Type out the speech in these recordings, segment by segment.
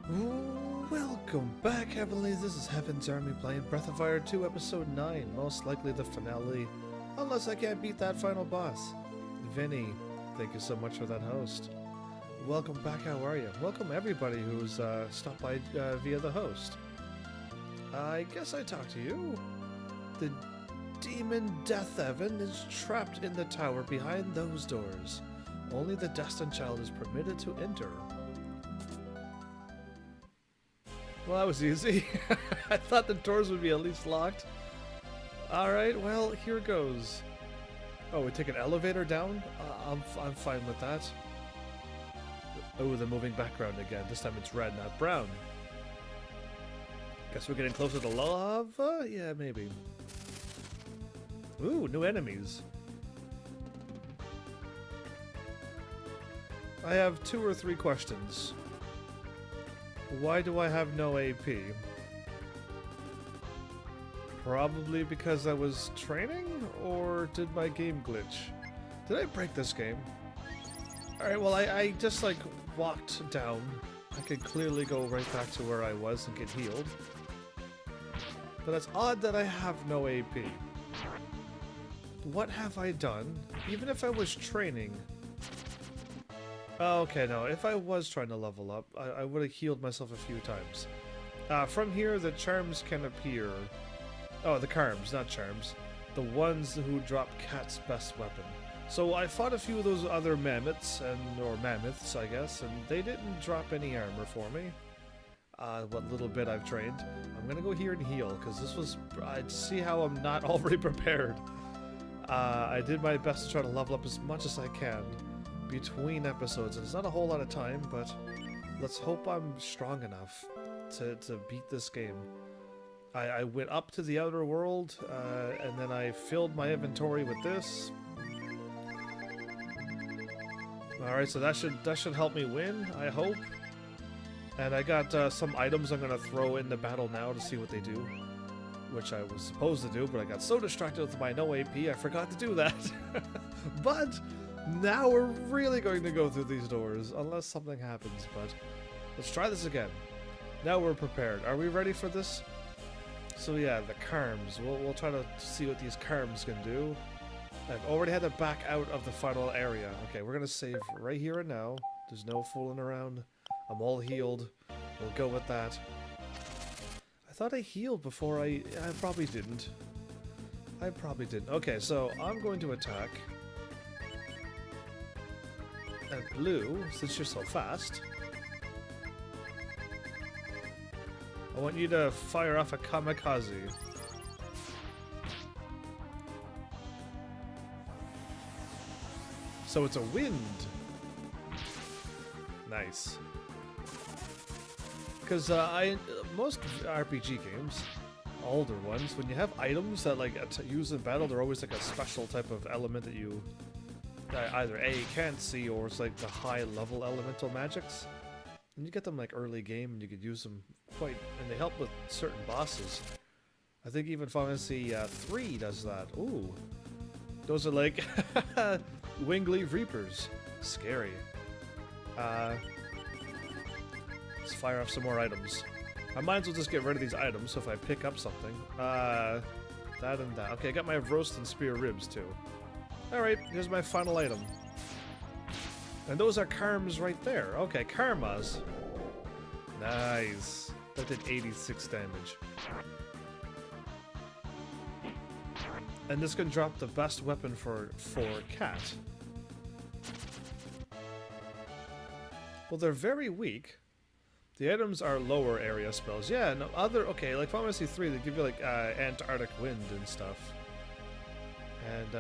Welcome back, Heavenlies. This is Heaven's Army playing Breath of Fire 2, Episode 9. Most likely the finale, unless I can't beat that final boss. Vinny, thank you so much for that host. Welcome back, how are you? Welcome everybody who's stopped by via the host. I guess I talked to you. The demon Death Evan is trapped in the tower behind those doors. Only the Destined Child is permitted to enter. Well, that was easy. I thought the doors would be at least locked. Alright, well, here goes. Oh, we take an elevator down? I'm fine with that. Oh, the moving background again. This time it's red, not brown. Guess we're getting closer to lava? Yeah, maybe. Ooh, new enemies. I have 2 or 3 questions. Why do I have no AP? Probably because I was training? Or did my game glitch? Did I break this game? Alright, well I just like walked down. I could clearly go right back to where I was and get healed. But it's odd that I have no AP. What have I done? Even if I was training... Oh, okay, no, if I was trying to level up, I would have healed myself a few times. From here, the charms can appear. Oh, the charms, not charms. The ones who drop Cat's best weapon. So I fought a few of those other mammoths, or mammoths, I guess, and they didn't drop any armor for me. What little bit I've trained. I'm gonna go here and heal, because this was... I'd see how I'm not already prepared. I did my best to try to level up as much as I can between episodes, and it's not a whole lot of time, but let's hope I'm strong enough to beat this game. I went up to the outer world, and then I filled my inventory with this. Alright, so that should help me win, I hope. And I got some items I'm gonna throw in the battle now to see what they do. Which I was supposed to do, but I got so distracted with my no AP, I forgot to do that. But now we're really going to go through these doors, unless something happens, but let's try this again. Now we're prepared. Are we ready for this? So yeah, the charms. We'll try to see what these charms can do. I've already had to back out of the final area. Okay, we're gonna save right here and now. There's no fooling around. I'm all healed. We'll go with that. I thought I healed before I probably didn't. I probably didn't. Okay, so I'm going to attack. And blue, since you're so fast, I want you to fire off a kamikaze. So it's a wind. Nice. Because most RPG games, older ones, when you have items that like use in battle, they're always like a special type of element that you either A, you can't see, or it's like the high level elemental magics. And you get them like early game and you could use them quite, and they help with certain bosses. I think even Final Fantasy 3 does that. Ooh. Those are like Wingleaf Reapers. Scary. Let's fire off some more items. I might as well just get rid of these items, so if I pick up something. That and that. Okay, I got my roast and spear ribs too. Alright, here's my final item. And those are karmas right there. Okay, karmas. Nice. That did 86 damage. And this can drop the best weapon for Cat. Well, they're very weak. The items are lower area spells. Yeah, no other... Okay, like Final Fantasy 3, they give you like Antarctic wind and stuff. And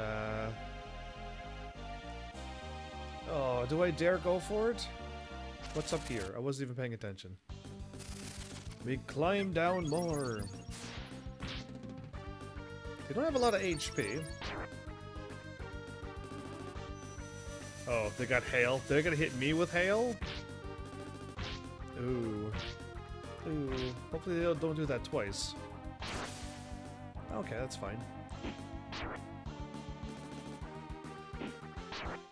oh, do I dare go for it? What's up here? I wasn't even paying attention. We climb down more. They don't have a lot of HP. Oh, they got hail. They're gonna hit me with hail? Ooh. Ooh. Hopefully they don't do that twice. Okay, that's fine.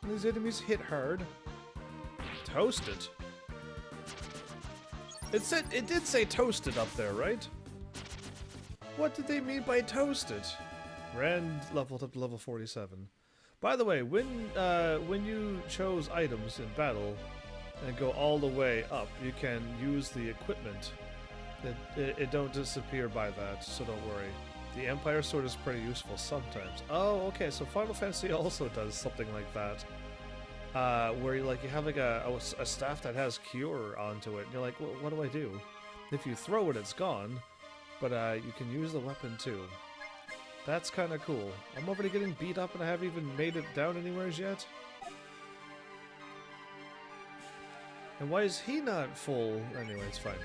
These enemies hit hard. Toasted. It did say toasted up there, right? What did they mean by toasted? Rand leveled up to level 47. By the way, when you chose items in battle and go all the way up, you can use the equipment. It don't disappear by that, so don't worry. The Empire Sword is pretty useful sometimes. Oh, okay, so Final Fantasy also does something like that. Where you have like a staff that has cure onto it, and you're like, well, what do I do? If you throw it, it's gone, but you can use the weapon too. That's kind of cool. I'm already getting beat up and I haven't even made it down anywhere yet. And why is he not full? Anyway, it's fine.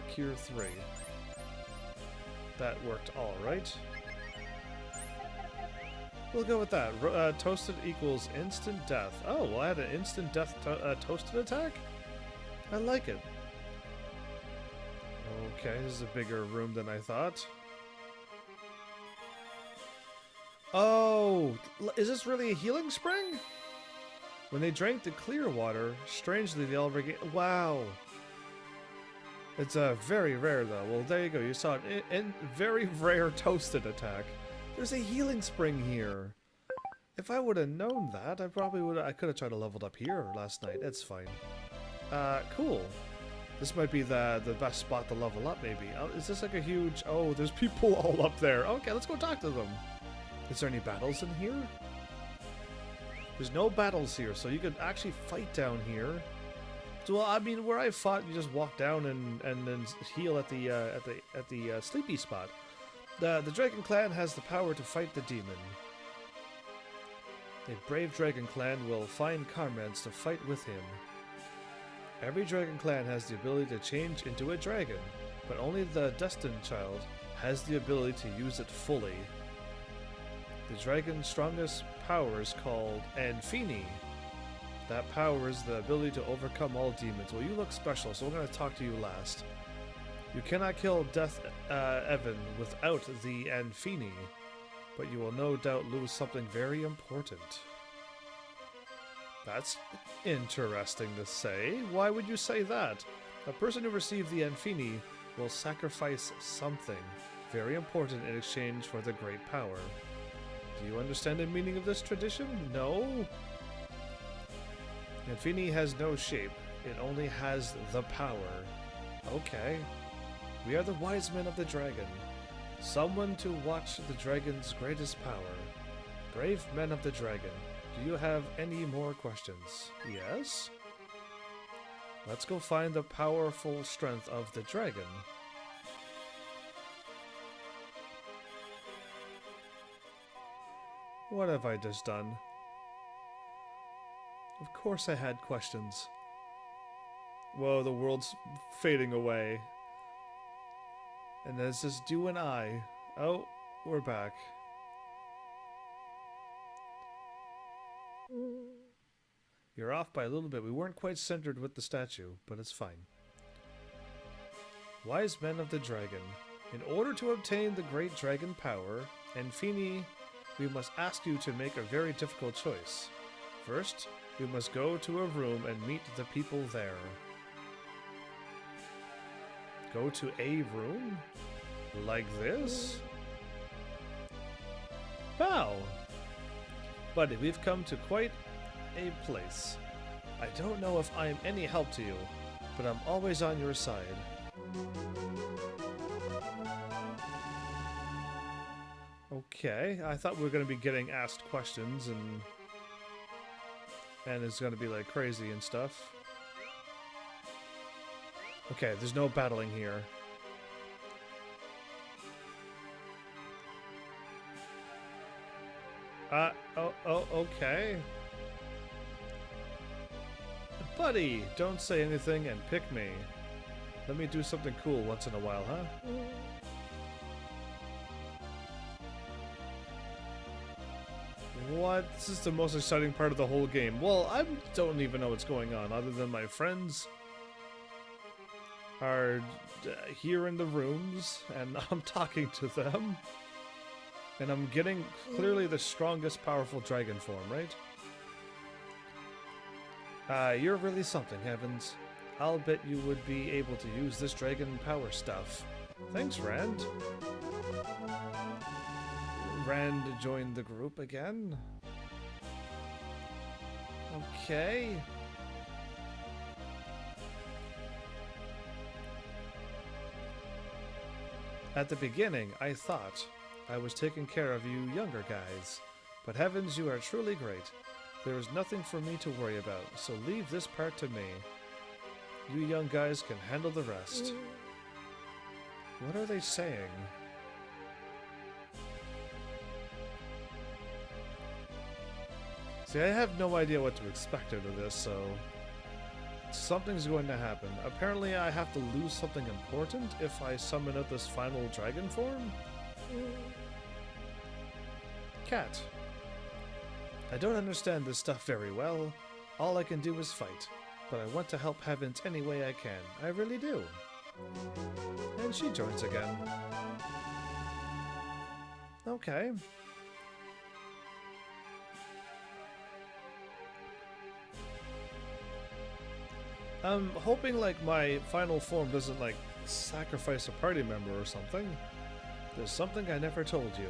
Cure 3. That worked alright. We'll go with that. Toasted equals instant death. Oh, well, I had an instant death toasted attack? I like it. Okay, this is a bigger room than I thought. Oh, is this really a healing spring? When they drank the clear water, strangely they all regained... Wow. It's very rare though. Well, there you go. You saw an very rare toasted attack. There's a healing spring here. If I would have known that, I probably would. I could have tried to level up here last night. It's fine. Cool. This might be the best spot to level up. Maybe. Is this like a huge? Oh, there's people all up there. Okay, let's go talk to them. Is there any battles in here? There's no battles here, so you could actually fight down here. So, well, I mean, where I fought, you just walk down and then heal at the sleepy spot. The Dragon Clan has the power to fight the demon. A brave Dragon Clan will find comrades to fight with him. Every Dragon Clan has the ability to change into a dragon, but only the Destined Child has the ability to use it fully. The dragon's strongest power is called Anfini. That power is the ability to overcome all demons. Well, you look special, so we're going to talk to you last. You cannot kill Death Evan without the Anfini, but you will no doubt lose something very important. That's interesting to say. Why would you say that? A person who received the Anfini will sacrifice something very important in exchange for the great power. Do you understand the meaning of this tradition? No? Anfini has no shape. It only has the power. Okay. We are the wise men of the dragon. Someone to watch the dragon's greatest power. Brave men of the dragon. Do you have any more questions? Yes? Let's go find the powerful strength of the dragon. What have I just done? Of course I had questions. Whoa, the world's fading away. And there's just you and I. Oh, we're back. You're off by a little bit. We weren't quite centered with the statue, but it's fine. Wise men of the dragon. In order to obtain the great dragon power, Anfini, we must ask you to make a very difficult choice. First, we must go to a room and meet the people there. Go to a room? Like this? Bow! Buddy, we've come to quite a place. I don't know if I'm any help to you, but I'm always on your side. Okay, I thought we were going to be getting asked questions and it's going to be like crazy and stuff. Okay, there's no battling here. Okay. Buddy, don't say anything and pick me. Let me do something cool once in a while, huh? What? This is the most exciting part of the whole game. Well, I don't even know what's going on, other than my friends are here in the rooms, and I'm talking to them. And I'm getting clearly the strongest powerful dragon form, right? You're really something, Heavens. I'll bet you would be able to use this dragon power stuff. Thanks, Rand. Rand joined the group again. Okay. At the beginning, I thought I was taking care of you younger guys. But heavens, you are truly great. There is nothing for me to worry about, so leave this part to me. You young guys can handle the rest. What are they saying? See, I have no idea what to expect out of this, so something's going to happen. Apparently I have to lose something important if I summon out this final dragon form? Cat. I don't understand this stuff very well. All I can do is fight. But I want to help Heavens any way I can. I really do. And she joins again. Okay. I'm hoping like my final form doesn't like sacrifice a party member or something. There's something I never told you.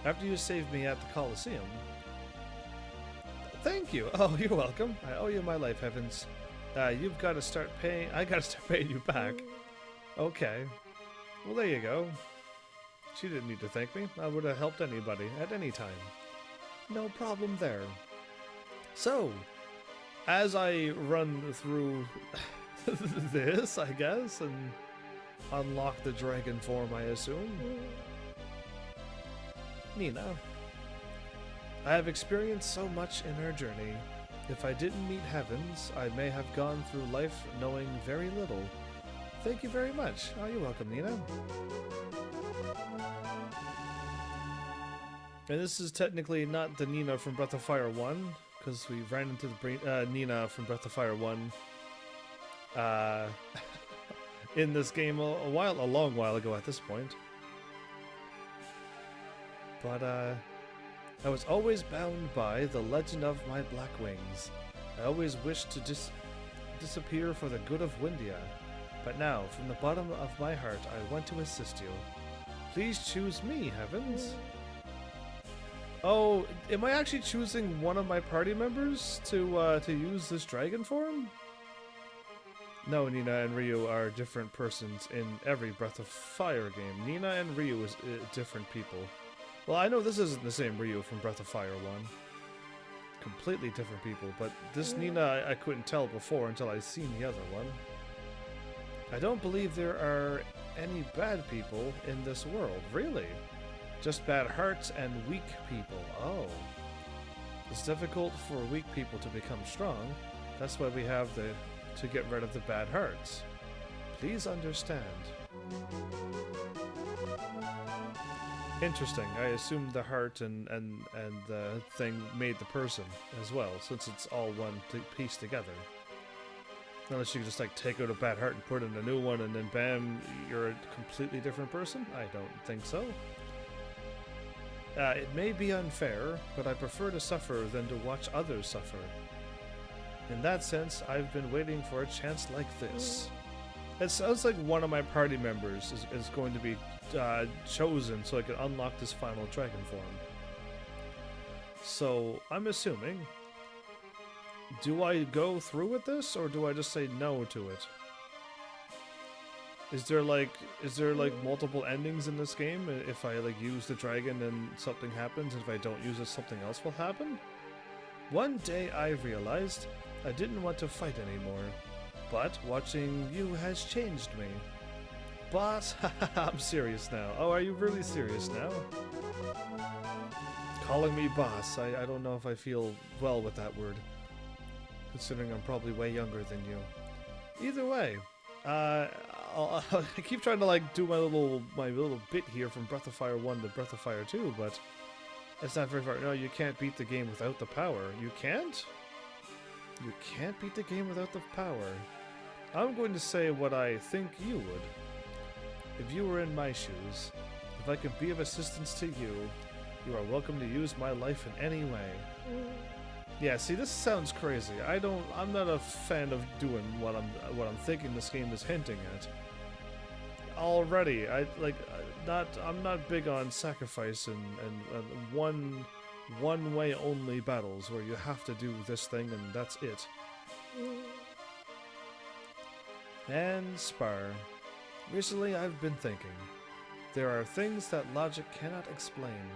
After you saved me at the Coliseum. Thank you. Oh, you're welcome. I owe you my life, Heavens. You've got to start paying. I got to start paying you back. Okay. Well, there you go. She didn't need to thank me. I would have helped anybody at any time. No problem there. So, as I run through this, I guess, and unlock the dragon form, I assume. Nina. I have experienced so much in our journey. If I didn't meet Heavens, I may have gone through life knowing very little. Thank you very much. Oh, you're welcome, Nina. And this is technically not the Nina from Breath of Fire 1, because we ran into the Nina from Breath of Fire 1 in this game a long while ago at this point. But, I was always bound by the legend of my black wings. I always wished to disappear for the good of Windia. But now, from the bottom of my heart, I want to assist you. Please choose me, Heavens. Oh, am I actually choosing one of my party members to use this dragon form? No, Nina and Ryu are different persons in every Breath of Fire game. Nina and Ryu is different people. Well, I know this isn't the same Ryu from Breath of Fire 1. Completely different people, but this Nina I couldn't tell before until I seen the other one. I don't believe there are any bad people in this world, really. Just bad hearts and weak people. Oh. It's difficult for weak people to become strong. That's why we have to get rid of the bad hearts. Please understand. Interesting. I assume the heart and the thing made the person as well, since it's all one piece together. Unless you can just like take out a bad heart and put in a new one and then bam, you're a completely different person? I don't think so. It may be unfair, but I prefer to suffer than to watch others suffer. In that sense, I've been waiting for a chance like this. It sounds like one of my party members is going to be chosen so I can unlock this final dragon form. So, I'm assuming, do I go through with this, or do I just say no to it? Is there like multiple endings in this game? If I like use the dragon and something happens, and if I don't use it, something else will happen? One day I realized I didn't want to fight anymore, but watching you has changed me. Boss, I'm serious now. Oh, are you really serious now? Calling me boss, I don't know if I feel well with that word, considering I'm probably way younger than you. Either way, I keep trying to like do my little bit here from Breath of Fire 1 to Breath of Fire 2, but it's not very far. No, you can't beat the game without the power. You can't? You can't beat the game without the power. I'm going to say what I think you would. If you were in my shoes, if I could be of assistance to you, you are welcome to use my life in any way. Yeah, see, this sounds crazy. I'm not a fan of doing what I'm thinking this game is hinting at. Already, I'm not big on sacrifice and one way only battles where you have to do this thing and that's it. And Spar. Recently I've been thinking. There are things that logic cannot explain.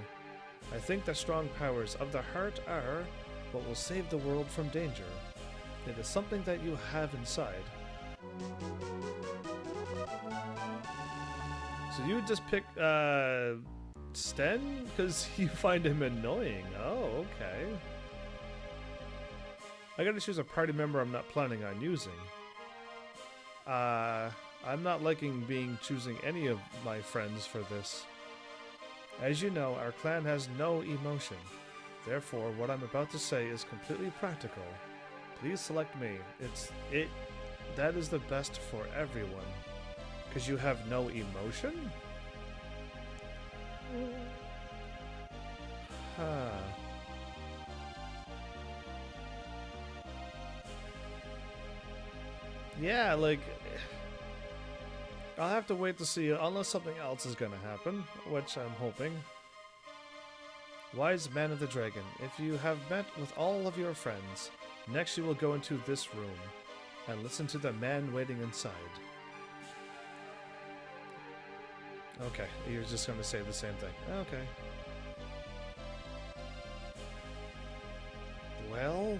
I think the strong powers of the heart are what will save the world from danger. It is something that you have inside. So you just pick Sten because you find him annoying. Oh, okay. I gotta choose a party member I'm not planning on using. I'm not liking choosing any of my friends for this. As you know, our clan has no emotion. Therefore, what I'm about to say is completely practical. Please select me. That is the best for everyone. Because you have no emotion? Huh. Yeah, like... I'll have to wait to see, unless something else is gonna happen, which I'm hoping. Wise man of the dragon, if you have met with all of your friends, next you will go into this room, and listen to the man waiting inside. Okay, you're just gonna say the same thing. Okay. Well...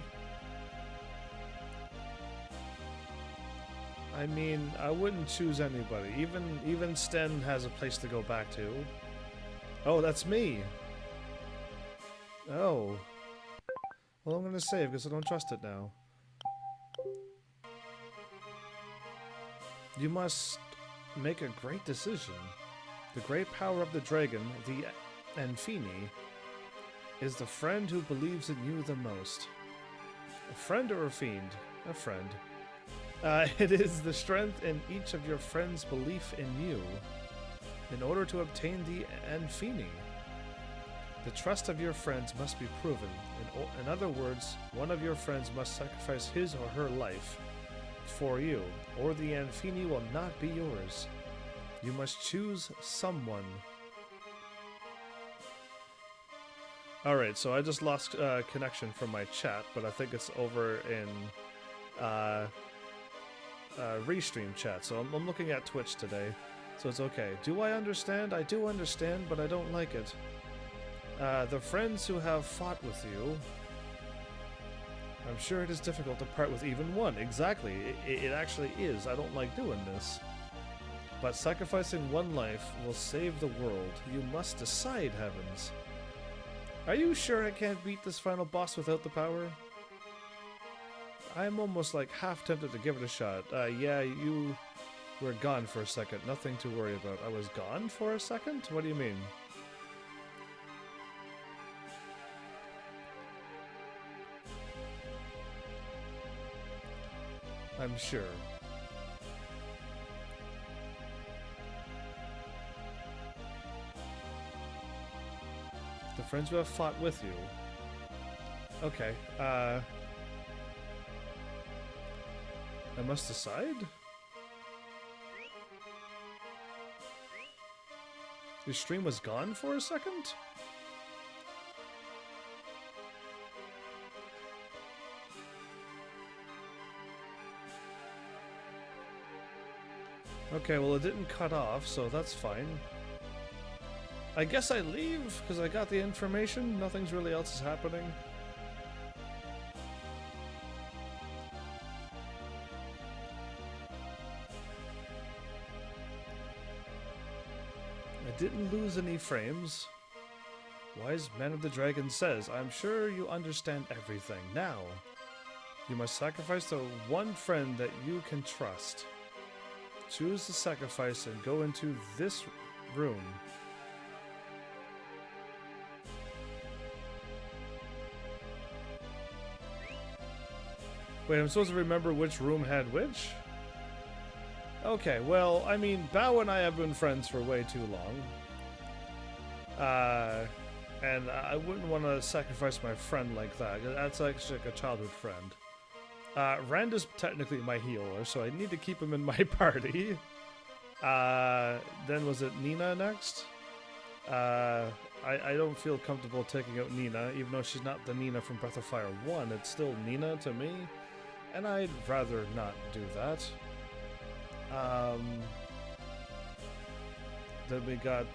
I mean, I wouldn't choose anybody. Even Sten has a place to go back to. Oh, that's me! Oh. Well, I'm gonna save because I don't trust it now. You must make a great decision. The great power of the dragon, the Anfini, is the friend who believes in you the most. A friend or a fiend? A friend. It is the strength in each of your friends' belief in you. In order to obtain the Anfini, the trust of your friends must be proven. In other words, one of your friends must sacrifice his or her life for you, or the Anfini will not be yours. You must choose someone. Alright, so I just lost connection from my chat, but I think it's over in restream chat, so I'm looking at Twitch today, so it's okay. Do I understand? I do understand, but I don't like it. The friends who have fought with you, I'm sure it is difficult to part with even one. Exactly, it actually is. I don't like doing this. But sacrificing one life will save the world. You must decide, heavens. Are you sure I can't beat this final boss without the power? I'm almost like half tempted to give it a shot. Yeah, you were gone for a second. Nothing to worry about. I was gone for a second? What do you mean? I'm sure. The friends who have fought with you. Okay, I must decide? Your stream was gone for a second? Okay, well it didn't cut off, so that's fine. I guess I leave, because I got the information. Nothing's really else is happening. I didn't lose any frames. Wise Man of the Dragon says, I'm sure you understand everything. Now, you must sacrifice the one friend that you can trust. Choose the sacrifice and go into this room. Wait, I'm supposed to remember which room had which? Okay, well, I mean, Bao and I have been friends for way too long. And I wouldn't want to sacrifice my friend like that. That's actually like a childhood friend. Rand is technically my healer, so I need to keep him in my party. Then was it Nina next? I don't feel comfortable taking out Nina, even though she's not the Nina from Breath of Fire 1. It's still Nina to me, and I'd rather not do that. Then we got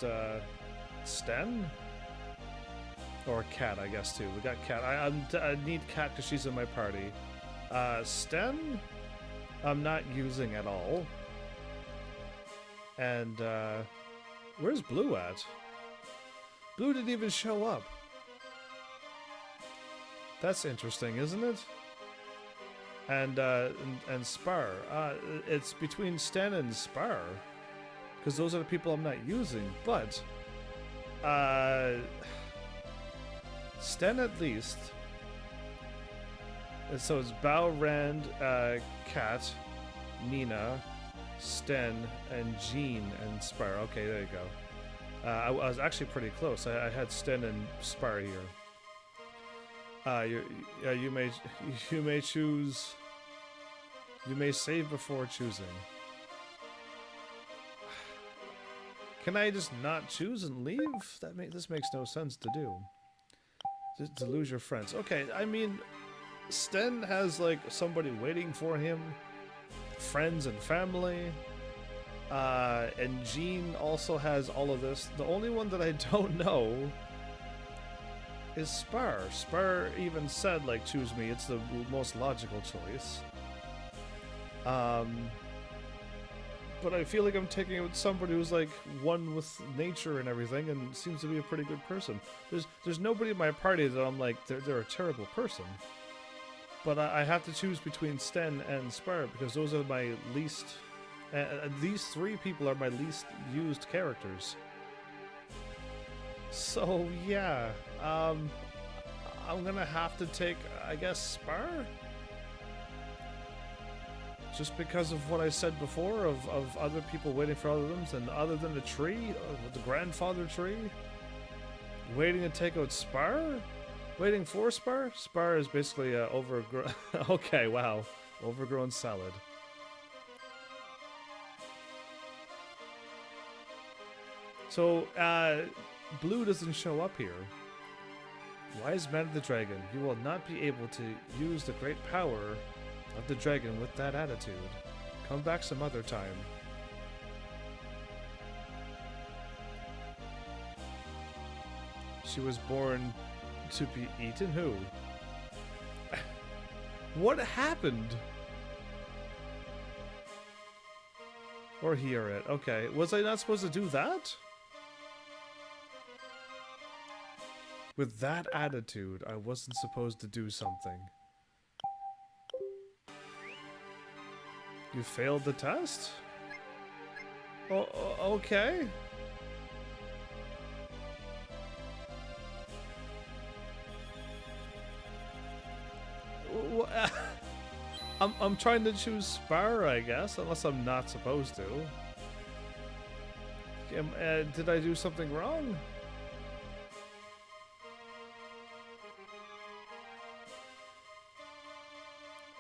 Sten? Or Cat, I guess, too. We got Cat. I need Cat because she's in my party. Sten? I'm not using at all. And, where's Blue at? Blue didn't even show up. That's interesting, isn't it? And Spar. It's between Sten and Spar. Because those are the people I'm not using. But, Sten at least. And so it's Bao, Rand, Kat, Nina, Sten, and Jean and Spar. Okay, there you go. I was actually pretty close. I had Sten and Spar here. You may choose. You may save before choosing. Can I just not choose and leave? This makes no sense to do. Just to lose your friends. Okay, I mean, Sten has like somebody waiting for him, friends and family. And Jean also has all of this. The only one that I don't know is Spar. Spar even said, like, choose me. It's the most logical choice. But I feel like I'm taking it with somebody who's, like, one with nature and everything and seems to be a pretty good person. There's nobody in my party that I'm like, they're a terrible person. But I have to choose between Sten and Spar because those are my least... these three people are my least used characters. So, yeah. I'm gonna have to take, I guess, Spar? Just because of what I said before, of other people waiting for other things, and other than the tree, the grandfather tree, waiting to take out Spar? Waiting for Spar? Spar is basically overgrown... okay, wow. Overgrown salad. So, Blue doesn't show up here. Wise man of the dragon, you will not be able to use the great power of the dragon with that attitude. Come back some other time. She was born to be eaten? Who? What happened? Or hear it. Okay. Was I not supposed to do that? With that attitude, I wasn't supposed to do something. You failed the test? Oh, okay. I'm trying to choose Spar, I guess, unless I'm not supposed to. Did I do something wrong?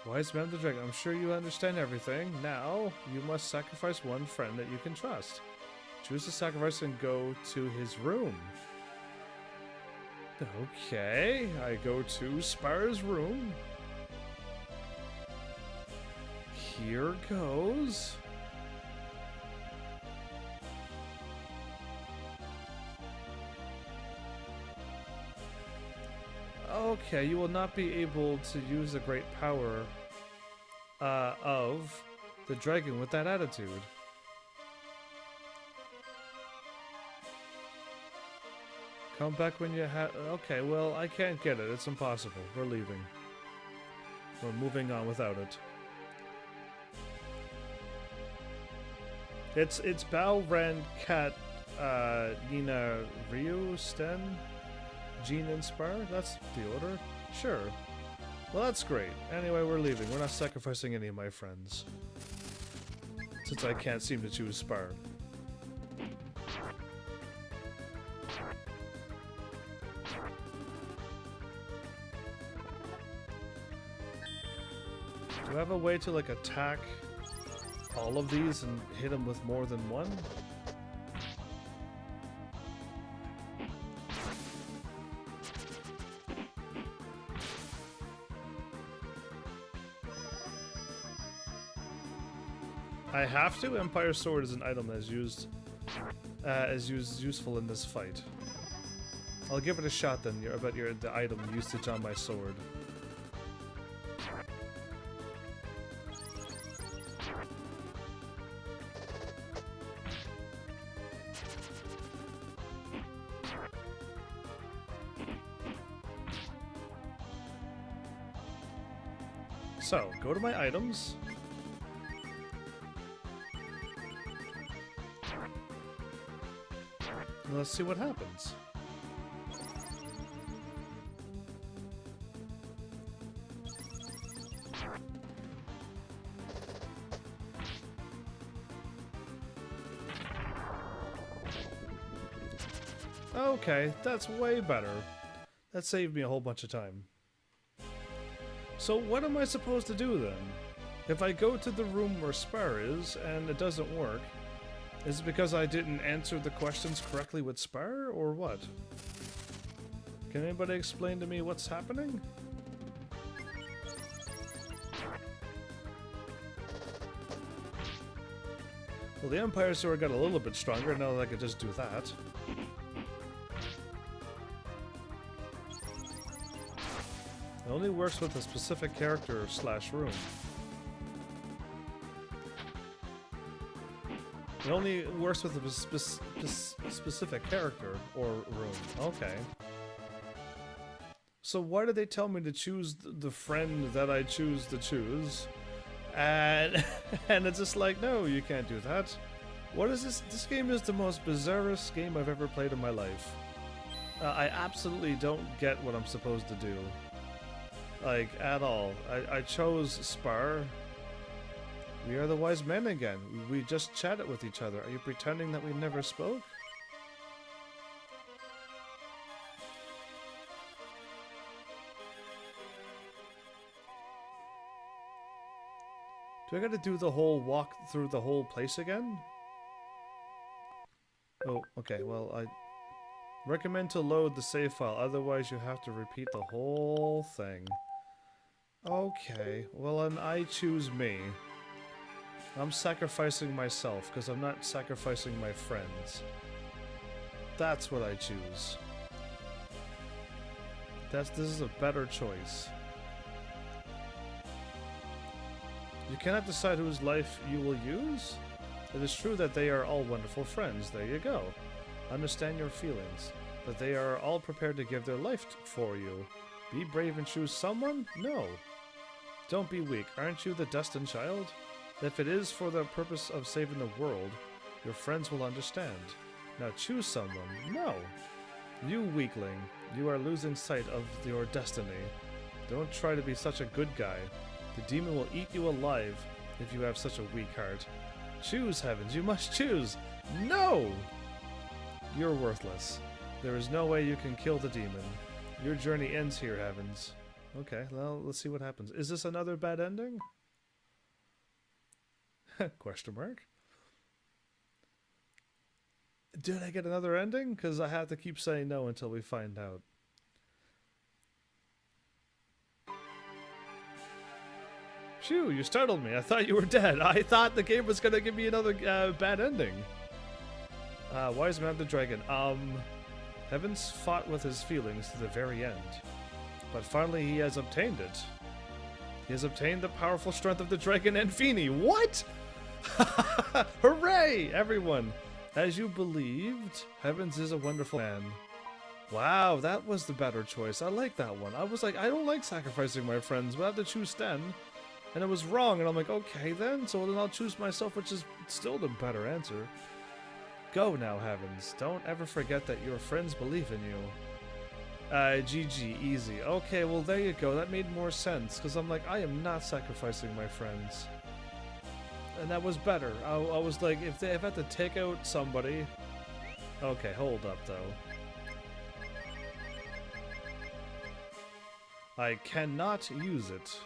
Wise man of the dragon, I'm sure you understand everything. Now, you must sacrifice one friend that you can trust. Choose to sacrifice and go to his room. Okay, I go to Spar's room. Here goes. Okay, you will not be able to use the great power of the dragon with that attitude. Come back when you have... Okay, well, I can't get it. It's impossible. We're leaving. We're moving on without it. It's Bao, Ren, Kat, Nina, Ryu, Sten, Jean, and Spar? That's the order? Sure. Well, that's great. Anyway, we're leaving. We're not sacrificing any of my friends. Since I can't seem to choose Spar. Do I have a way to, like, attack all of these and hit them with more than one? I have to? Empire Sword is an item that is useful in this fight. I'll give it a shot then, about the item usage on my sword. So, go to my items. And let's see what happens. Okay, that's way better. That saved me a whole bunch of time. So what am I supposed to do then? If I go to the room where Spar is and it doesn't work, is it because I didn't answer the questions correctly with Spar, or what? Can anybody explain to me what's happening? Well, the Empire Sword got a little bit stronger now that I could just do that. It only works with a specific character / room. It only works with a specific character or room. Okay. So why did they tell me to choose the friend that I choose to choose? And it's just like, no, you can't do that. What is this? This game is the most bizarrest game I've ever played in my life. I absolutely don't get what I'm supposed to do. Like, at all. I chose Spar. We are the wise men again. We just chatted with each other. Are you pretending that we never spoke? Do I gotta do the whole walk through the whole place again? Oh, okay, well, I recommend to load the save file, otherwise you have to repeat the whole thing. Okay, well, and I choose me. I'm sacrificing myself, because I'm not sacrificing my friends. That's what I choose. This is a better choice. You cannot decide whose life you will use? It is true that they are all wonderful friends. There you go. Understand your feelings. But they are all prepared to give their life for you. Be brave and choose someone? No. Don't be weak. Aren't you the destined child? If it is for the purpose of saving the world, your friends will understand. Now choose someone. No. You weakling. You are losing sight of your destiny. Don't try to be such a good guy. The demon will eat you alive if you have such a weak heart. Choose, Heavens. You must choose. No! You're worthless. There is no way you can kill the demon. Your journey ends here, Heavens. Okay, well, let's see what happens. Is this another bad ending? Question mark. Did I get another ending? Because I have to keep saying no until we find out. Phew, you startled me. I thought you were dead. I thought the game was going to give me another bad ending. Wise man the dragon. Heavens fought with his feelings to the very end. But finally he has obtained it. He has obtained the powerful strength of the dragon and Fini. What? Hooray, everyone! As you believed, Heavens is a wonderful man. Wow, that was the better choice. I like that one. I was like, I don't like sacrificing my friends, but I have to choose Sten. And it was wrong, and I'm like, okay then, so then I'll choose myself, which is still the better answer. Go now, Heavens. Don't ever forget that your friends believe in you. GG, easy. Okay, well there you go. That made more sense, because I'm like, I am not sacrificing my friends. And that was better. I was like, if I had to take out somebody... Okay, hold up, though. I cannot use it.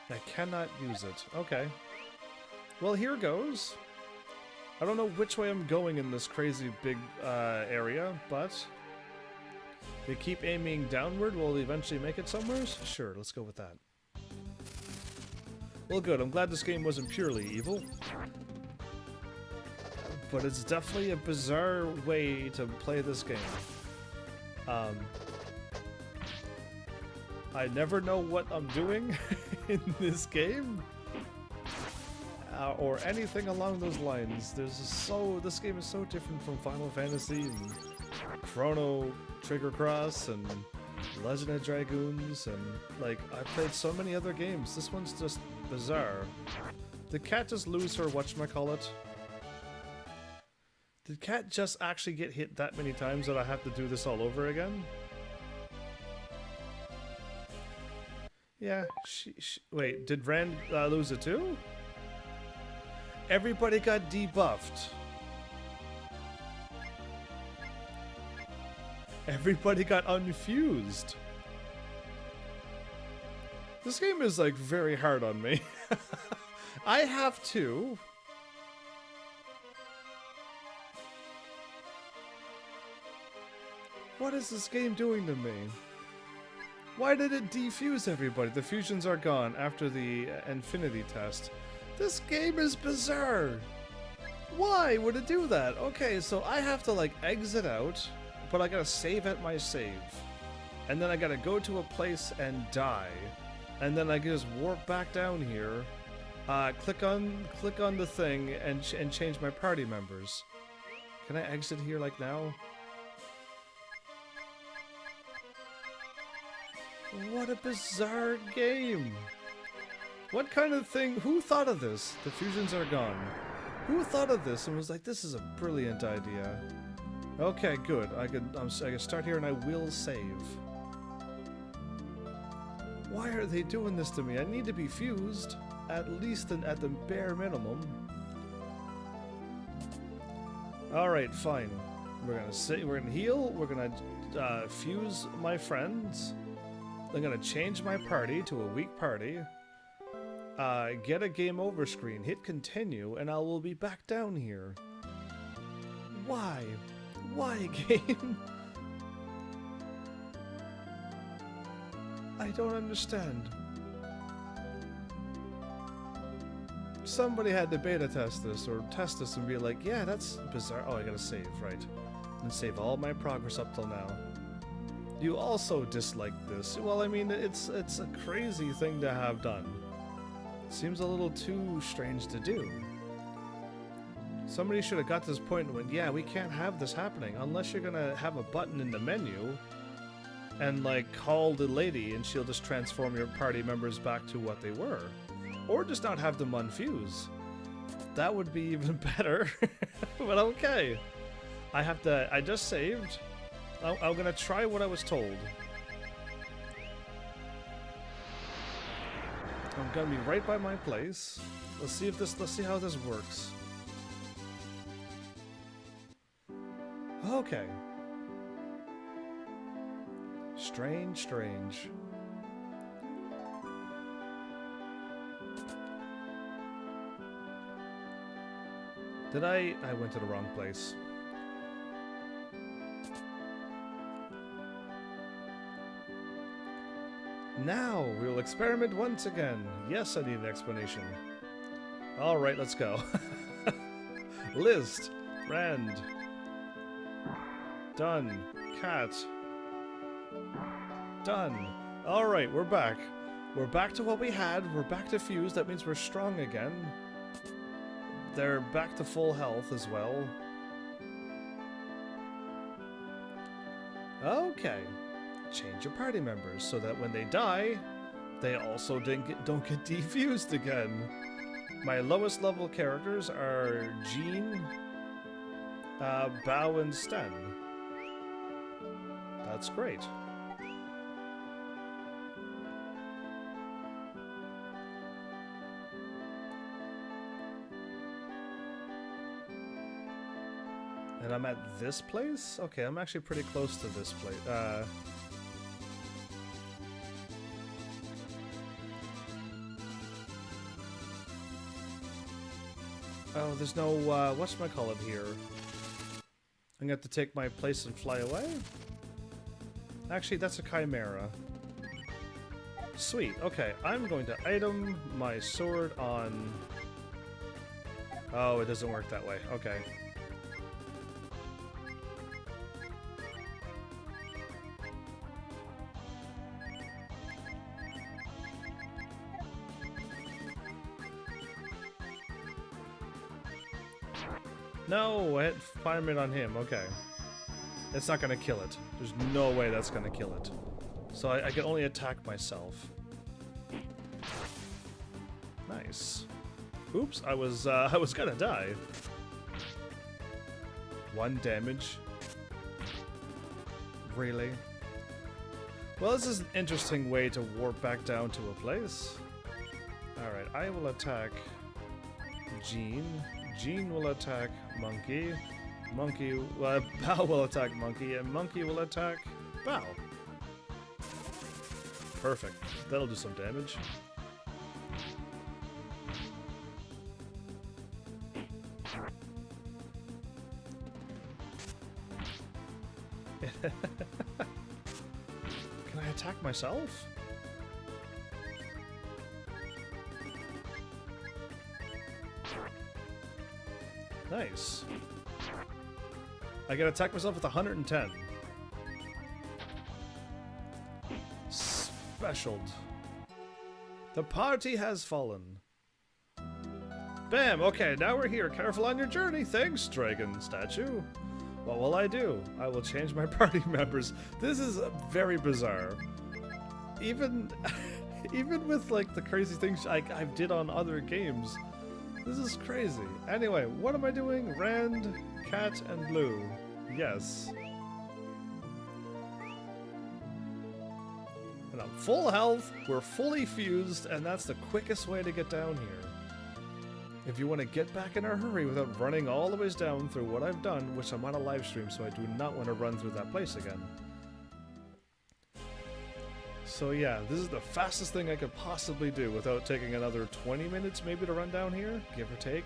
I cannot use it. Okay. Well, here goes. I don't know which way I'm going in this crazy big area, but they keep aiming downward. Will they eventually make it somewhere? Sure, let's go with that. Well, good. I'm glad this game wasn't purely evil. But it's definitely a bizarre way to play this game. I never know what I'm doing in this game. Or anything along those lines. This game is so different from Final Fantasy and Chrono Trigger Cross and Legend of Dragoons and like I played so many other games. This one's just bizarre. Did Cat just lose her whatchamacallit? Did Cat just actually get hit that many times that I have to do this all over again? Yeah, wait, did Rand lose it too? Everybody got debuffed. Everybody got unfused. This game is like very hard on me. I have to. What is this game doing to me? Why did it defuse everybody? The fusions are gone after the infinity test. This game is bizarre. Why would it do that? Okay, so I have to like exit out, but I gotta save at my save. And then I gotta go to a place and die. And then I can just warp back down here, click on the thing and change my party members. Can I exit here like now? What a bizarre game. What kind of thing? Who thought of this? The fusions are gone. Who thought of this and was like, this is a brilliant idea? Okay, good. I can start here and I will save. Why are they doing this to me? I need to be fused, at least at the bare minimum. All right, fine. We're gonna heal. We're gonna fuse my friends. I'm gonna change my party to a weak party. Get a game over screen, hit continue, and I will be back down here. Why? Why, game? I don't understand. Somebody had to beta test this, or test this and be like, yeah, that's bizarre. Oh, I gotta save, right. And save all my progress up till now. You also dislike this. Well, I mean, it's a crazy thing to have done. Seems a little too strange to do. Somebody should have got to this point and went, yeah, we can't have this happening unless you're gonna have a button in the menu and like call the lady and she'll just transform your party members back to what they were. Or just not have them unfuse. That would be even better. But okay. I just saved. I'm gonna try what I was told. I'm gonna be right by my place. Let's see how this works. Okay. Strange, strange. I went to the wrong place. Now, we'll experiment once again. Yes, I need an explanation. Alright, let's go. List. Rand. Done. Cat. Done. Alright, we're back. We're back to what we had. We're back to fuse. That means we're strong again. They're back to full health as well. Okay. Change your party members so that when they die, they also don't get defused again. My lowest level characters are Jean, Bao, and Sten. That's great. And I'm at this place? Okay, I'm actually pretty close to this place. Oh, there's no, whatchamacallit here. I'm gonna have to take my place and fly away? Actually, that's a chimera. Sweet, okay. I'm going to item my sword on... Oh, it doesn't work that way. Okay. No, I hit fireman on him. Okay. It's not gonna kill it. There's no way that's gonna kill it. So I can only attack myself. Nice. Oops, I was gonna die. 1 damage. Really? Well, this is an interesting way to warp back down to a place. Alright, I will attack Jean. Jean will attack Monkey. Monkey, Bao will attack Monkey, and Monkey will attack Bao. Perfect. That'll do some damage. Can I attack myself? Nice. I can attack myself with 110. Specialed. The party has fallen. Bam! Okay, now we're here. Careful on your journey. Thanks, dragon statue. What will I do? I will change my party members. This is very bizarre. Even with like the crazy things I did on other games, this is crazy. Anyway, what am I doing? Rand, Cat, and Blue. Yes. And I'm full health, we're fully fused, and that's the quickest way to get down here. If you want to get back in a hurry without running all the ways down through what I've done, which I'm on a live stream, so I do not want to run through that place again. So yeah, this is the fastest thing I could possibly do without taking another 20 minutes maybe to run down here, give or take.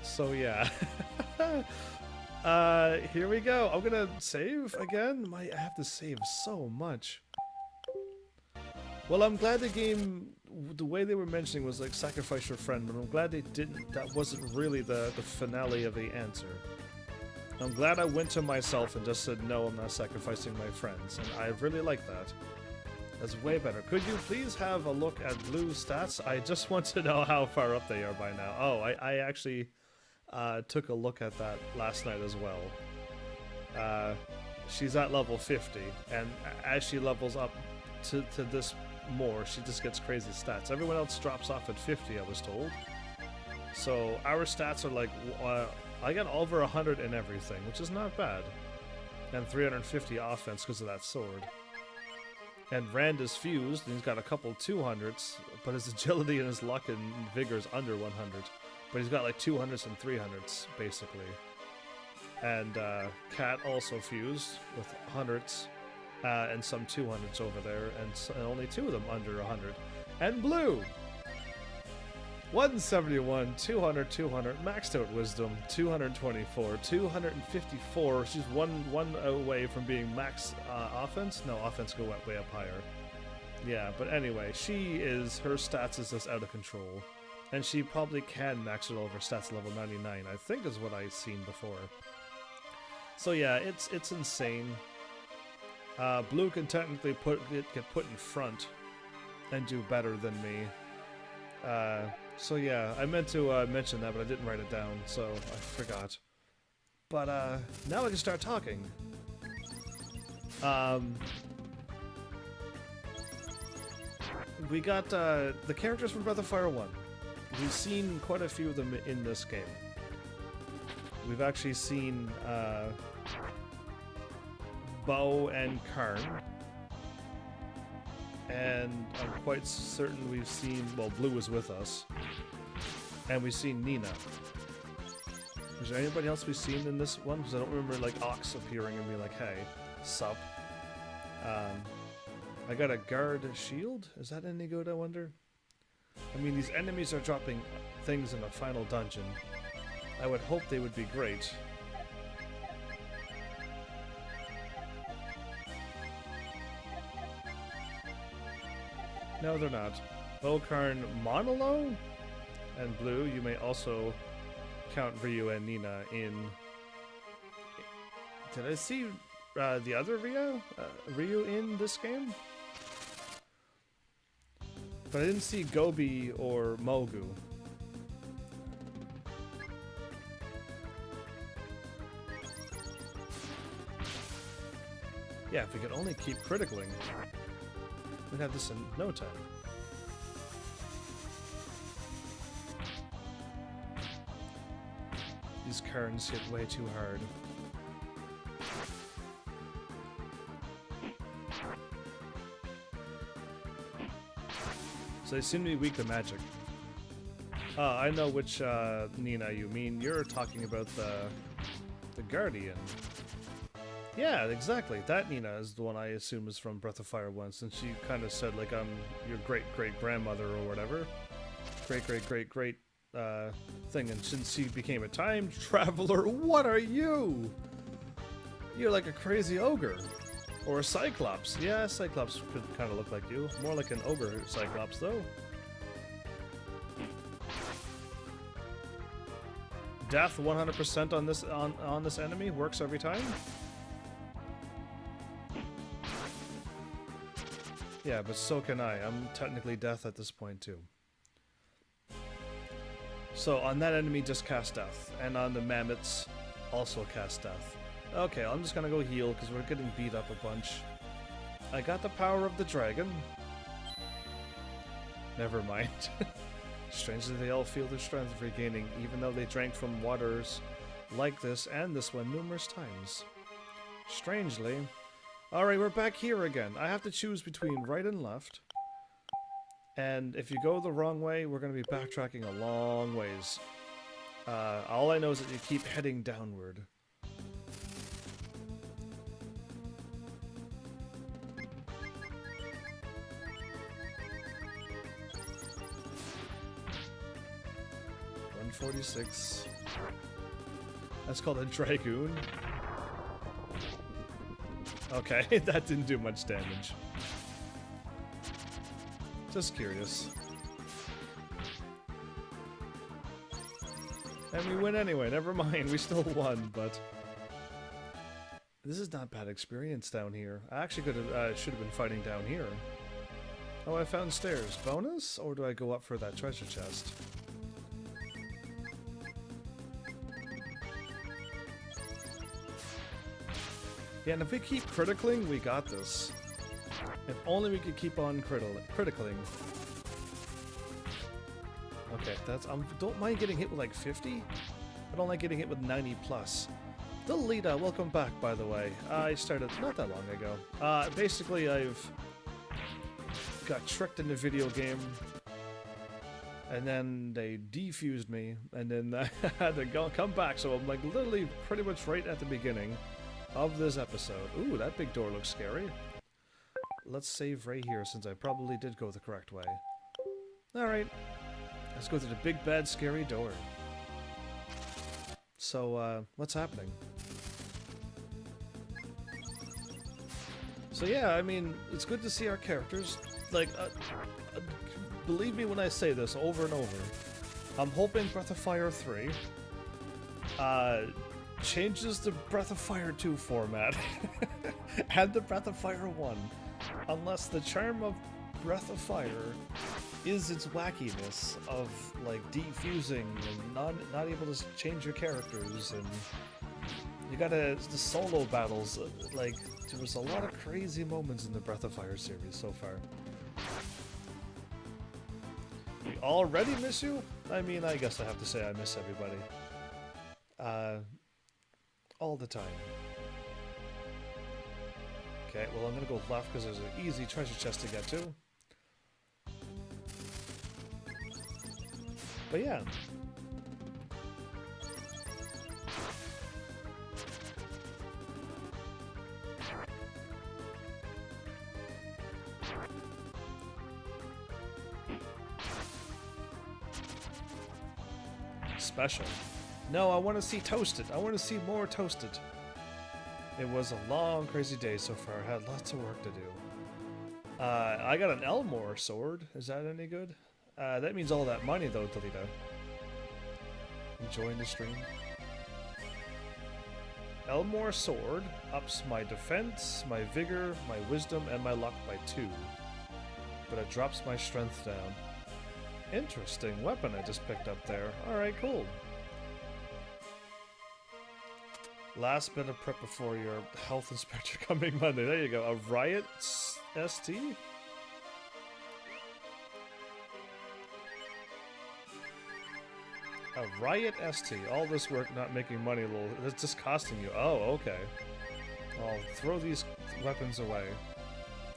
So yeah. Here we go. I'm gonna save again. I have to save so much. Well, I'm glad the game, the way they were mentioning was like sacrifice your friend, but I'm glad they didn't, that wasn't really the finale of the answer. I'm glad I went to myself and just said, no, I'm not sacrificing my friends, and I really like that. That's way better. Could you please have a look at Blue's stats? I just want to know how far up they are by now. Oh, I actually took a look at that last night as well. She's at level 50, and as she levels up to this more, she just gets crazy stats. Everyone else drops off at 50, I was told. So our stats are like, I got over 100 in everything, which is not bad. And 350 offense because of that sword. And Rand is fused, and he's got a couple 200s, but his agility and his luck and vigor is under 100. But he's got like 200s and 300s, basically. And Cat also fused with 100s, and some 200s over there, and only 2 of them under 100. And Blue! 171, 200, 200, maxed out wisdom, 224, 254. She's one away from being max offense. No, offense go way up higher. Yeah, but anyway, her stats is just out of control. And she probably can max it all of her stats level 99, I think is what I've seen before. So yeah, it's insane. Blue can technically get put in front and do better than me. So yeah, I meant to mention that, but I didn't write it down, so I forgot. But now I can start talking. We got the characters from Breath of Fire 1. We've seen quite a few of them in this game. We've actually seen Bo and Karn. And I'm quite certain we've seen, well, Blue was with us. And we've seen Nina. Is there anybody else we've seen in this one? Because I don't remember, like, Ox appearing and being like, hey, sup. I got a guard shield. Is that any good, I wonder? I mean, these enemies are dropping things in a final dungeon. I would hope they would be great. No, they're not. Bokarn Monolo and Blue. You may also count Ryu and Nina in... Did I see the other Ryu in this game? But I didn't see Gobi or Mogu. Yeah, if we could only keep criticaling, we'd have this in no time. These Karns hit way too hard. So they seem to be weak to magic. I know which Nina you mean. You're talking about the Guardian. Yeah, exactly. That Nina is the one I assume is from Breath of Fire 1, since she kind of said, like, I'm your great-great-grandmother or whatever. Great-great-great-great thing, and since she became a time traveler, what are you? You're like a crazy ogre. Or a Cyclops. Yeah, Cyclops could kind of look like you. More like an ogre Cyclops, though. Death 100% on this enemy works every time. Yeah, but so can I. I'm technically death at this point too. So on that enemy, just cast death, and on the mammoths, also cast death. Okay, I'm just gonna go heal because we're getting beat up a bunch. I got the power of the dragon. Never mind. Strangely, they all feel their strength regaining, even though they drank from waters like this and this one numerous times. Strangely. Alright, we're back here again. I have to choose between right and left. And if you go the wrong way, we're going to be backtracking a long ways. All I know is that you keep heading downward. .146. That's called a Dragoon. Okay, that didn't do much damage. Just curious. And we win anyway, never mind, we still won, but... This is not bad experience down here. I actually should have been fighting down here. Oh, I found stairs. Bonus? Or do I go up for that treasure chest? Yeah, and if we keep criticaling, we got this. If only we could keep on criticaling. Okay, that's don't mind getting hit with like 50. I don't like getting hit with 90 plus. Delita, welcome back, by the way. I started not that long ago. Basically, I've got tricked in the video game, and then they defused me, and then I had to come back. So I'm like literally pretty much right at the beginning of this episode. Ooh, that big door looks scary. Let's save right here, since I probably did go the correct way. Alright, let's go to the big bad scary door. So, what's happening? So yeah, I mean, it's good to see our characters. Like, believe me when I say this over and over. I'm hoping Breath of Fire 3 changes the Breath of Fire 2 format and the Breath of Fire 1, unless the charm of Breath of Fire is its wackiness of like defusing and not able to change your characters, and you gotta the solo battles. Like, there was a lot of crazy moments in the Breath of Fire series so far. We already miss you? I mean, I guess I have to say I miss everybody. All the time. Okay, well, I'm gonna go left because there's an easy treasure chest to get to. But yeah. special. No, I want to see Toasted. I want to see more Toasted. It was a long, crazy day so far. I had lots of work to do. I got an Elmore sword. Is that any good? That means all that money, though, Delita. Enjoying the stream. Elmore sword ups my defense, my vigor, my wisdom, and my luck by 2. But it drops my strength down. Interesting weapon I just picked up there. Alright, cool. Last bit of prep before your health inspector coming Monday. There you go. A Riot ST? A Riot ST. All this work not making money, little. It's just costing you. Oh, okay. I'll throw these weapons away.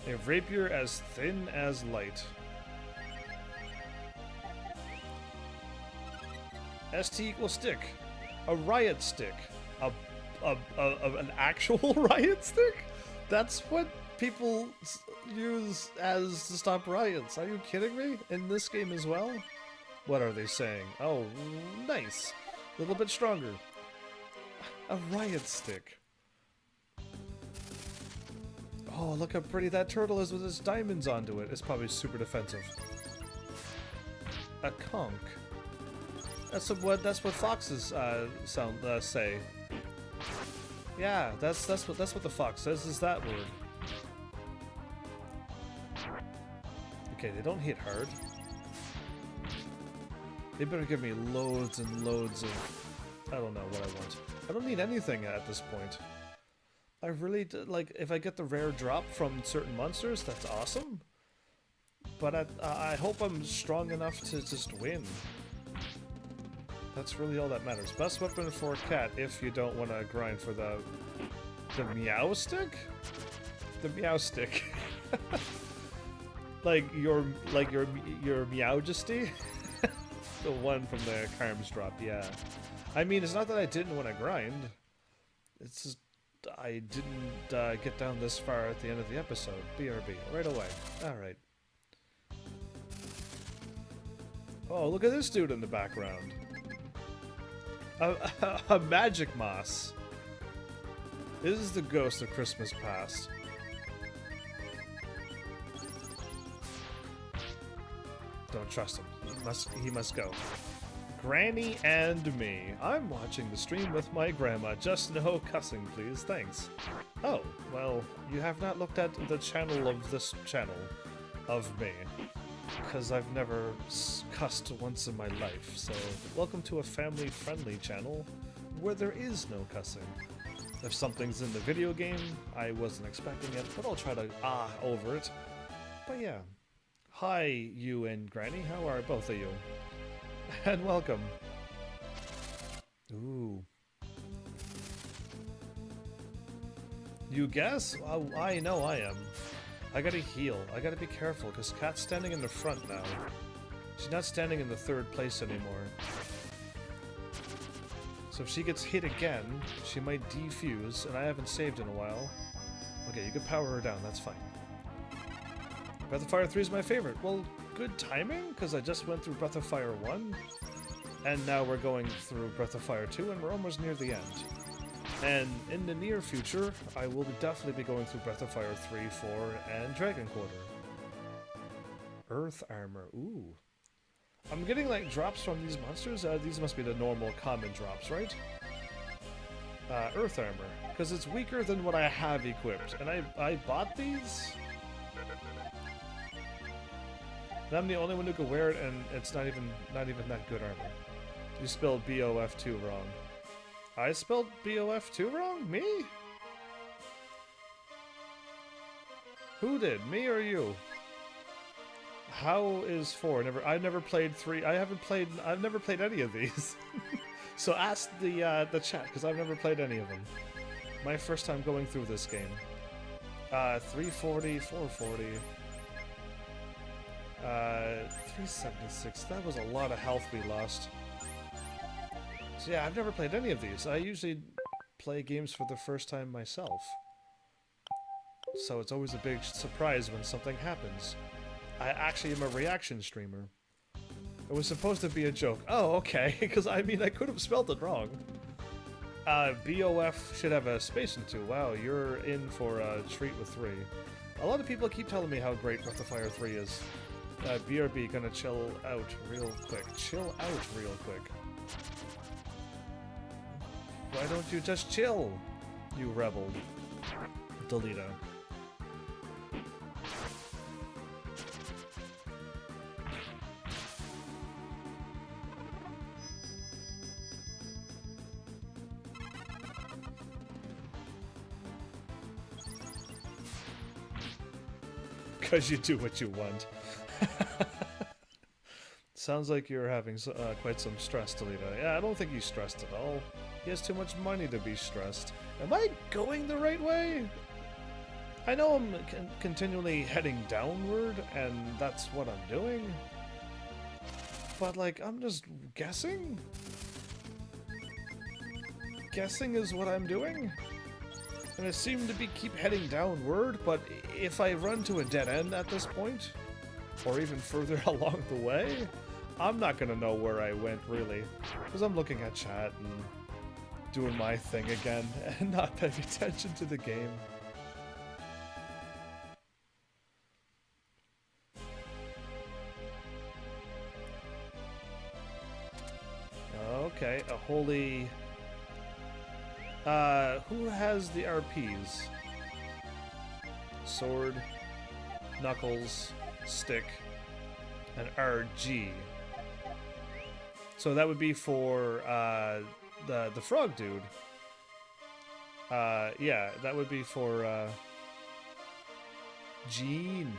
A rapier as thin as light. ST equals stick. A riot stick. An actual riot stick? That's what people use as to stop riots. Are you kidding me? In this game as well? What are they saying? Oh, nice. A little bit stronger. A riot stick. Oh, look how pretty that turtle is with its diamonds onto it. It's probably super defensive. A conch. That's what foxes say. Yeah, that's what the fox says is that word. Okay, they don't hit hard. They better give me loads and loads of... I don't know what I want. I don't need anything at this point. I really... like, if I get the rare drop from certain monsters, that's awesome. But I hope I'm strong enough to just win. That's really all that matters. Best weapon for a cat if you don't want to grind for the meow stick? The meow stick. like your meowjesty? The one from the Karms drop, yeah. I mean, it's not that I didn't want to grind. It's just I didn't get down this far at the end of the episode. BRB, right away. Alright. Oh, look at this dude in the background. A magic moss. This is the ghost of Christmas past. Don't trust him. He must go. Granny and me. I'm watching the stream with my grandma. Just no cussing, please. Thanks. Oh, well, you have not looked at the channel of this channel of me. Because I've never cussed once in my life. So, welcome to a family-friendly channel where there is no cussing. If something's in the video game, I wasn't expecting it, but I'll try to over it. But yeah. Hi, you and Granny. How are both of you? And welcome. Ooh. You guess? Oh, I know I am. I gotta heal. I gotta be careful, because Kat's standing in the front now. She's not standing in the 3rd place anymore. So if she gets hit again, she might defuse, and I haven't saved in a while. Okay, you can power her down, that's fine. Breath of Fire 3 is my favorite. Well, good timing, because I just went through Breath of Fire 1, and now we're going through Breath of Fire 2, and we're almost near the end. And in the near future, I will definitely be going through Breath of Fire 3, 4, and Dragon Quarter. Earth Armor, ooh. I'm getting, like, drops from these monsters. These must be the normal common drops, right? Earth Armor, because it's weaker than what I have equipped. And I bought these? And I'm the only one who can wear it, and it's not even that good armor. You spelled BOF2 wrong. I spelled BOF2 wrong? Me? Who did? Me or you? How is 4? I've never played 3. I've never played any of these. So ask the chat, because I've never played any of them. My first time going through this game. 340, 440. 376. That was a lot of health we lost. So yeah, I've never played any of these. I usually play games for the first time myself. So it's always a big surprise when something happens. I actually am a reaction streamer. It was supposed to be a joke. Oh, okay, because I mean, I could have spelled it wrong. BOF should have a space in 2. Wow, you're in for a treat with 3. A lot of people keep telling me how great Breath of Fire 3 is. BRB gonna chill out real quick. Chill out real quick. Why don't you just chill, you rebel? Delita. Because you do what you want. Sounds like you're having quite some stress, Delita. Yeah, I don't think he's stressed at all. He has too much money to be stressed. Am I going the right way? I know I'm continually heading downward, and that's what I'm doing. But, like, I'm just guessing? Guessing is what I'm doing? And I seem to keep heading downward, but if I run to a dead end at this point, or even further along the way, I'm not gonna know where I went, really. Because I'm looking at chat and doing my thing again, and not paying attention to the game. Okay, a holy... who has the RPs? Sword, Knuckles, Stick, and RG. So that would be for, the frog dude. Yeah, that would be for, Gene.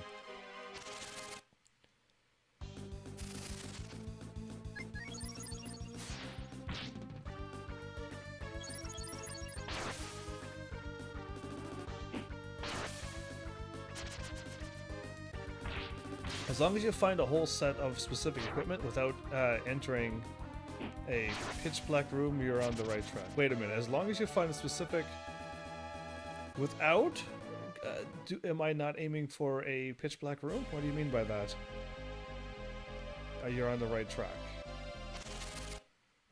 As long as you find a whole set of specific equipment without entering a pitch black room, you're on the right track. Wait a minute, as long as you find a specific... Without? Am I not aiming for a pitch black room? What do you mean by that? You're on the right track.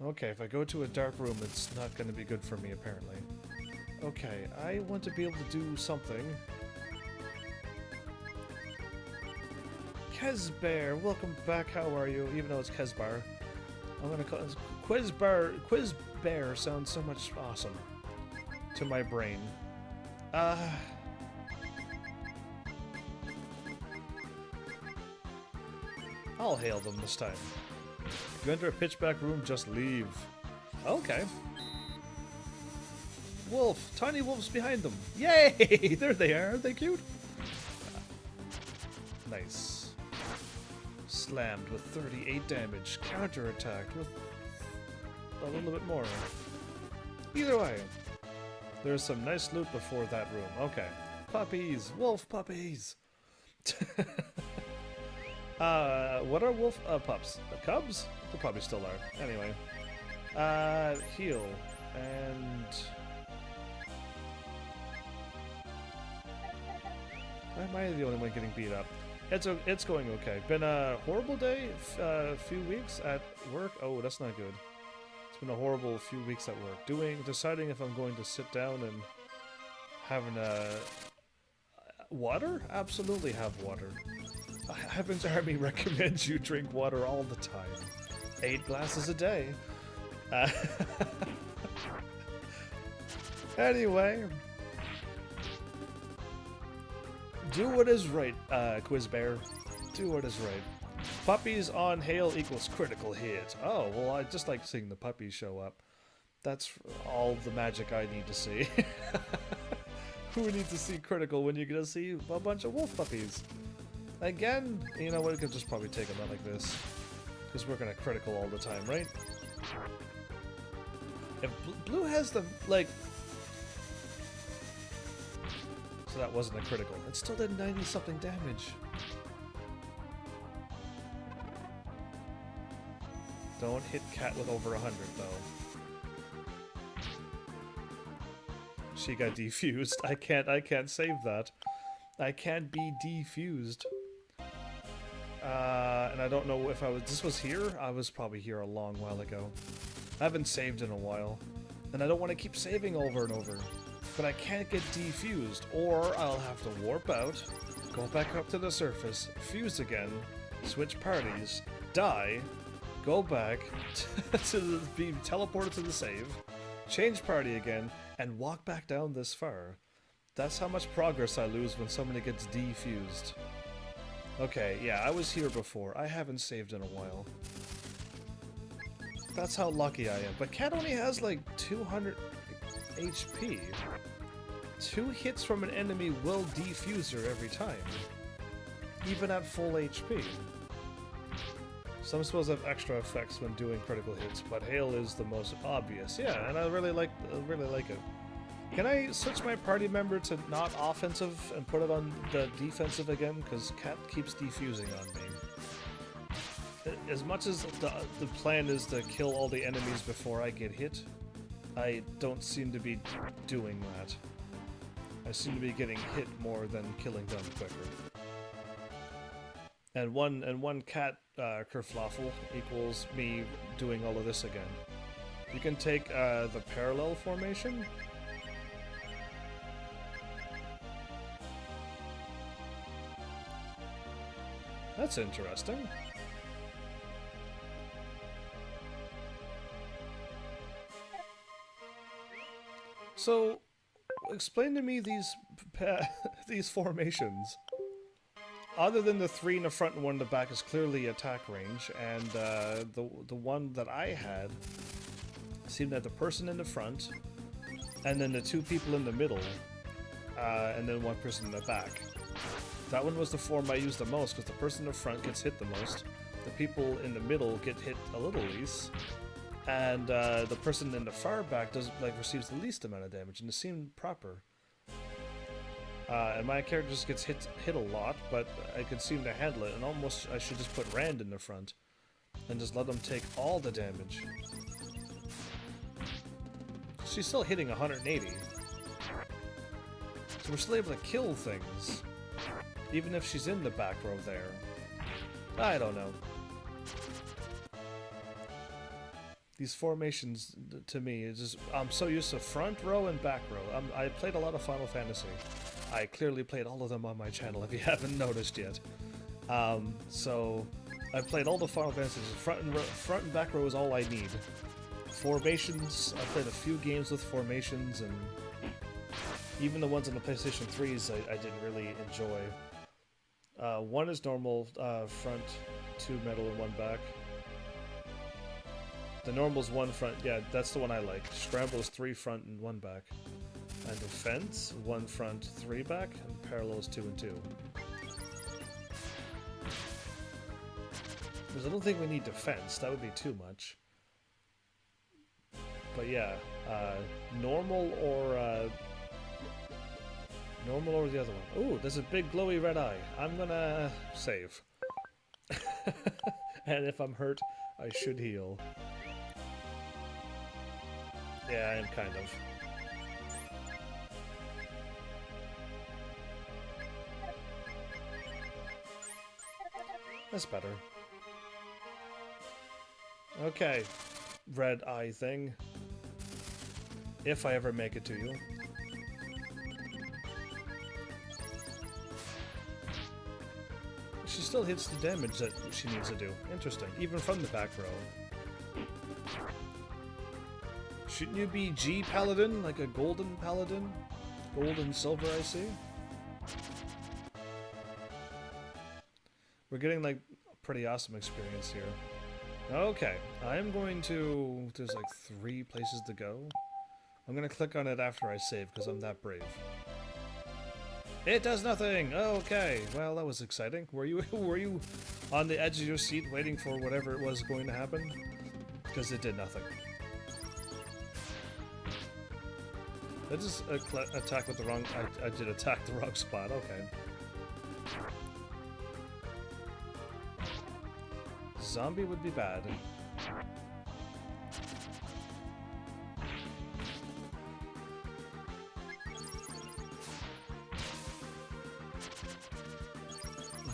Okay, if I go to a dark room, it's not going to be good for me, apparently. Okay, I want to be able to do something. Kezbear, welcome back. How are you? Even though it's Kezbar, I'm gonna call it Quizbear. Sounds so much awesome to my brain. I'll hail them this time. If you enter a pitch-black room, just leave. Okay. Wolf, tiny wolves behind them. Yay! There they are. Aren't they cute? Nice. Slammed with 38 damage, counter-attacked with a little bit more. Either way, there's some nice loot before that room. Okay. Puppies! Wolf puppies! What are wolf pups? Cubs? They probably still are. Anyway. Heal. And... why am I the only one getting beat up? It's going okay. Been a horrible day, few weeks at work. Oh, that's not good. It's been a horrible few weeks at work. Deciding if I'm going to sit down and having water? Absolutely have water. Heaven's Army recommends you drink water all the time. 8 glasses a day. Anyway. Do what is right, Quizbear. Do what is right. Puppies on hail equals critical hit. Oh, well, I just like seeing the puppies show up. That's all the magic I need to see. Who needs to see critical when you're gonna see a bunch of wolf puppies? Again, you know what, we could just probably take them out like this. Because we're gonna critical all the time, right? If Blue has the, like... So that wasn't a critical. It still did 90-something damage. Don't hit Cat with over 100, though. She got defused. I can't save that. I can't be defused. And I don't know if this was here? I was probably here a long while ago. I haven't saved in a while. And I don't want to keep saving over and over. But I can't get defused, or I'll have to warp out, go back up to the surface, fuse again, switch parties, die, go back be teleported to the save, change party again, and walk back down this far. That's how much progress I lose when somebody gets defused. Okay, yeah, I was here before. I haven't saved in a while. That's how lucky I am. But Cat only has like 200 HP. 2 hits from an enemy will defuse her every time. Even at full HP. Some spells have extra effects when doing critical hits, but hail is the most obvious. Yeah, and I really like it. Can I switch my party member to not offensive and put it on the defensive again? Because Cat keeps defusing on me. As much as the plan is to kill all the enemies before I get hit, I don't seem to be doing that. I seem to be getting hit more than killing them quicker. And one cat kerfluffle equals me doing all of this again. You can take the parallel formation. That's interesting. So, explain to me these formations. Other than the 3 in the front and 1 in the back is clearly attack range, and the one that I had seemed to have the person in the front, and then the 2 people in the middle, and then 1 person in the back. That one was the form I used the most, because the person in the front gets hit the most, the people in the middle get hit a little least, and the person in the far back receives the least amount of damage, and it seemed proper. And my character just gets hit a lot, but I can seem to handle it, and almost I should just put Rand in the front, and just let them take all the damage. She's still hitting 180. So we're still able to kill things, even if she's in the back row there. I don't know. These formations, to me, is just... I'm so used to front row and back row. I played a lot of Final Fantasy. I clearly played all of them on my channel, if you haven't noticed yet. So, I played all the Final Fantasies. Front and back row is all I need. Formations, I played a few games with formations, and even the ones on the PlayStation 3s I didn't really enjoy. 1 is normal, front, 2 middle, and 1 back. The normal's 1 front, yeah, that's the one I like. Scramble is 3 front and 1 back. And defense, 1 front, 3 back, and parallel is 2 and 2. Because I don't think we need defense, that would be too much. But yeah, normal or the other one. Ooh, there's a big glowy red eye. I'm gonna save. And if I'm hurt, I should heal. Yeah, I am kind of. That's better. Okay, red eye thing. If I ever make it to you. She still hits the damage that she needs to do. Interesting, even from the back row. Shouldn't you be G Paladin, like a golden paladin? Gold and silver, I see. We're getting like a pretty awesome experience here. Okay, I'm going to... There's like 3 places to go. I'm gonna click on it after I save because I'm that brave. It does nothing! Okay, well that was exciting. Were you on the edge of your seat waiting for whatever it was going to happen? Because it did nothing. I just attack with the wrong... I did attack the wrong spot, okay. Zombie would be bad.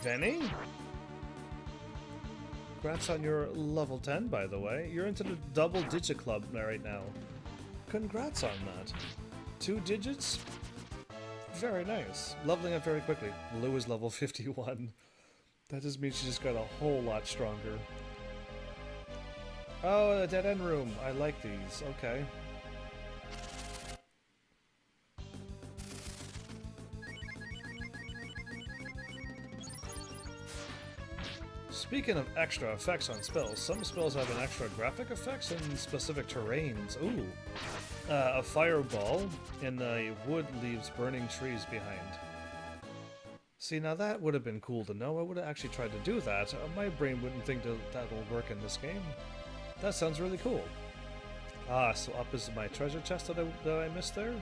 Venny? Congrats on your level 10, by the way. You're into the double digit club right now. Congrats on that. 2 digits? Very nice. Leveling up very quickly. Lou is level 51. That just means she just got a whole lot stronger. Oh, a dead end room. I like these. Okay. Speaking of extra effects on spells, some spells have an extra graphic effects in specific terrains. Ooh. A fireball in the wood leaves burning trees behind. See, now that would have been cool to know. I would have actually tried to do that. My brain wouldn't think that will work in this game. That sounds really cool. Ah, so up is my treasure chest that I missed there?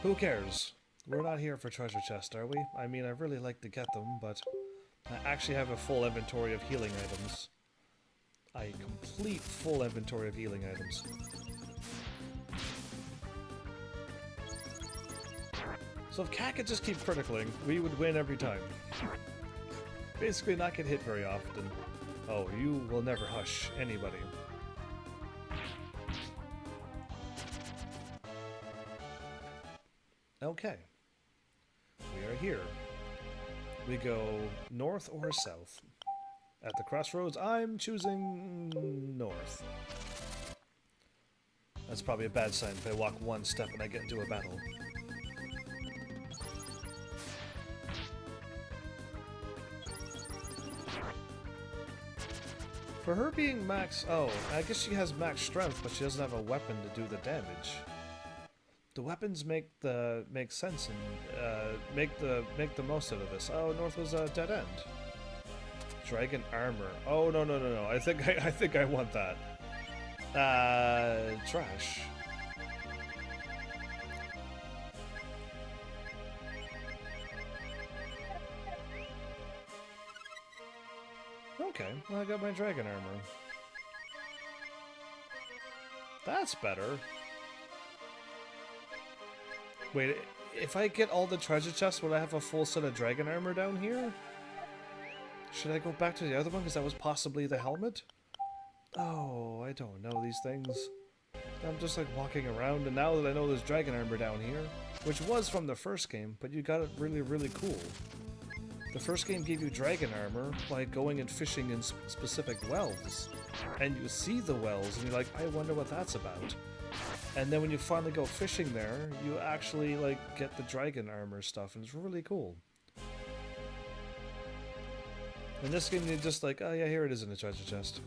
Who cares? We're not here for treasure chest, are we? I mean, I really like to get them, but I actually have a full inventory of healing items. A complete full inventory of healing items. So if Cat could just keep criticaling, we would win every time. Basically not get hit very often. Oh, you will never hush anybody. Okay. We are here. We go north or south. At the crossroads, I'm choosing north. That's probably a bad sign if I walk one step and I get into a battle. For her being max... Oh, I guess she has max strength, but she doesn't have a weapon to do the damage. The weapons make sense and make the most out of this. Oh, north was a dead end. Dragon armor. Oh no! I think I want that. Trash. Okay, well, I got my dragon armor. That's better. Wait, if I get all the treasure chests, would I have a full set of dragon armor down here? Should I go back to the other one because that was possibly the helmet? Oh, I don't know these things. I'm just like walking around, and now that I know there's dragon armor down here, which was from the first game, but you got it really cool. The first game gave you dragon armor by going and fishing in specific wells. And you see the wells, and you're like, I wonder what that's about. And then when you finally go fishing there, you actually, like, get the dragon armor stuff, and it's really cool. In this game, you're just like, oh yeah, here it is in the treasure chest.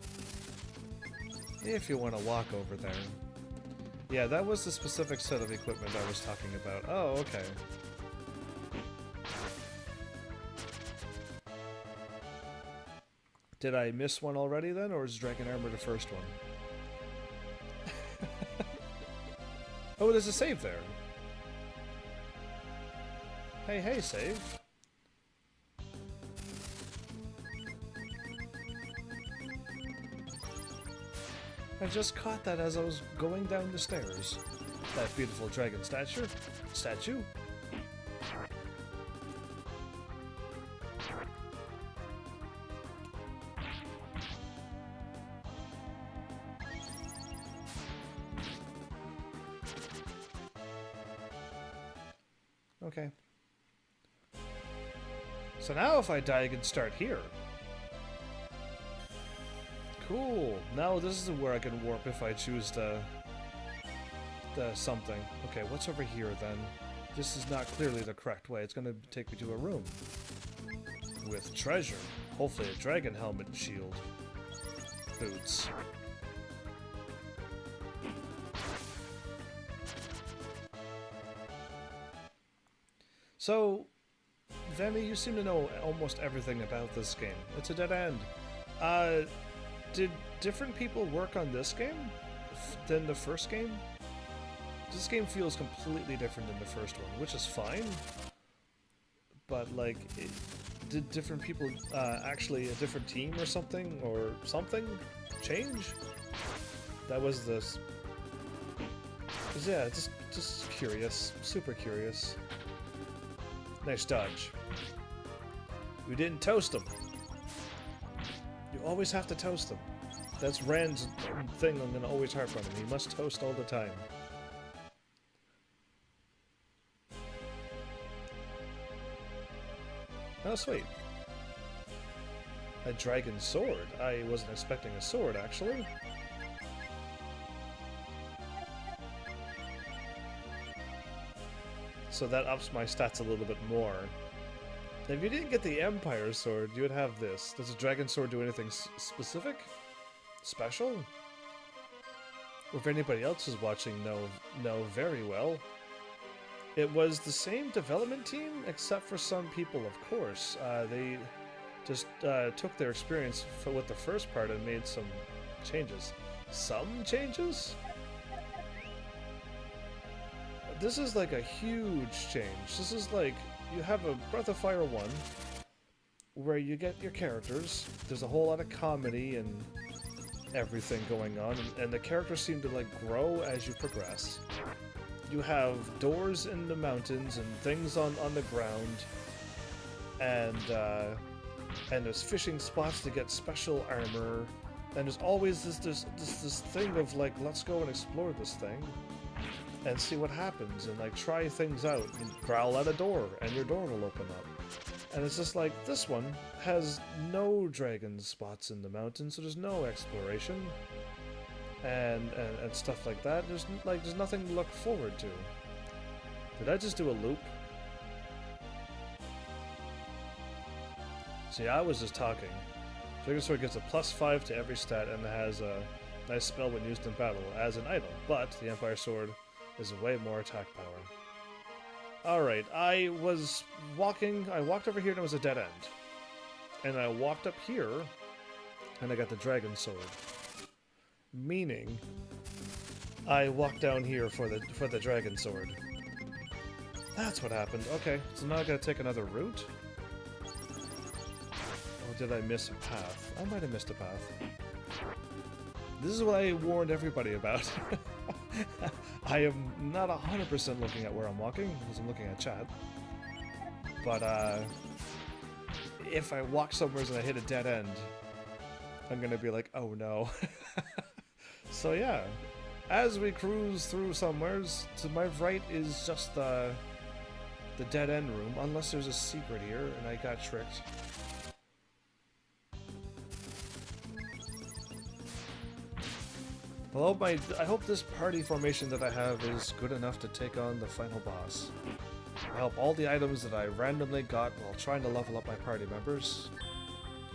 If you want to walk over there. Yeah, that was the specific set of equipment I was talking about. Oh, okay. Did I miss one already then, or is Dragon Armor the first one? Oh, there's a save there. Hey, save. I just caught that as I was going down the stairs. That beautiful dragon statue. Okay. So now if I die, I can start here. Cool. Now this is where I can warp if I choose the something. Okay, what's over here then? This is not clearly the correct way. It's going to take me to a room. With treasure. Hopefully a dragon helmet and shield. Boots. So, Vemi, you seem to know almost everything about this game. It's a dead end. Did different people work on this game than the first game? This game feels completely different than the first one, which is fine. But, like, did different people, actually a different team or something change? That was this. Yeah, just curious. Super curious. Nice dodge. You didn't toast him. You always have to toast them. That's Rand's thing I'm gonna always harp on him. He must toast all the time. Oh, sweet. A dragon sword. I wasn't expecting a sword, actually. So that ups my stats a little bit more. If you didn't get the Empire sword, you would have this. Does a dragon sword do anything specific? Special? Or if anybody else is watching know very well. It was the same development team, except for some people, of course. They just took their experience with the first part and made some changes. Some changes? This is like a huge change. This is like, you have a Breath of Fire 1, where you get your characters. There's a whole lot of comedy and everything going on, and the characters seem to like grow as you progress. You have doors in the mountains and things on the ground, and there's fishing spots to get special armor, and there's always this thing of like, let's go and explore this thing and see what happens, and like try things out, and growl at a door and your door will open up. And it's just like, this one has no dragon spots in the mountains, so there's no exploration and stuff like that. There's nothing to look forward to. Did I just do a loop? See, I was just talking. Dragon Sword gives a +5 to every stat and has a nice spell when used in battle as an item, but the Empire Sword is way more attack power. Alright, I walked over here and it was a dead end. And I walked up here and I got the Dragon Sword. Meaning, I walked down here for the Dragon Sword. That's what happened. Okay, so now I gotta take another route? Or did I miss a path? I might have missed a path. This is what I warned everybody about. I am not 100% looking at where I'm walking, because I'm looking at chat. But, if I walk somewhere and I hit a dead end, I'm gonna be like, oh no. So yeah, as we cruise through somewheres, to my right is just the dead end room, unless there's a secret here and I got tricked. Well, I hope this party formation that I have is good enough to take on the final boss. I hope all the items that I randomly got while trying to level up my party members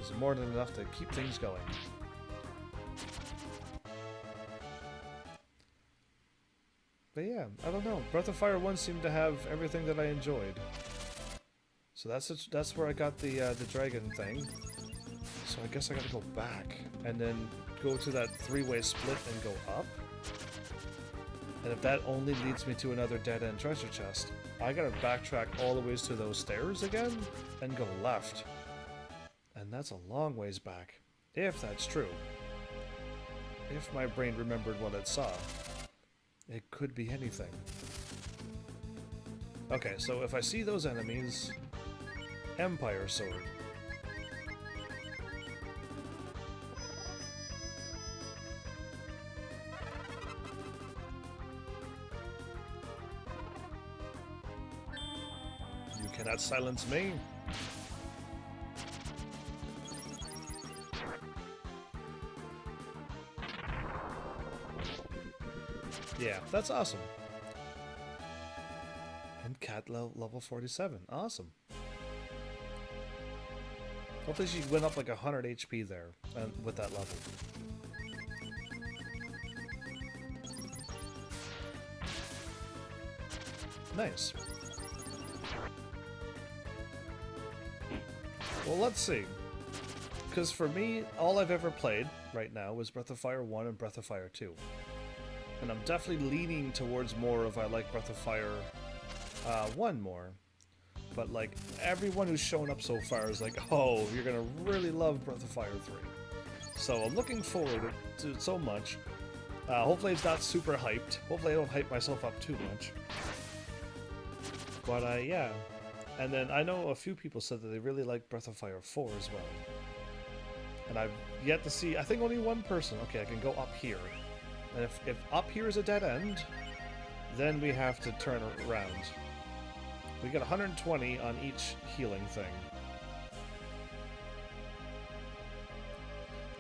is more than enough to keep things going. But yeah, I don't know. Breath of Fire 1 seemed to have everything that I enjoyed. So that's where I got the dragon thing. So I guess I gotta go back and then go to that three-way split and go up. And if that only leads me to another dead-end treasure chest, I gotta backtrack all the ways to those stairs again and go left. And that's a long ways back, if that's true. If my brain remembered what it saw. It could be anything. Okay, so if I see those enemies, Empire Sword. You cannot silence me. Yeah, that's awesome. And cat level 47. Awesome. Hopefully she went up like 100 HP there with that level. Nice. Well, let's see. Because for me, all I've ever played right now was Breath of Fire 1 and Breath of Fire 2. And I'm definitely leaning towards more of I like Breath of Fire 1 more. But like, everyone who's shown up so far is like, oh, you're gonna really love Breath of Fire 3. So I'm looking forward to it so much. Hopefully it's not super hyped. Hopefully I don't hype myself up too much. But yeah. And then I know a few people said that they really like Breath of Fire 4 as well. And I've yet to see, I think only one person. Okay, I can go up here. And if up here is a dead end, then we have to turn around. We get 120 on each healing thing.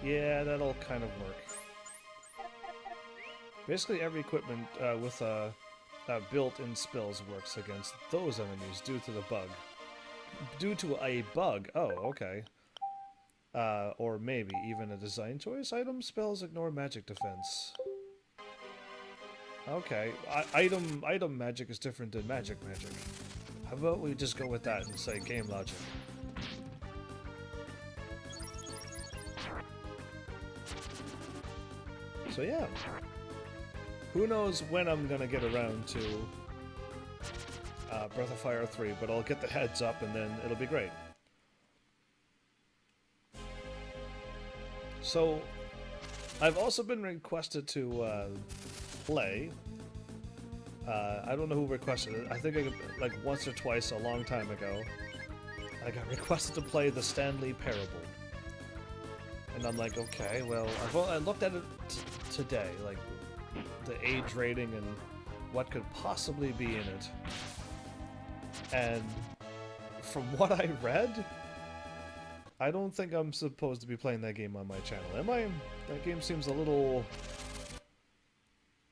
Yeah, that'll kind of work. Basically every equipment with built-in spells works against those enemies due to the bug. Due to a bug. Oh, okay. Or maybe even a design choice. Item spells ignore magic defense. Okay. Item magic is different than magic. How about we just go with that and say game logic? So yeah. Who knows when I'm gonna get around to Breath of Fire 3, but I'll get the heads up and then it'll be great. So, I've also been requested to play. I don't know who requested it. I think like once or twice a long time ago, I got requested to play the Stanley Parable. And I'm like, okay, well, I looked at it today, like the age rating and what could possibly be in it. And from what I read, I don't think I'm supposed to be playing that game on my channel. Am I? That game seems a little...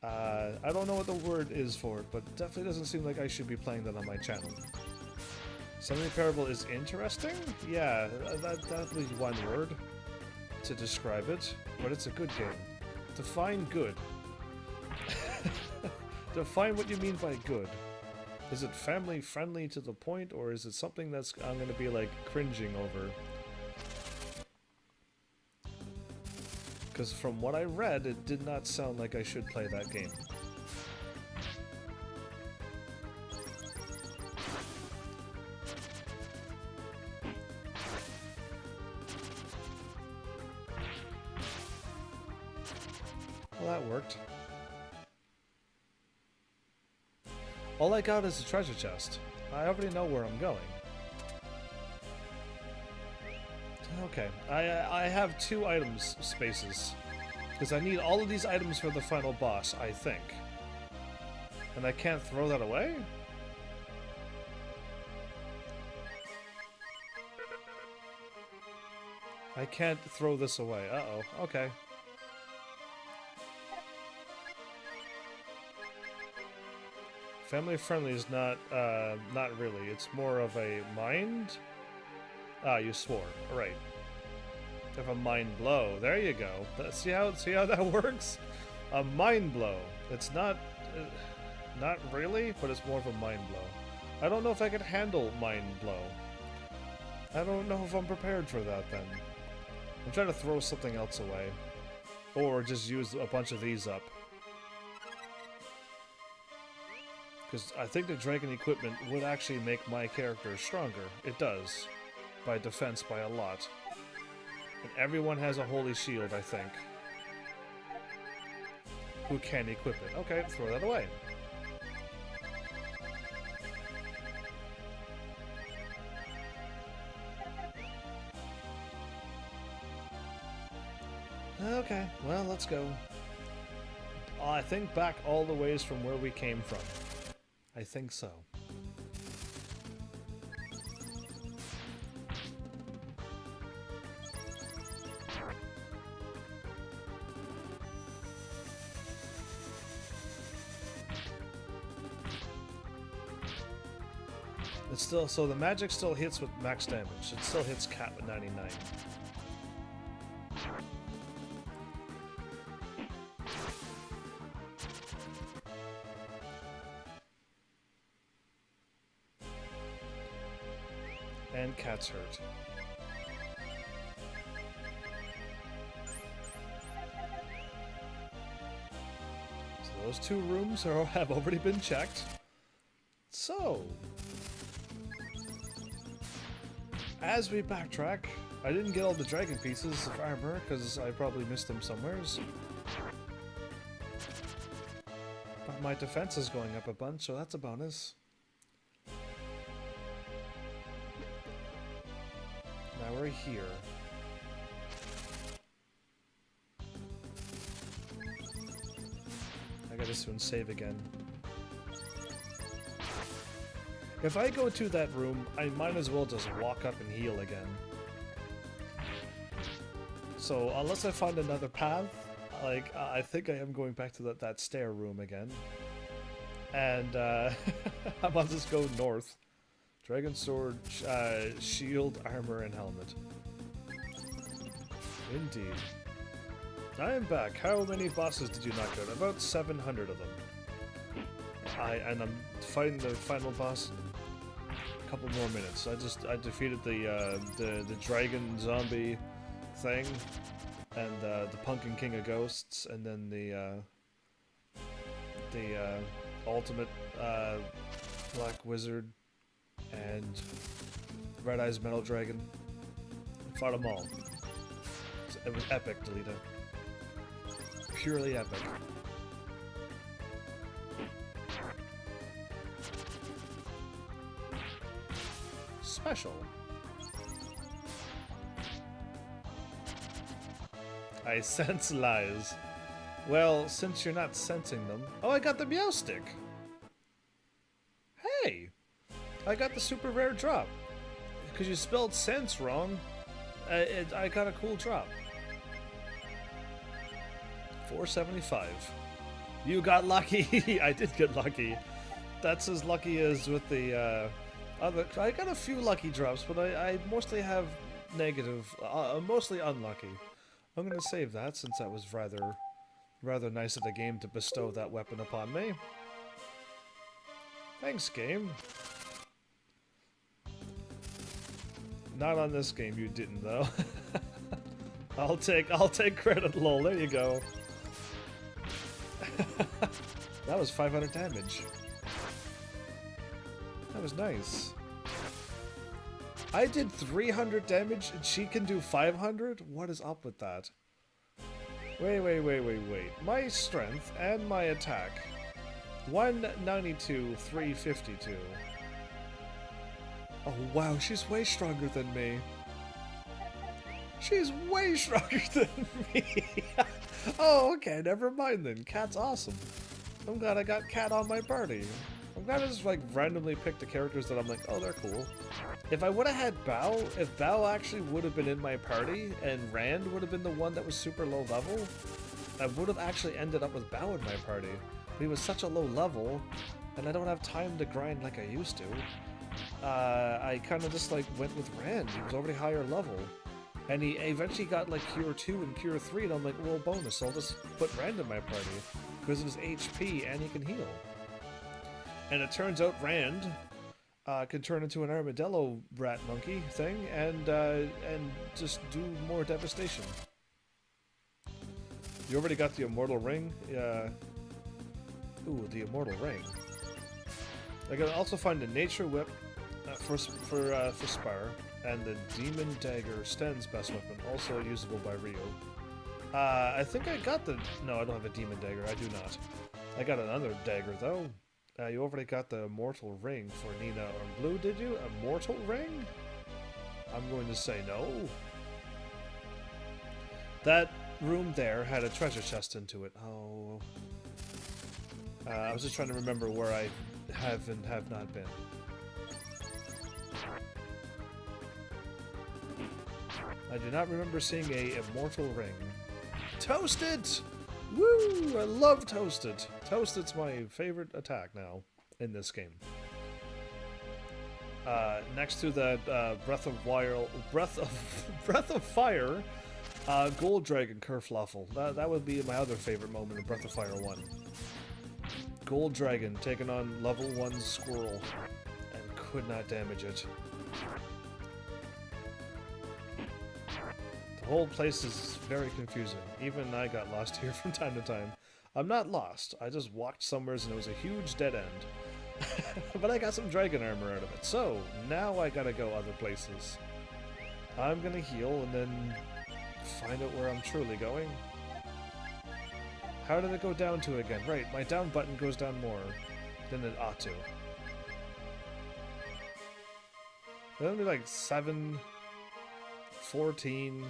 I don't know what the word is for it, but it definitely doesn't seem like I should be playing that on my channel. Stanley Parable is interesting? Yeah, that'd be one word to describe it, but it's a good game. Define good. Define what you mean by good. Is it family friendly to the point, or is it something that's I'm gonna be like cringing over? Because from what I read, it did not sound like I should play that game. Well, that worked. All I got is a treasure chest. I already know where I'm going. Okay, I have 2 items spaces. Because I need all of these items for the final boss, I think. And I can't throw that away? I can't throw this away. Uh-oh. Okay. Family friendly is not really. It's more of a mind. Ah, you swore. All right. Have a mind blow. There you go. See how that works? A mind blow. It's not really, but it's more of a mind blow. I don't know if I can handle mind blow. I don't know if I'm prepared for that then. I'm trying to throw something else away, or just use a bunch of these up. Because I think the dragon equipment would actually make my character stronger. It does. By defense by a lot. And everyone has a holy shield, I think. Who can equip it. Okay, throw that away. Okay, well, let's go. I think back all the ways from where we came from. I think so. It's still, so the magic still hits with max damage. It still hits Cat with 99. And Cat's hurt. So those 2 rooms have already been checked. So, as we backtrack, I didn't get all the dragon pieces of armor because I probably missed them somewheres. But my defense is going up a bunch, so that's a bonus. Now we're here. this and save again. If I go to that room, I might as well just walk up and heal again. So unless I find another path, like I think I am going back to that stair room again. And I might just go north. Dragon sword, shield, armor, and helmet. Indeed. I am back. How many bosses did you knock out? About 700 of them. And I'm fighting the final boss in a couple more minutes. I defeated the dragon zombie thing, and the Pumpkin King of Ghosts, and then the ultimate Black Wizard and Red Eyes Metal Dragon. Fought them all. It was epic, Delita. Purely epic. Special. I sense lies. Well, since you're not sensing them... Oh, I got the Meow Stick! Hey! I got the super rare drop. Because you spelled sense wrong, I got a cool drop. 475. You got lucky! I did get lucky. That's as lucky as with the other... I got a few lucky drops, but I mostly have negative... mostly unlucky. I'm going to save that since that was rather nice of the game to bestow that weapon upon me. Thanks, game. Not on this game, you didn't though. I'll take credit, lol. There you go. That was 500 damage. That was nice. I did 300 damage and she can do 500? What is up with that? Wait. My strength and my attack. 192, 352. Oh wow, she's way stronger than me. She's way stronger than me. Oh, okay, never mind then. Cat's awesome. I'm glad I got Cat on my party. I'm glad I just like randomly picked the characters that I'm like, oh, they're cool. If I would have had Bao, if Bao actually would have been in my party and Rand would have been the one that was super low level, I would have actually ended up with Bao in my party. But he was such a low level, and I don't have time to grind like I used to. I kind of just like went with Rand. He was already higher level. And he eventually got like Cure 2 and Cure 3, and I'm like, well, bonus, I'll just put Rand in my party. Because of his HP, and he can heal. And it turns out Rand can turn into an armadillo rat monkey thing, and just do more devastation. You already got the Immortal Ring? Ooh, the Immortal Ring. I can also find the Nature Whip for Spire, and the Demon Dagger, Sten's best weapon, also usable by Rio. I think I got the... No, I don't have a Demon Dagger, I do not. I got another dagger, though. You already got the Immortal Ring for Nina or Blue, did you? Immortal Ring? I'm going to say no. That room there had a treasure chest into it. Oh. I was just trying to remember where I have and have not been. I do not remember seeing a Immortal Ring. Toasted! Woo! I love Toasted. Toasted's my favorite attack now in this game. Next to that Breath of Fire, Gold Dragon Kerfluffle. That would be my other favorite moment in Breath of Fire 1. Gold Dragon taking on level 1 Squirrel and could not damage it. The whole place is very confusing. Even I got lost here from time to time. I'm not lost. I just walked somewhere and it was a huge dead end. But I got some dragon armor out of it. So, now I gotta go other places. I'm gonna heal and then find out where I'm truly going. How did it go down to again? Right, my down button goes down more than it ought to. That'll be like 7, 14...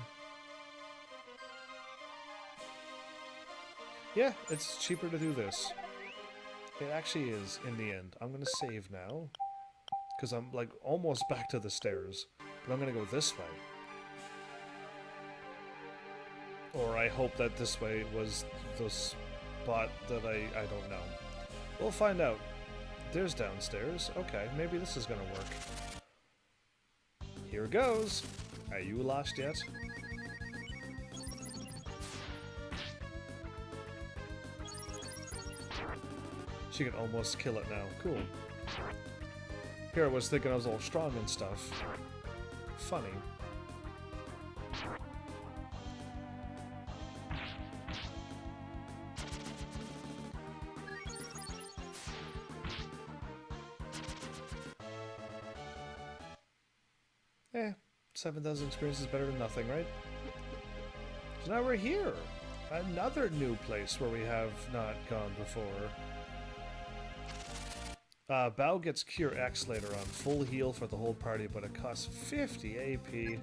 Yeah, it's cheaper to do this. It actually is, in the end. I'm gonna save now. Because I'm, like, almost back to the stairs. But I'm gonna go this way. Or I hope that this way was the spot that I don't know. We'll find out. There's downstairs. Okay, maybe this is gonna work. Here goes. Are you lost yet? She can almost kill it now. Cool. Here I was thinking I was all strong and stuff. Funny. Eh, 7,000 experience is better than nothing, right? So now we're here! Another new place where we have not gone before. Bao gets Cure X later on. Full heal for the whole party, but it costs 50 AP.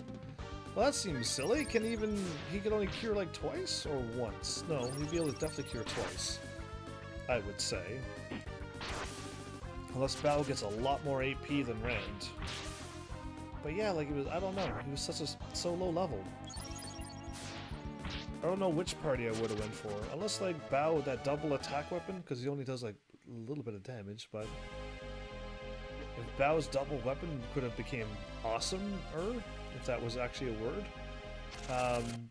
Well, that seems silly. He can only cure like twice? Or once? No, he'd be able to definitely cure twice. I would say. Unless Bao gets a lot more AP than Rand. But yeah, like, I don't know. He was so low level. I don't know which party I would have went for. Unless, like, Bao with that double attack weapon, because he only does, like, a little bit of damage, but... If Bao's double weapon could have became awesome-er, if that was actually a word,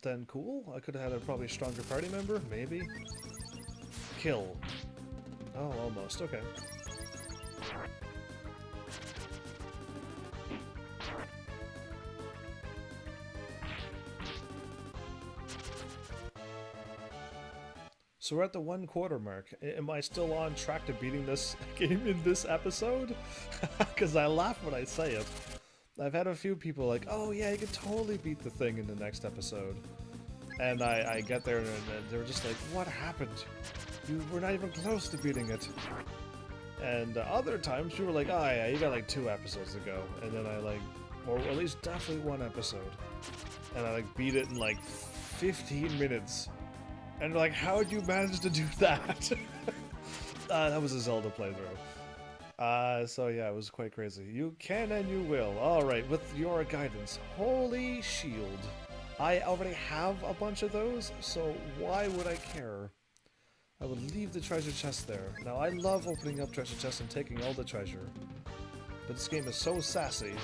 then cool. I could have had a probably stronger party member, maybe. Kill. Oh, almost. Okay. So we're at the 1 quarter mark. Am I still on track to beating this game in this episode? Because I laugh when I say it. I've had a few people like, oh yeah, you can totally beat the thing in the next episode. And I get there and they're just like, what happened? We're not even close to beating it. And other times you were like, oh yeah, you got like 2 episodes to go. And then I like, or at least definitely 1 episode. And I like beat it in like 15 minutes. And like, how'd you manage to do that? That was a Zelda playthrough. So yeah, it was quite crazy. You can and you will. Alright, with your guidance. Holy shield. I already have a bunch of those, so why would I care? I would leave the treasure chest there. Now, I love opening up treasure chests and taking all the treasure. But this game is so sassy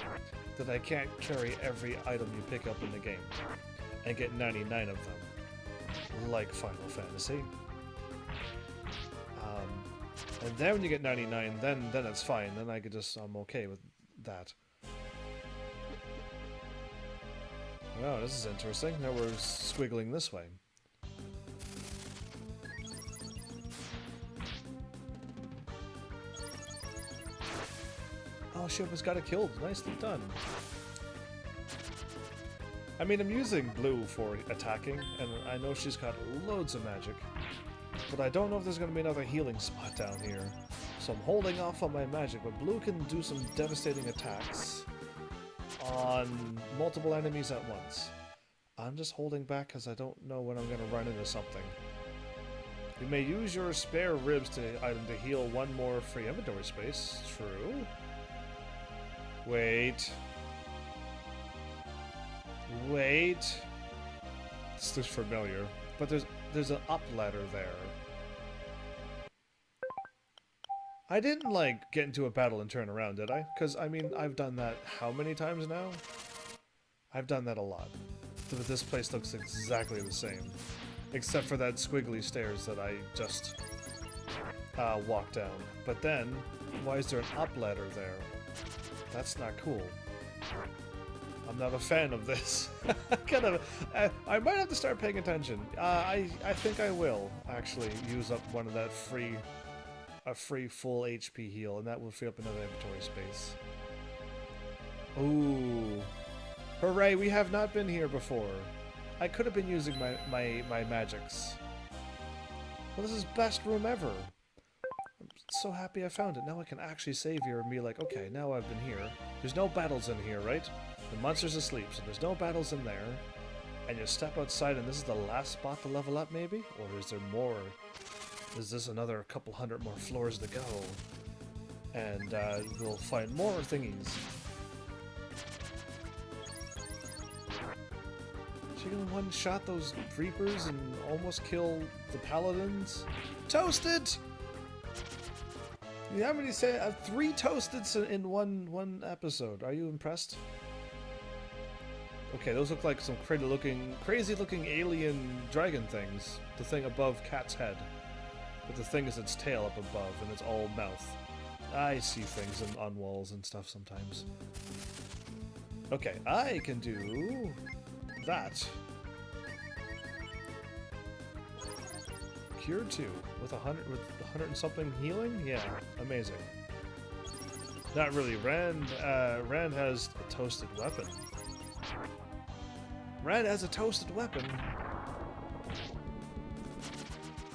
that I can't carry every item you pick up in the game. And get 99 of them. Like Final Fantasy. And then when you get 99, then it's fine. Then I could just, I'm okay with that. Oh, this is interesting. Now we're squiggling this way. Oh, she almost got it killed. Nicely done. I mean, I'm using blue for attacking, and I know she's got loads of magic. But I don't know if there's going to be another healing spot down here. So I'm holding off on my magic, but blue can do some devastating attacks on multiple enemies at once. I'm just holding back because I don't know when I'm going to run into something. You may use your spare ribs item to heal 1 more free inventory space. True. Wait. Wait. This looks familiar. But there's an up ladder there. I didn't, like, get into a battle and turn around, did I? Because, I mean, I've done that how many times now? I've done that a lot. But this place looks exactly the same. Except for that squiggly stairs that I just walked down. But then, why is there an up ladder there? That's not cool. I'm not a fan of this. I might have to start paying attention. I think I will actually use up one of that a free full HP heal, and that will free up another inventory space. Ooh. Hooray, we have not been here before. I could have been using my magics. Well, this is best room ever. I'm so happy I found it. Now I can actually save here and be like, okay, now I've been here. There's no battles in here, right? The monster's asleep, so there's no battles in there. And you step outside and this is the last spot to level up, maybe? Or is there more? Is this another couple hundred more floors to go? And we'll find more thingies. She gonna one-shot those Reapers and almost kill the Paladins? Toasted! You haven't said 3 toasteds in one episode. Are you impressed? Okay, those look like some crazy looking alien dragon things. The thing above Cat's head. But the thing is its tail up above and it's all mouth. I see things on walls and stuff sometimes. Okay, I can do that. Cure 2 with 100 and something healing? Yeah, amazing. Not really. Rand has a toasted weapon. Rand has a toasted weapon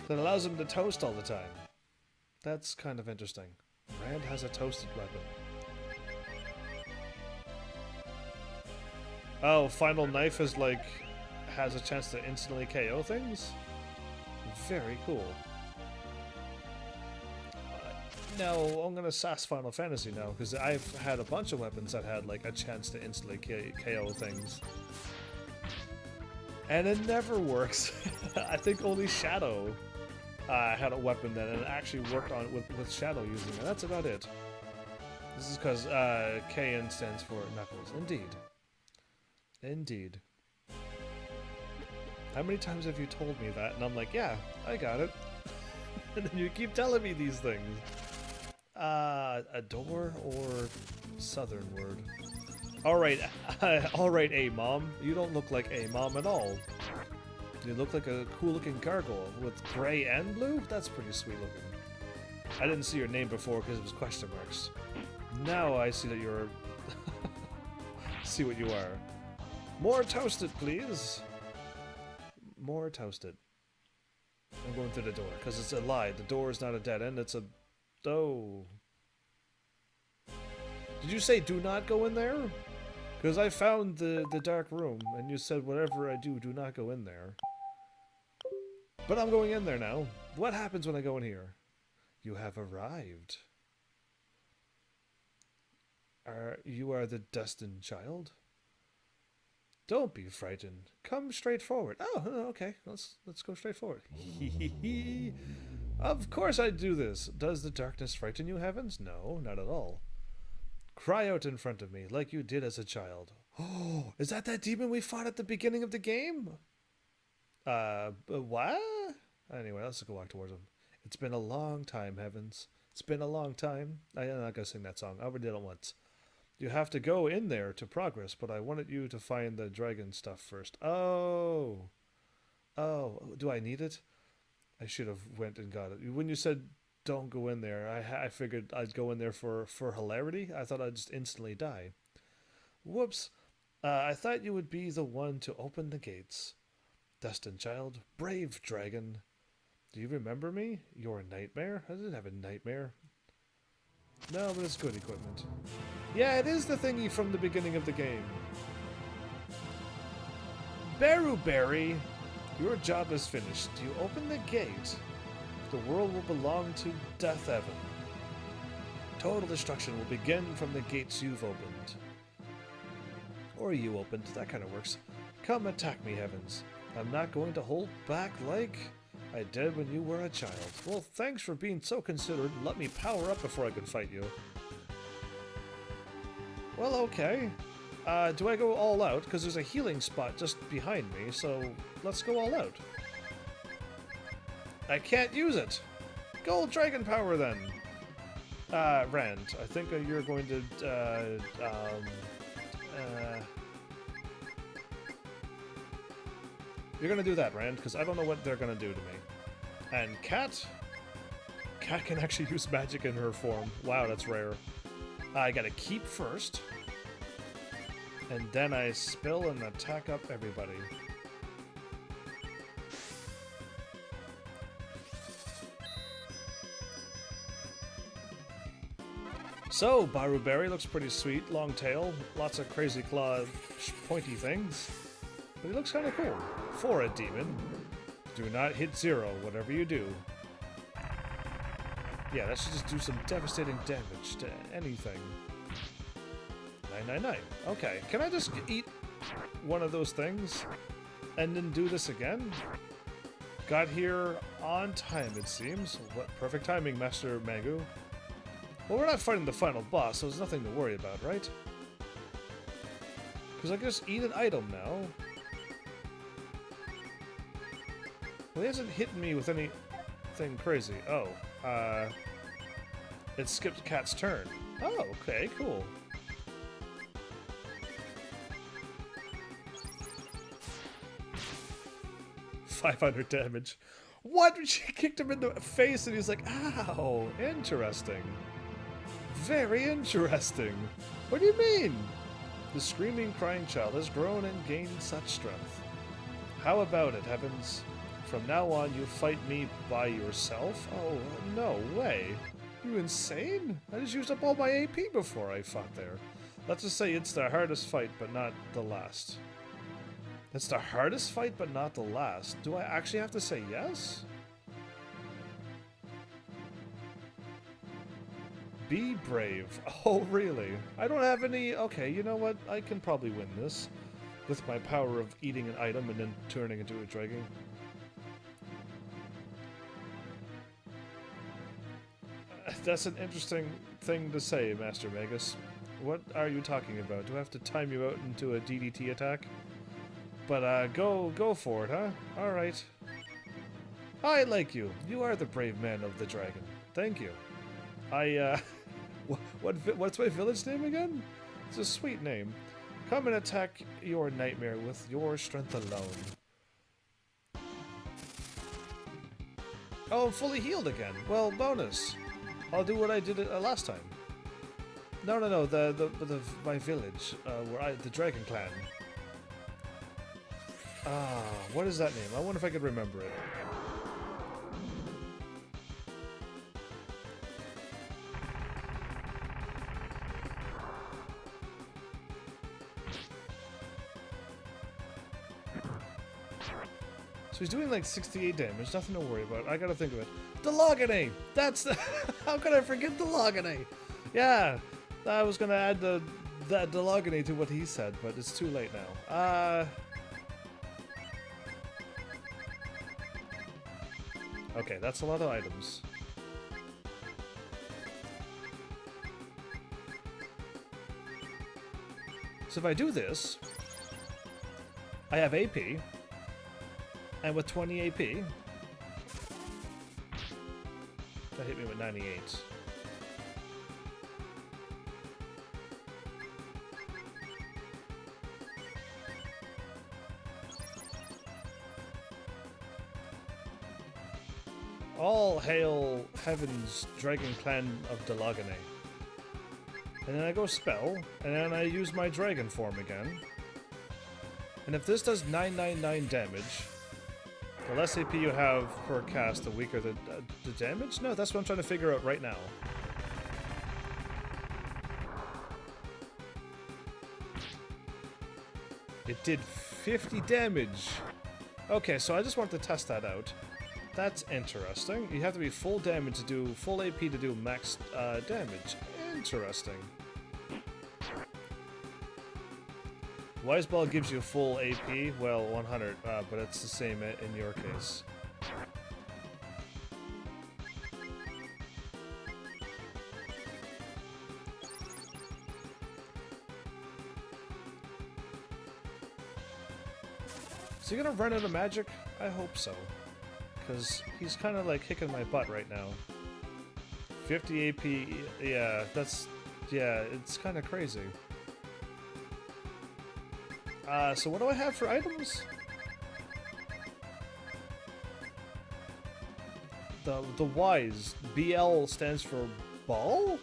that allows him to toast all the time. That's kind of interesting. Rand has a toasted weapon. Oh, Final Knife is like has a chance to instantly KO things? Very cool. Now, I'm gonna sass Final Fantasy now, because I've had a bunch of weapons that had like a chance to instantly KO things. And it never works. I think only Shadow had a weapon that it actually worked on with Shadow using it. That's about it. This is because KN stands for Knuckles. Indeed. Indeed. How many times have you told me that? And I'm like, yeah, I got it. And then you keep telling me these things. Adore or southern word? Alright, alright, A-Mom. You don't look like A-Mom at all. You look like a cool-looking gargoyle with gray and blue? That's pretty sweet looking. I didn't see your name before because it was question marks. Now I see that you're... see what you are. More toasted, please. More toasted. I'm going through the door, because it's a lie. The door is not a dead end, it's a... Oh. Did you say do not go in there? Because I found the dark room, and you said whatever I do, do not go in there. But I'm going in there now. What happens when I go in here? You have arrived. You are the destined child? Don't be frightened. Come straight forward. Oh, okay. Let's go straight forward. Of course I do this. Does the darkness frighten you, Heavens? No, not at all. Cry out in front of me, like you did as a child. Oh, is that demon we fought at the beginning of the game? What? Anyway, let's go walk towards him. It's been a long time, Heavens. It's been a long time. I'm not gonna sing that song. I already did it once. You have to go in there to progress, but I wanted you to find the dragon stuff first. Oh. Oh, do I need it? I should have went and got it. When you said don't go in there, I figured I'd go in there for hilarity. I thought I'd just instantly die. Whoops. I thought you would be the one to open the gates. Destined child, brave dragon. Do you remember me? Your nightmare? I didn't have a nightmare. No, but it's good equipment. Yeah, it is the thingy from the beginning of the game. Berry, your job is finished. You open the gate. The world will belong to Death Evan. Total destruction will begin from the gates you've opened. Or you opened, that kind of works. Come attack me, Heavens. I'm not going to hold back like I did when you were a child. Well, thanks for being so considerate. Let me power up before I can fight you. Well, okay. Do I go all out? Because there's a healing spot just behind me, so let's go all out. I can't use it. Gold dragon power, then. Rand, I think you're going to, you're gonna do that, Rand, because I don't know what they're gonna do to me. And Cat can actually use magic in her form. Wow, that's rare. I gotta keep first. And then I spill and attack up everybody. So, Baruberry looks pretty sweet. Long tail, lots of crazy claw, pointy things. But he looks kind of cool. For a demon. Do not hit 0, whatever you do. Yeah, that should just do some devastating damage to anything. 999. Okay, can I just eat one of those things and then do this again? Got here on time, it seems. What perfect timing, Master Mangu. Well, we're not fighting the final boss, so there's nothing to worry about, right? Because I can just eat an item now. Well, he hasn't hit me with anything crazy. Oh, it skipped Cat's turn. Oh, okay, cool. $500 damage. What? She kicked him in the face and he's like, ow, interesting. Very interesting. What do you mean? The screaming, crying child has grown and gained such strength. How about it, Heavens? From now on, you fight me by yourself? Oh, no way. You insane? I just used up all my AP before I fought there. Let's just say it's the hardest fight, but not the last. It's the hardest fight, but not the last. Do I actually have to say yes? Be brave. Oh, really? I don't have any... Okay, you know what? I can probably win this. With my power of eating an item and then turning into a dragon. That's an interesting thing to say, Master Magus. What are you talking about? Do I have to time you out into a DDT attack? But, go for it, huh? Alright. I like you. You are the brave man of the dragon. Thank you. What's my village name again? It's a sweet name. Come and attack your nightmare with your strength alone. Oh, I'm fully healed again. Well, bonus. I'll do what I did last time. No, my village, the Dragon Clan. What is that name? I wonder if I could remember it. So he's doing like 68 damage, nothing to worry about. I gotta think of it. Delogany! That's the... How could I forget Delogany? Yeah, I was gonna add that Delogany to what he said, but it's too late now. Okay, that's a lot of items. So if I do this, I have AP, and with 20 AP, that hit me with 98. All hail Heaven's Dragon Clan of Delogany. And then I go spell, and then I use my dragon form again. And if this does 999 damage, the less AP you have per cast, the weaker the damage? No, that's what I'm trying to figure out right now. It did 50 damage. Okay, so I just wanted to test that out. That's interesting. You have to be full damage to do full AP to do max damage. Interesting. Wise Ball gives you full AP, well, 100, but it's the same in your case. Is he gonna run out of magic? I hope so. Because he's kind of like kicking my butt right now. 50 AP, yeah, it's kind of crazy. So what do I have for items? The Wise, BL stands for ball?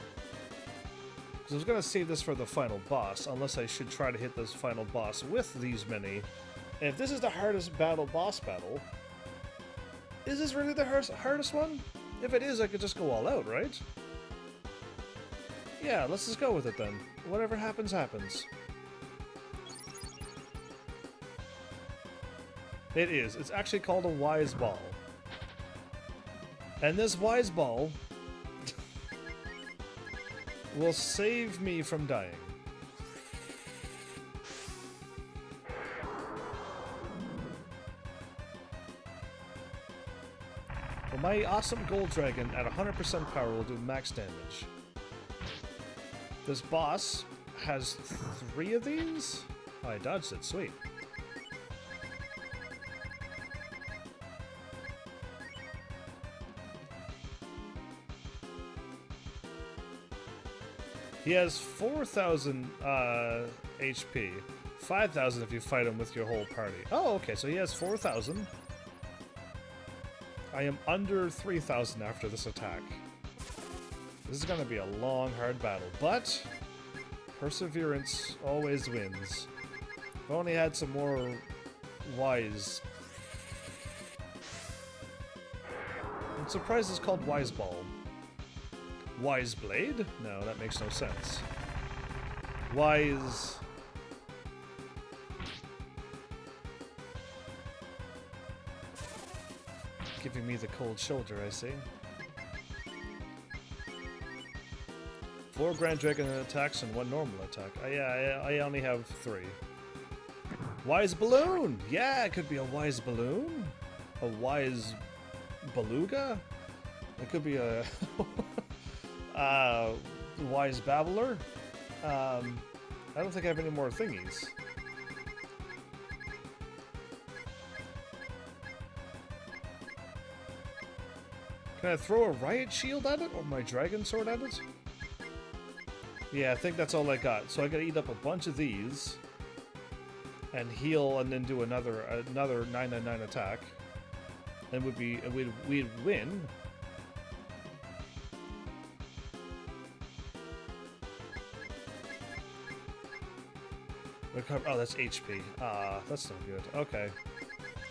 Because I was going to save this for the final boss, unless I should try to hit this final boss with these many. And if this is the hardest boss battle, is this really the hardest one? If it is, I could just go all out, right? Yeah, let's just go with it then. Whatever happens, happens. It is. It's actually called a Wise Ball. And this Wise Ball will save me from dying. Well, my awesome gold dragon at 100% power will do max damage. This boss has 3 of these? Oh, I dodged it. Sweet. He has 4,000 HP. 5,000 if you fight him with your whole party. Oh, okay, so he has 4,000. I am under 3,000 after this attack. This is gonna be a long, hard battle, but perseverance always wins. If I only had some more wise... I'm surprised it's called Wise Ball. Wise Blade? No, that makes no sense. Wise... Giving me the cold shoulder, I see. 4 Grand Dragon attacks and 1 normal attack. I only have 3. Wise Balloon! Yeah, it could be a Wise Balloon. A Wise Beluga? It could be a... Wise Babbler? I don't think I have any more thingies. Can I throw a riot shield at it or my dragon sword at it? Yeah, I think that's all I got. So I gotta eat up a bunch of these and heal and then do another 999 attack. And we'd win. Oh, that's HP. Ah, that's no good. Okay.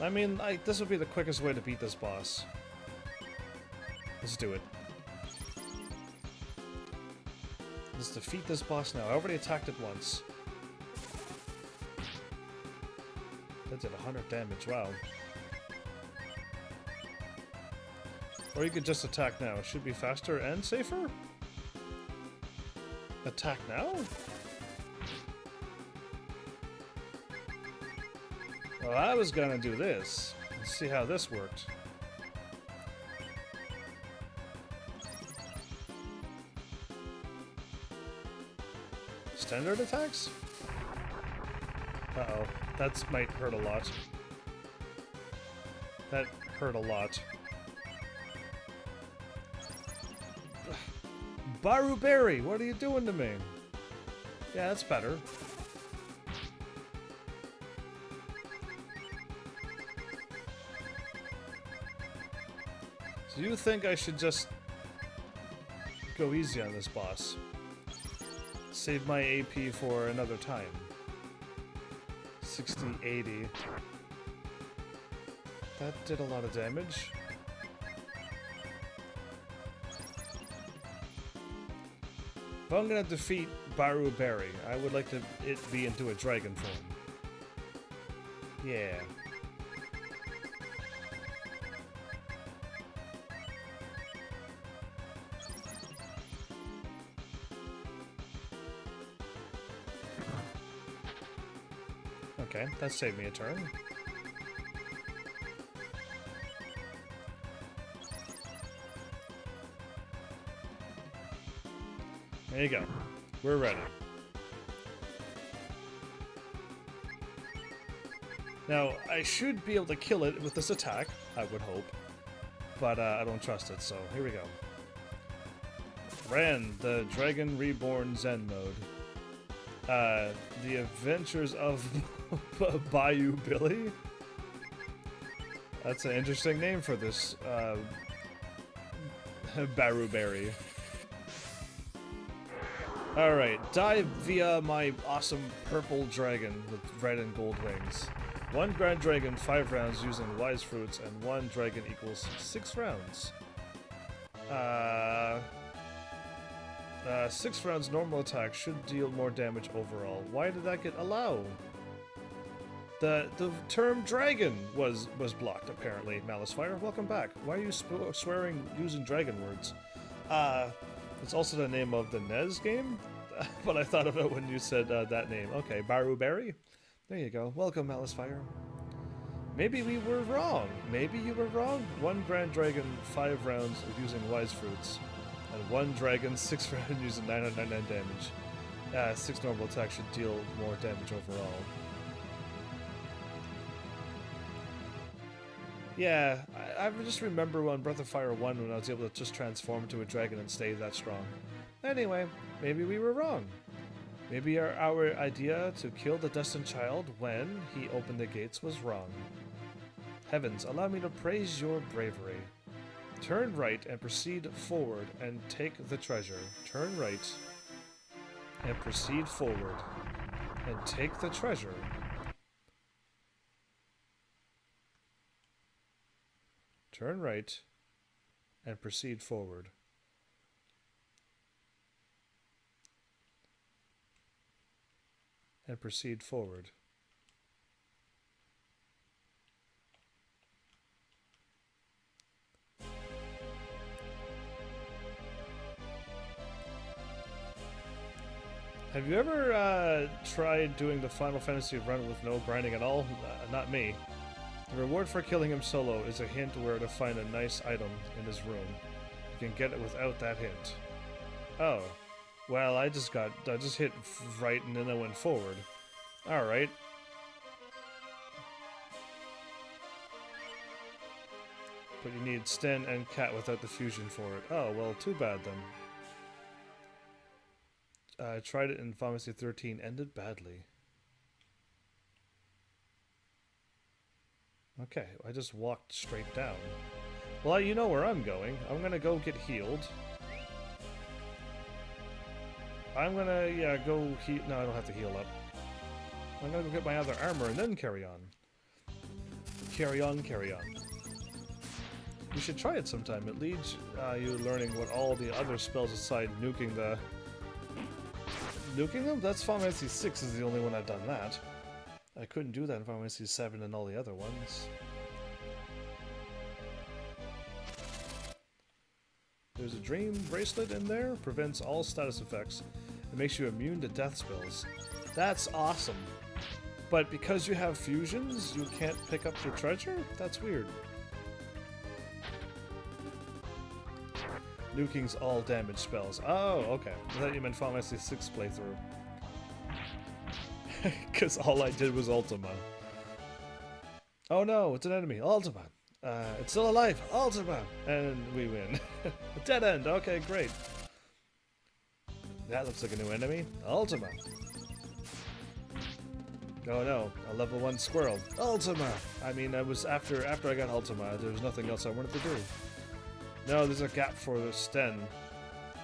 I mean, this would be the quickest way to beat this boss. Let's do it. Let's defeat this boss now. I already attacked it once. That did 100 damage, wow. Or you could just attack now. It should be faster and safer? Attack now? Well, I was gonna do this. Let's see how this worked. Standard attacks? Uh-oh. That might hurt a lot. That hurt a lot. Baru Berry, what are you doing to me? Yeah, that's better. So you think I should just go easy on this boss? Save my AP for another time. 60, 80. That did a lot of damage. If I'm gonna defeat Baru Berry, I would like it be into a dragon form. Yeah. Okay, that saved me a turn. There you go. We're ready. Now, I should be able to kill it with this attack, I would hope. But I don't trust it, so here we go. Ren, the Dragon Reborn Zen mode. The Adventures of Bayou Billy? That's an interesting name for this Baru Berry. Alright, dive via my awesome purple dragon with red and gold wings. 1 Grand Dragon, 5 rounds using Wise Fruits, and 1 Dragon equals 6 rounds. 6 rounds normal attack should deal more damage overall. Why did that get allow? The term dragon was blocked, apparently. Malice Fire, welcome back. Why are you swearing using dragon words? It's also the name of the NES game, but I thought of it when you said that name. Okay, Baru Berry. There you go. Welcome, Alice Fire. Maybe we were wrong. Maybe you were wrong. 1 Grand Dragon, 5 rounds of using Wise Fruits. And 1 Dragon, 6 rounds using 999 damage. 6 normal attacks should deal more damage overall. Yeah, I just remember on Breath of Fire 1 when I was able to just transform into a dragon and stay that strong. Anyway, maybe we were wrong. Maybe our idea to kill the destined child when he opened the gates was wrong. Heavens, allow me to praise your bravery. Turn right and proceed forward and take the treasure. Turn right and proceed forward and take the treasure. Turn right and proceed forward. And proceed forward. Have you ever tried doing the Final Fantasy run with no grinding at all? Not me. The reward for killing him solo is a hint where to find a nice item in his room. You can get it without that hint. Oh. Well, I just hit right and then I went forward. Alright. But you need Sten and Cat without the fusion for it. Oh, well, too bad then. I tried it in Final Fantasy 13, ended badly. Okay, I just walked straight down. Well, you know where I'm going. I'm gonna go get healed. I'm gonna, yeah, go heal. No, I don't have to heal up. I'm gonna go get my other armor and then carry on. Carry on, carry on. You should try it sometime. It leads you learning what all the other spells aside nuking the... Nuking them? That's Final Fantasy 6 is the only one I've done that. I couldn't do that in Final Fantasy 7 and all the other ones. There's a dream bracelet in there. Prevents all status effects. It makes you immune to death spells. That's awesome. But because you have fusions, you can't pick up the treasure? That's weird. Nuking's all damage spells. Oh, okay. I thought you meant Final Fantasy 6 playthrough. Because all I did was Ultima. Oh no, it's an enemy. Ultima. It's still alive. Ultima. And we win. Dead end. Okay, great. That looks like a new enemy. Ultima. Oh no, a level 1 squirrel. Ultima. I mean, I was after I got Ultima, there was nothing else I wanted to do. No, there's a gap for the Sten.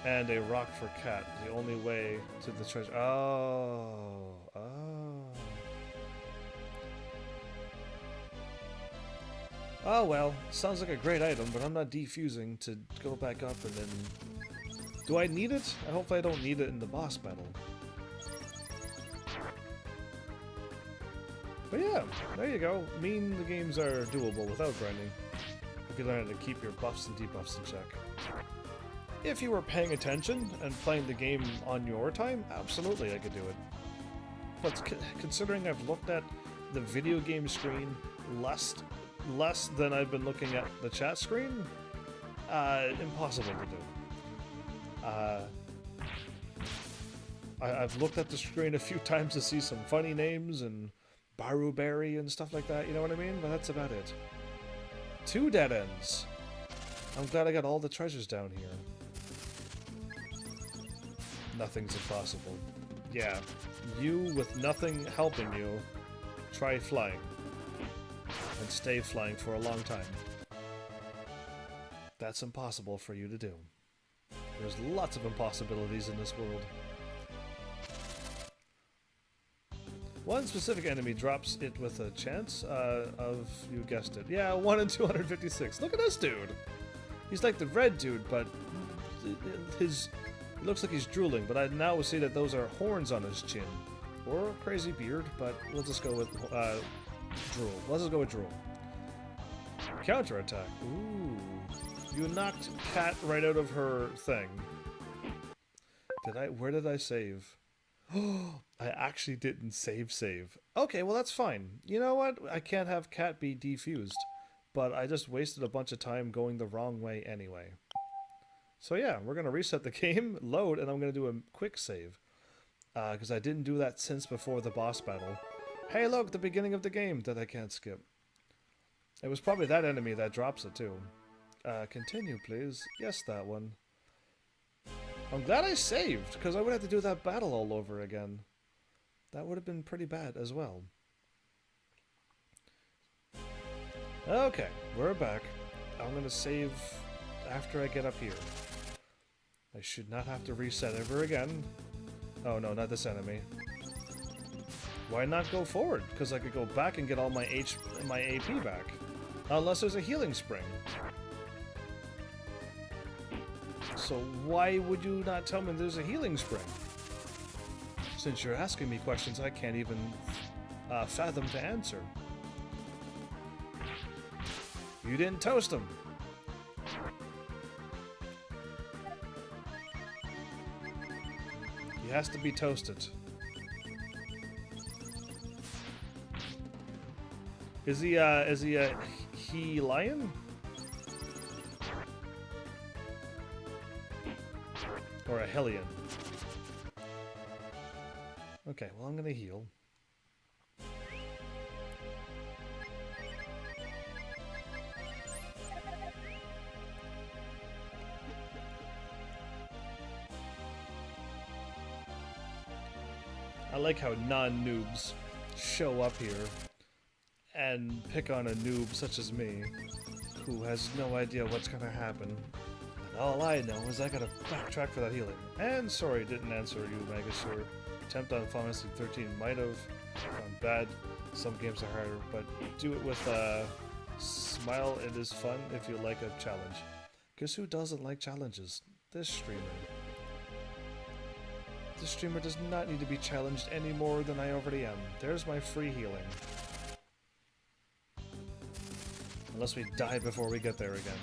And a rock for Cat. The only way to the treasure. Oh. Oh well, sounds like a great item, but I'm not defusing to go back up and then... Do I need it? I hope I don't need it in the boss battle. But yeah, there you go. The games are doable without grinding. If you learn to keep your buffs and debuffs in check. If you were paying attention and playing the game on your time, absolutely I could do it. But considering I've looked at the video game screen less than I've been looking at the chat screen, impossible to do. I've looked at the screen a few times to see some funny names and Baru Berry and stuff like that, you know what I mean? But that's about it. 2 dead ends. I'm glad I got all the treasures down here. Nothing's impossible. Yeah, you with nothing helping you, try flying. And stay flying for a long time. That's impossible for you to do. There's lots of impossibilities in this world. One specific enemy drops it with a chance of, you guessed it. Yeah, 1 in 256. Look at this dude! He's like the red dude, but it looks like he's drooling, but I now see that those are horns on his chin. Or a crazy beard, but we'll just go with drool. Let's just go with drool. Counterattack. Ooh. You knocked Cat right out of her thing. Where did I save? Oh, I actually didn't save. Okay, well that's fine. You know what? I can't have cat be defused. But I just wasted a bunch of time going the wrong way anyway. So yeah, we're going to reset the game, load, and I'm going to do a quick save. Because I didn't do that since before the boss battle. Hey look, the beginning of the game that I can't skip. It was probably that enemy that drops it too. Continue please. Yes, that one. I'm glad I saved, because I would have to do that battle all over again. That would have been pretty bad as well. Okay, we're back. I'm gonna save after I get up here. I should not have to reset ever again. Oh no, not this enemy. Why not go forward? Because I could go back and get all my AP back. Unless there's a healing spring. So why would you not tell me there's a healing spring? Since you're asking me questions I can't even fathom to answer. You didn't toast him. He has to be toasted. Is he a he lion? Or a hellion? Okay, well I'm gonna heal. I like how non-noobs show up here and pick on a noob such as me, who has no idea what's gonna happen. And all I know is I gotta backtrack for that healing. And sorry, didn't answer you, Megasure. Attempt on Final Fantasy 13 might have gone bad. Some games are harder, but do it with smile. It is fun if you like a challenge. Guess who doesn't like challenges? This streamer. This streamer does not need to be challenged any more than I already am. There's my free healing. Unless we die before we get there again.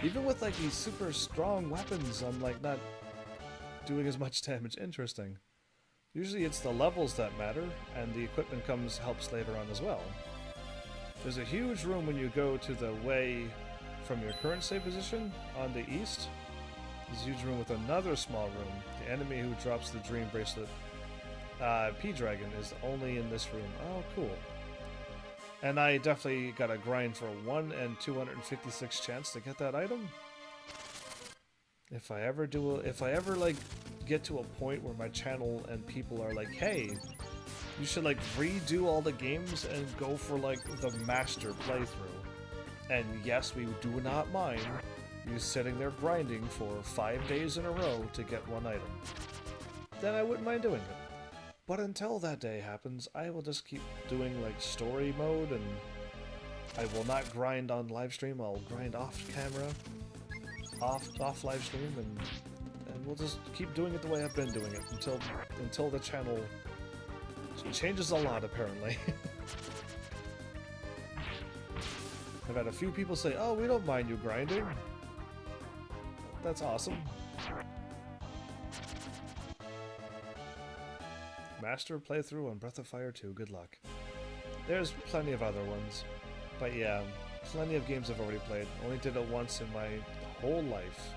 Even with like these super strong weapons, I'm like not doing as much damage. Interesting. Usually it's the levels that matter, and the equipment helps later on as well. There's a huge room when you go to the way from your current save position on the east. There's a huge room with another small room. The enemy who drops the dream bracelet, P-Dragon, is only in this room. Oh, cool. And I definitely got a grind for 1 in 256 chance to get that item. If I ever like get to a point where my channel and people are like, hey, you should like redo all the games and go for like the master playthrough. And yes, we do not mind you sitting there grinding for 5 days in a row to get one item. Then I wouldn't mind doing it. But until that day happens, I will just keep doing like story mode, and I will not grind on live stream. I'll grind off camera, off live stream, and we'll just keep doing it the way I've been doing it until the channel changes a lot, apparently. I've had a few people say, "Oh, we don't mind you grinding." That's awesome. Master playthrough on Breath of Fire 2, good luck. There's plenty of other ones. But yeah, plenty of games I've already played. Only did it once in my whole life.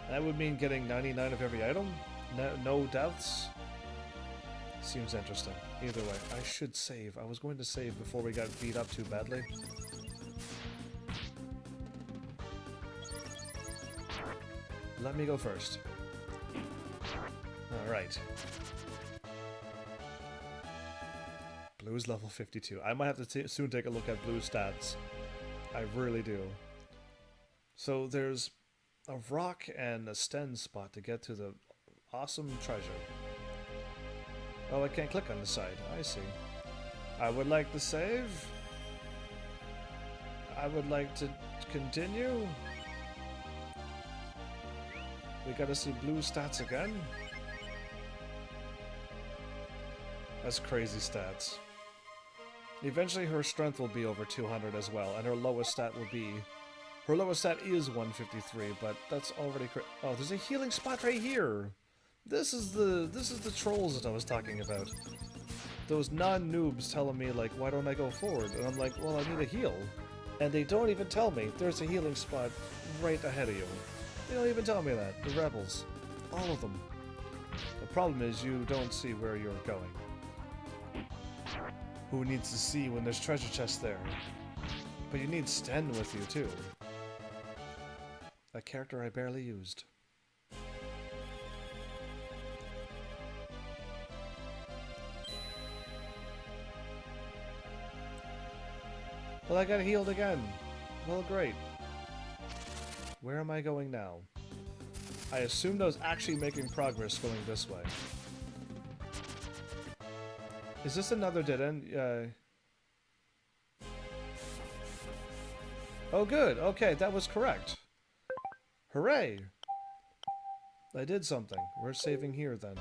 That would mean getting 99 of every item? No deaths? Seems interesting. Either way, I should save. I was going to save before we got beat up too badly. Let me go first. Alright. Blue's level 52. I might have to soon take a look at Blue's stats. I really do. So there's a rock and a sten spot to get to the awesome treasure. Oh, I can't click on the side. I see. I would like to save. I would like to continue. We gotta see Blue's stats again. That's crazy stats. Eventually her strength will be over 200 as well, and her lowest stat will be... Her lowest stat is 153, but that's already... Oh, there's a healing spot right here! This is the trolls that I was talking about. Those non-noobs telling me, like, why don't I go forward? And I'm like, well, I need a heal. And they don't even tell me there's a healing spot right ahead of you. They don't even tell me that. The rebels. All of them. The problem is you don't see where you're going. Who needs to see when there's treasure chests there? But you need Sten with you, too. A character I barely used. Well, I got healed again. Well, great. Where am I going now? I assumed I was actually making progress going this way. Is this another dead end? Oh, good. Okay, that was correct. Hooray! I did something. We're saving here, then.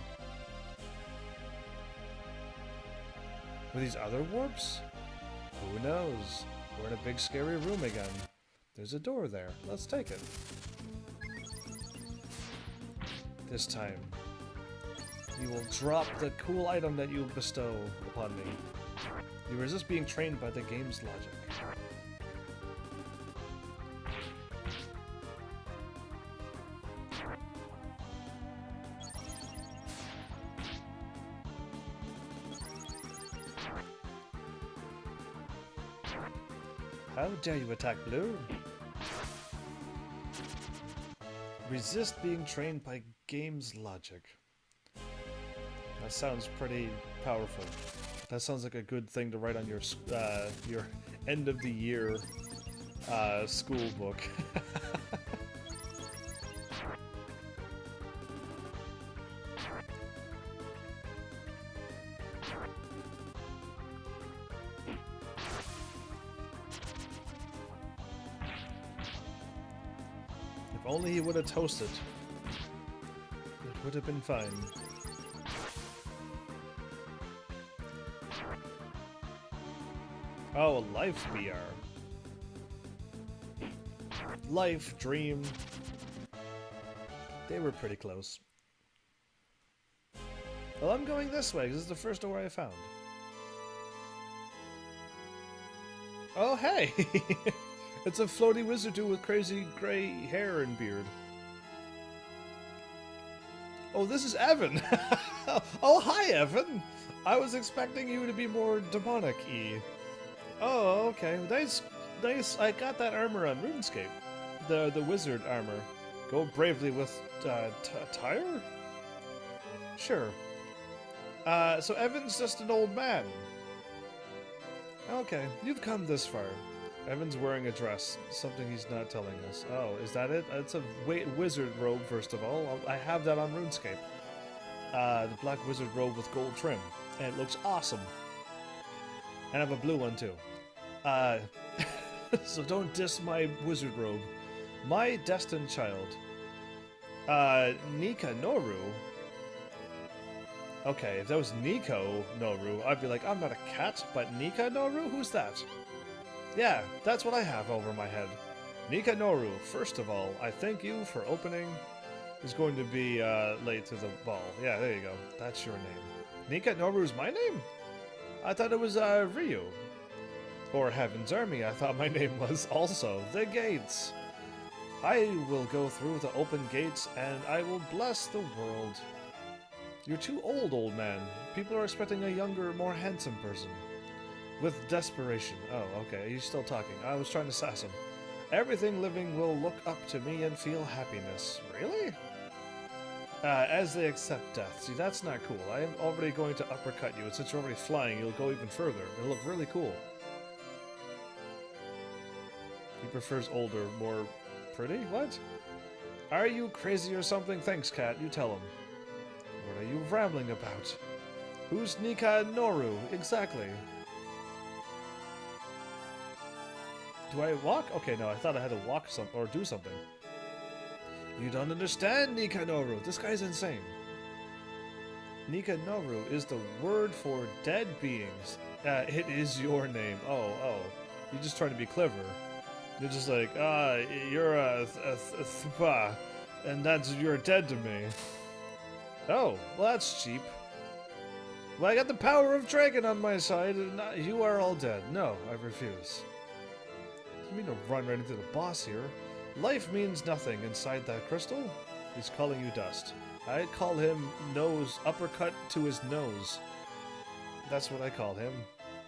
Were these other warps? Who knows? We're in a big scary room again. There's a door there. Let's take it. This time, you will drop the cool item that you bestow upon me. You resist being trained by the game's logic. How dare you attack Blue? Resist being trained by game's logic. That sounds pretty powerful. That sounds like a good thing to write on your end of the year school book. If only he would have toasted. It would have been fine. Oh, Life BR. Life, Dream. They were pretty close. Well, I'm going this way, because this is the first door I found. Oh, hey! It's a floaty wizard dude with crazy gray hair and beard. Oh, this is Evan! Oh, hi, Evan! I was expecting you to be more demonic-y. Oh, okay. Nice, nice. I got that armor on RuneScape. The wizard armor. Go bravely with, Tyre? Sure. So Evan's just an old man. Okay, you've come this far. Evan's wearing a dress, something he's not telling us. Oh, is that it? It's a wizard robe, first of all. I have that on RuneScape. The black wizard robe with gold trim. And it looks awesome. And I have a blue one, too. So don't diss my wizard robe. My destined child. Nika Noru. Okay, if that was Nico Noru, I'd be like, I'm not a cat, but Nika Noru? Who's that? Yeah, that's what I have over my head. Nika Noru, first of all, I thank you for opening. Is going to be late to the ball. Yeah, there you go. That's your name. Nika Noru's my name? I thought it was Ryu. Or Heaven's Army, I thought my name was also. The gates. I will go through the open gates and I will bless the world. You're too old man. People are expecting a younger, more handsome person. With desperation. Oh, okay, he's still talking. I was trying to sass him. Everything living will look up to me and feel happiness. Really? As they accept death. See, that's not cool. I am already going to uppercut you, and since you're already flying, you'll go even further. It'll look really cool. He prefers older, more pretty? What? Are you crazy or something? Thanks, cat. You tell him. What are you rambling about? Who's Nika Noru? Exactly. Do I walk? Okay, no, I thought I had to walk or do something. You don't understand, Nika Noru. This guy's insane. Nika Noru is the word for dead beings. It is your name. Oh. You're just trying to be clever. You're just like, you're a thpa, and you're dead to me. Oh, well that's cheap. Well, I got the power of dragon on my side, and you are all dead. No, I refuse. You mean to run right into the boss here? Life means nothing inside that crystal. He's calling you dust. I call him nose uppercut to his nose. That's what I call him.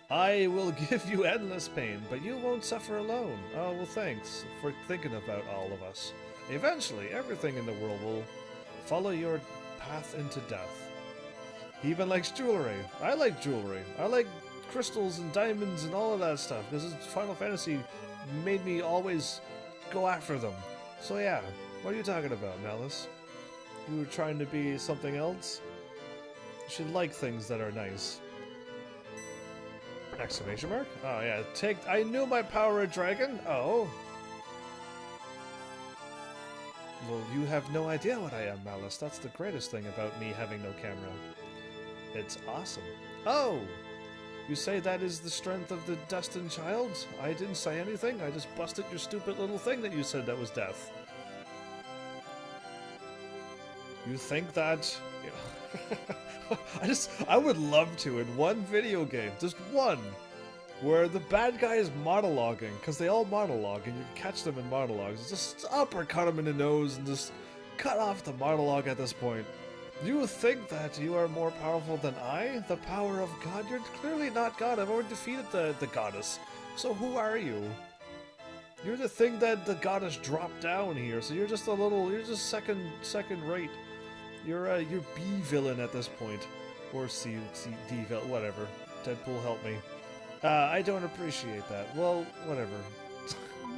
I will give you endless pain, but you won't suffer alone. Oh, well, thanks for thinking about all of us. Eventually, everything in the world will follow your path into death. He even likes jewelry. I like jewelry. I like crystals and diamonds and all of that stuff, because Final Fantasy made me always go after them. So yeah, what are you talking about, Malice? You were trying to be something else? You should like things that are nice. Exclamation mark? Oh yeah, I knew my power of dragon? Oh. Well, you have no idea what I am, Malice. That's the greatest thing about me having no camera. It's awesome. Oh! You say that is the strength of the destined child? I didn't say anything. I just busted your stupid little thing that you said that was death. You think that... I would love to in one video game, just one, where the bad guy is monologuing, because they all monologue, and you can catch them in monologues. Just uppercut him in the nose and just cut off the monologue at this point. You think that you are more powerful than I? The power of God? You're clearly not God. I've already defeated the goddess. So who are you? You're the thing that the goddess dropped down here, so you're just you're just second rate. You're B villain at this point. Or D villain, whatever. Deadpool, help me. I don't appreciate that. Well, whatever.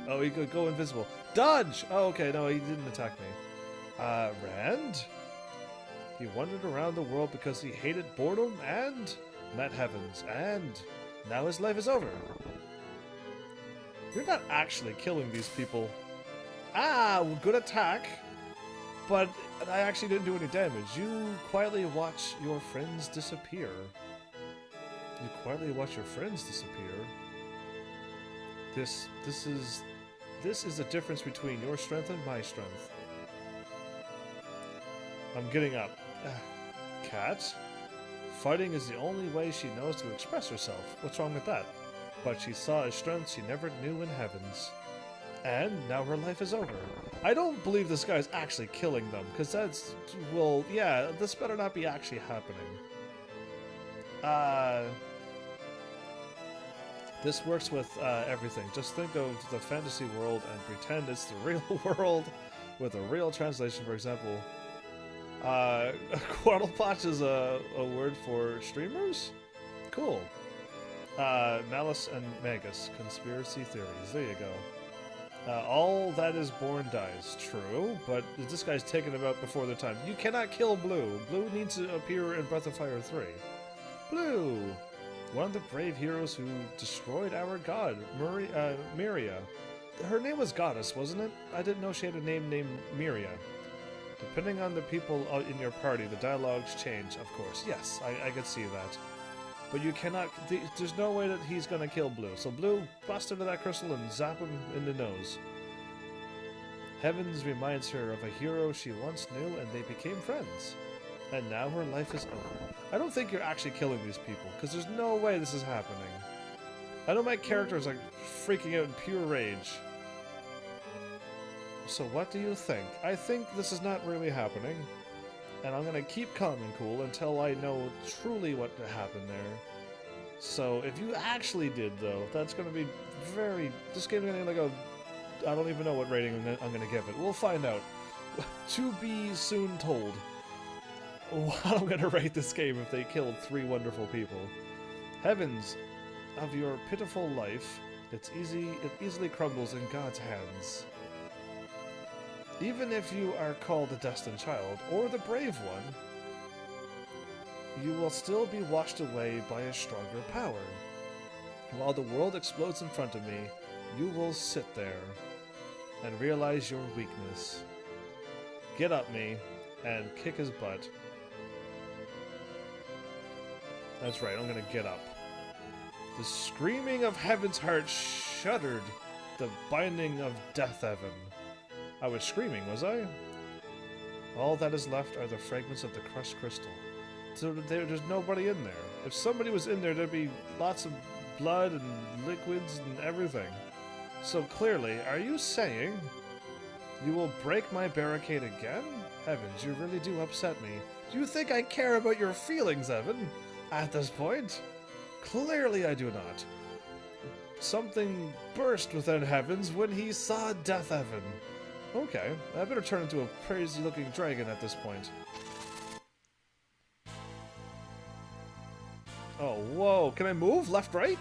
Oh, he could go invisible. Dodge! Oh, okay, no, he didn't attack me. Rand? He wandered around the world because he hated boredom and met heavens, and now his life is over. You're not actually killing these people. Ah, good attack. But I actually didn't do any damage. You quietly watch your friends disappear. You quietly watch your friends disappear. This is the difference between your strength and my strength. I'm getting up. Cat? Fighting is the only way she knows to express herself. What's wrong with that? But she saw a strength she never knew in heavens. And now her life is over. I don't believe this guy's actually killing them, because that's... well, yeah, this better not be actually happening. This works with everything. Just think of the fantasy world and pretend it's the real world with a real translation, for example. Quaddlepotch is a word for streamers? Cool. Malice and Magus, conspiracy theories. There you go. All that is born dies. True, but this guy's taken him out before the time. You cannot kill Blue. Blue needs to appear in Breath of Fire 3. Blue! One of the brave heroes who destroyed our god, Miria. Her name was Goddess, wasn't it? I didn't know she had a name named Miria. Depending on the people in your party, the dialogues change, of course. Yes, I could see that. But you cannot... there's no way that he's gonna kill Blue. So Blue, bust into that crystal and zap him in the nose. Heavens reminds her of a hero she once knew and they became friends. And now her life is over. I don't think you're actually killing these people, because there's no way this is happening. I know my character is like freaking out in pure rage. So what do you think? I think this is not really happening. And I'm gonna keep calm and cool until I know truly what happened there. So if you actually did, though, that's gonna be very... this game's gonna be like a... I don't even know what rating I'm gonna give it. We'll find out. To be soon told. What I'm gonna rate this game if they killed 3 wonderful people. Heavens, of your pitiful life, it easily crumbles in God's hands. Even if you are called the destined child, or the brave one, you will still be washed away by a stronger power. While the world explodes in front of me, you will sit there and realize your weakness. Get up me and kick his butt. That's right, I'm gonna get up. The screaming of Heaven's heart shuddered the binding of Death Heaven. I was screaming, was I? All that is left are the fragments of the crushed crystal. So there's nobody in there. If somebody was in there, there'd be lots of blood and liquids and everything. So clearly, are you saying you will break my barricade again? Heavens, you really do upset me. Do you think I care about your feelings, Evan? At this point? Clearly I do not. Something burst within Heavens when he saw Death Evan. Okay, I better turn into a crazy-looking dragon at this point. Oh, whoa. Can I move? Left, right?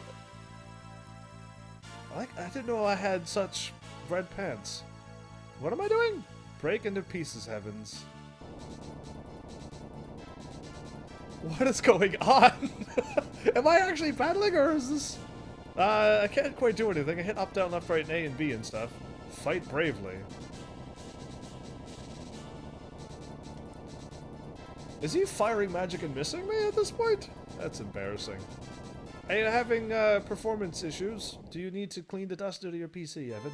I didn't know I had such red pants. What am I doing? Break into pieces, Heavens. What is going on? Am I actually battling, or is this... I can't quite do anything. I hit up, down, left, right, and A and B and stuff. Fight bravely. Is he firing magic and missing me at this point? That's embarrassing. Are you having performance issues? Do you need to clean the dust out of your PC, Evan?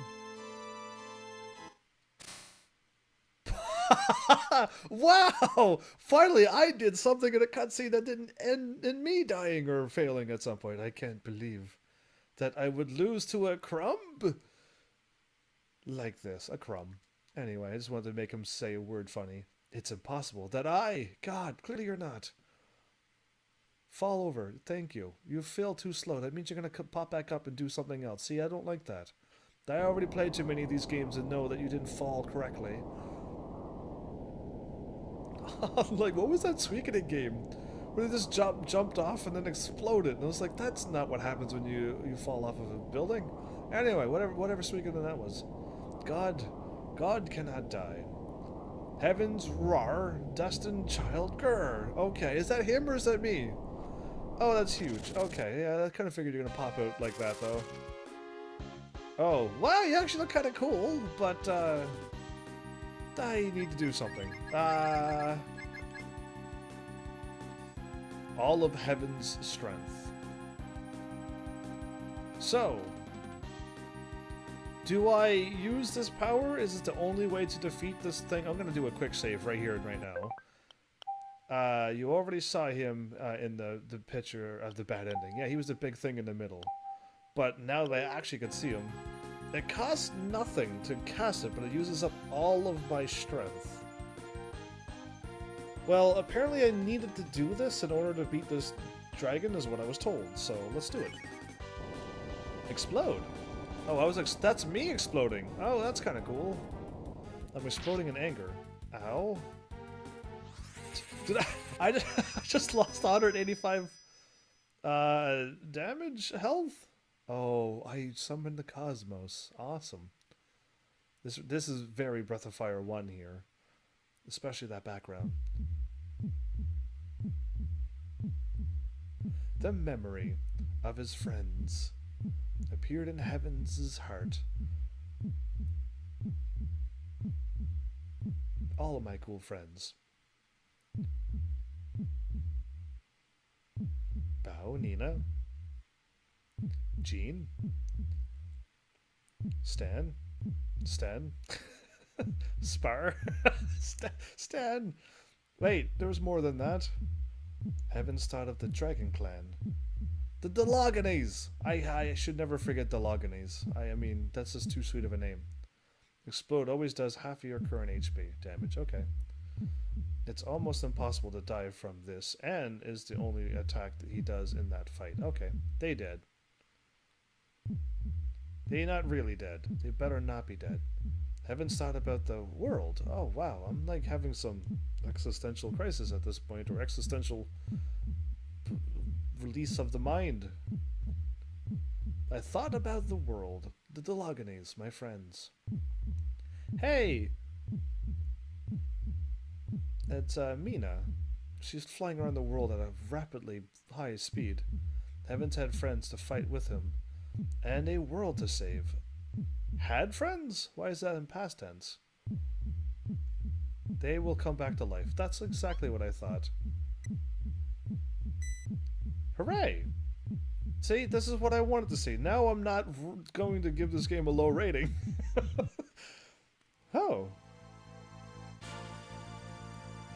Wow! Finally, I did something in a cutscene that didn't end in me dying or failing at some point. I can't believe that I would lose to a crumb like this. A crumb. Anyway, I just wanted to make him say a word funny. It's impossible that God, clearly you're not. Fall over. Thank you. You feel too slow. That means you're going to pop back up and do something else. See, I don't like that. I already played too many of these games and know that you didn't fall correctly. Like, what was that Suikoden game? Where they just jumped off and then exploded. And I was like, that's not what happens when you fall off of a building. Anyway, whatever Suikoden that was. God cannot die. Heavens roar, destined child grr. Okay, is that him or is that me? Oh, that's huge. Okay, yeah, I kind of figured you're gonna pop out like that, though. Oh, wow, you actually look kind of cool, but, I need to do something. All of Heaven's strength. So, do I use this power? Is it the only way to defeat this thing? I'm gonna do a quick save right here and right now. You already saw him in the picture of the bad ending. Yeah, he was the big thing in the middle. But now that I actually could see him, it costs nothing to cast it, but it uses up all of my strength. Well, apparently I needed to do this in order to beat this dragon, is what I was told. So let's do it. Explode. Oh, I was that's me exploding. Oh, that's kind of cool. I'm exploding in anger. Ow. Did I just lost 185 damage health? Oh, I summoned the cosmos. Awesome. This is very Breath of Fire 1 here. Especially that background. The memory of his friends appeared in Heaven's heart. All of my cool friends. Bao, Nina, Jean, Stan, Spar, Stan. Wait, there was more than that. Heavens thought of the Dragon Clan. The Dologenes! I should never forget Dologenes. I mean, that's just too sweet of a name. Explode always does half of your current HP damage. Okay. It's almost impossible to die from this, and is the only attack that he does in that fight. Okay, they dead. They not really dead. They better not be dead. Heavens thought about the world. Oh, wow. I'm like having some existential crisis at this point, or existential release of the mind. I thought about the world. The Dologenes, my friends. Hey! It's Mina. She's flying around the world at a rapidly high speed. Heavens had friends to fight with him, and a world to save. Had friends? Why is that in past tense? They will come back to life. That's exactly what I thought. Hooray! See, this is what I wanted to see. Now I'm not going to give this game a low rating. Oh.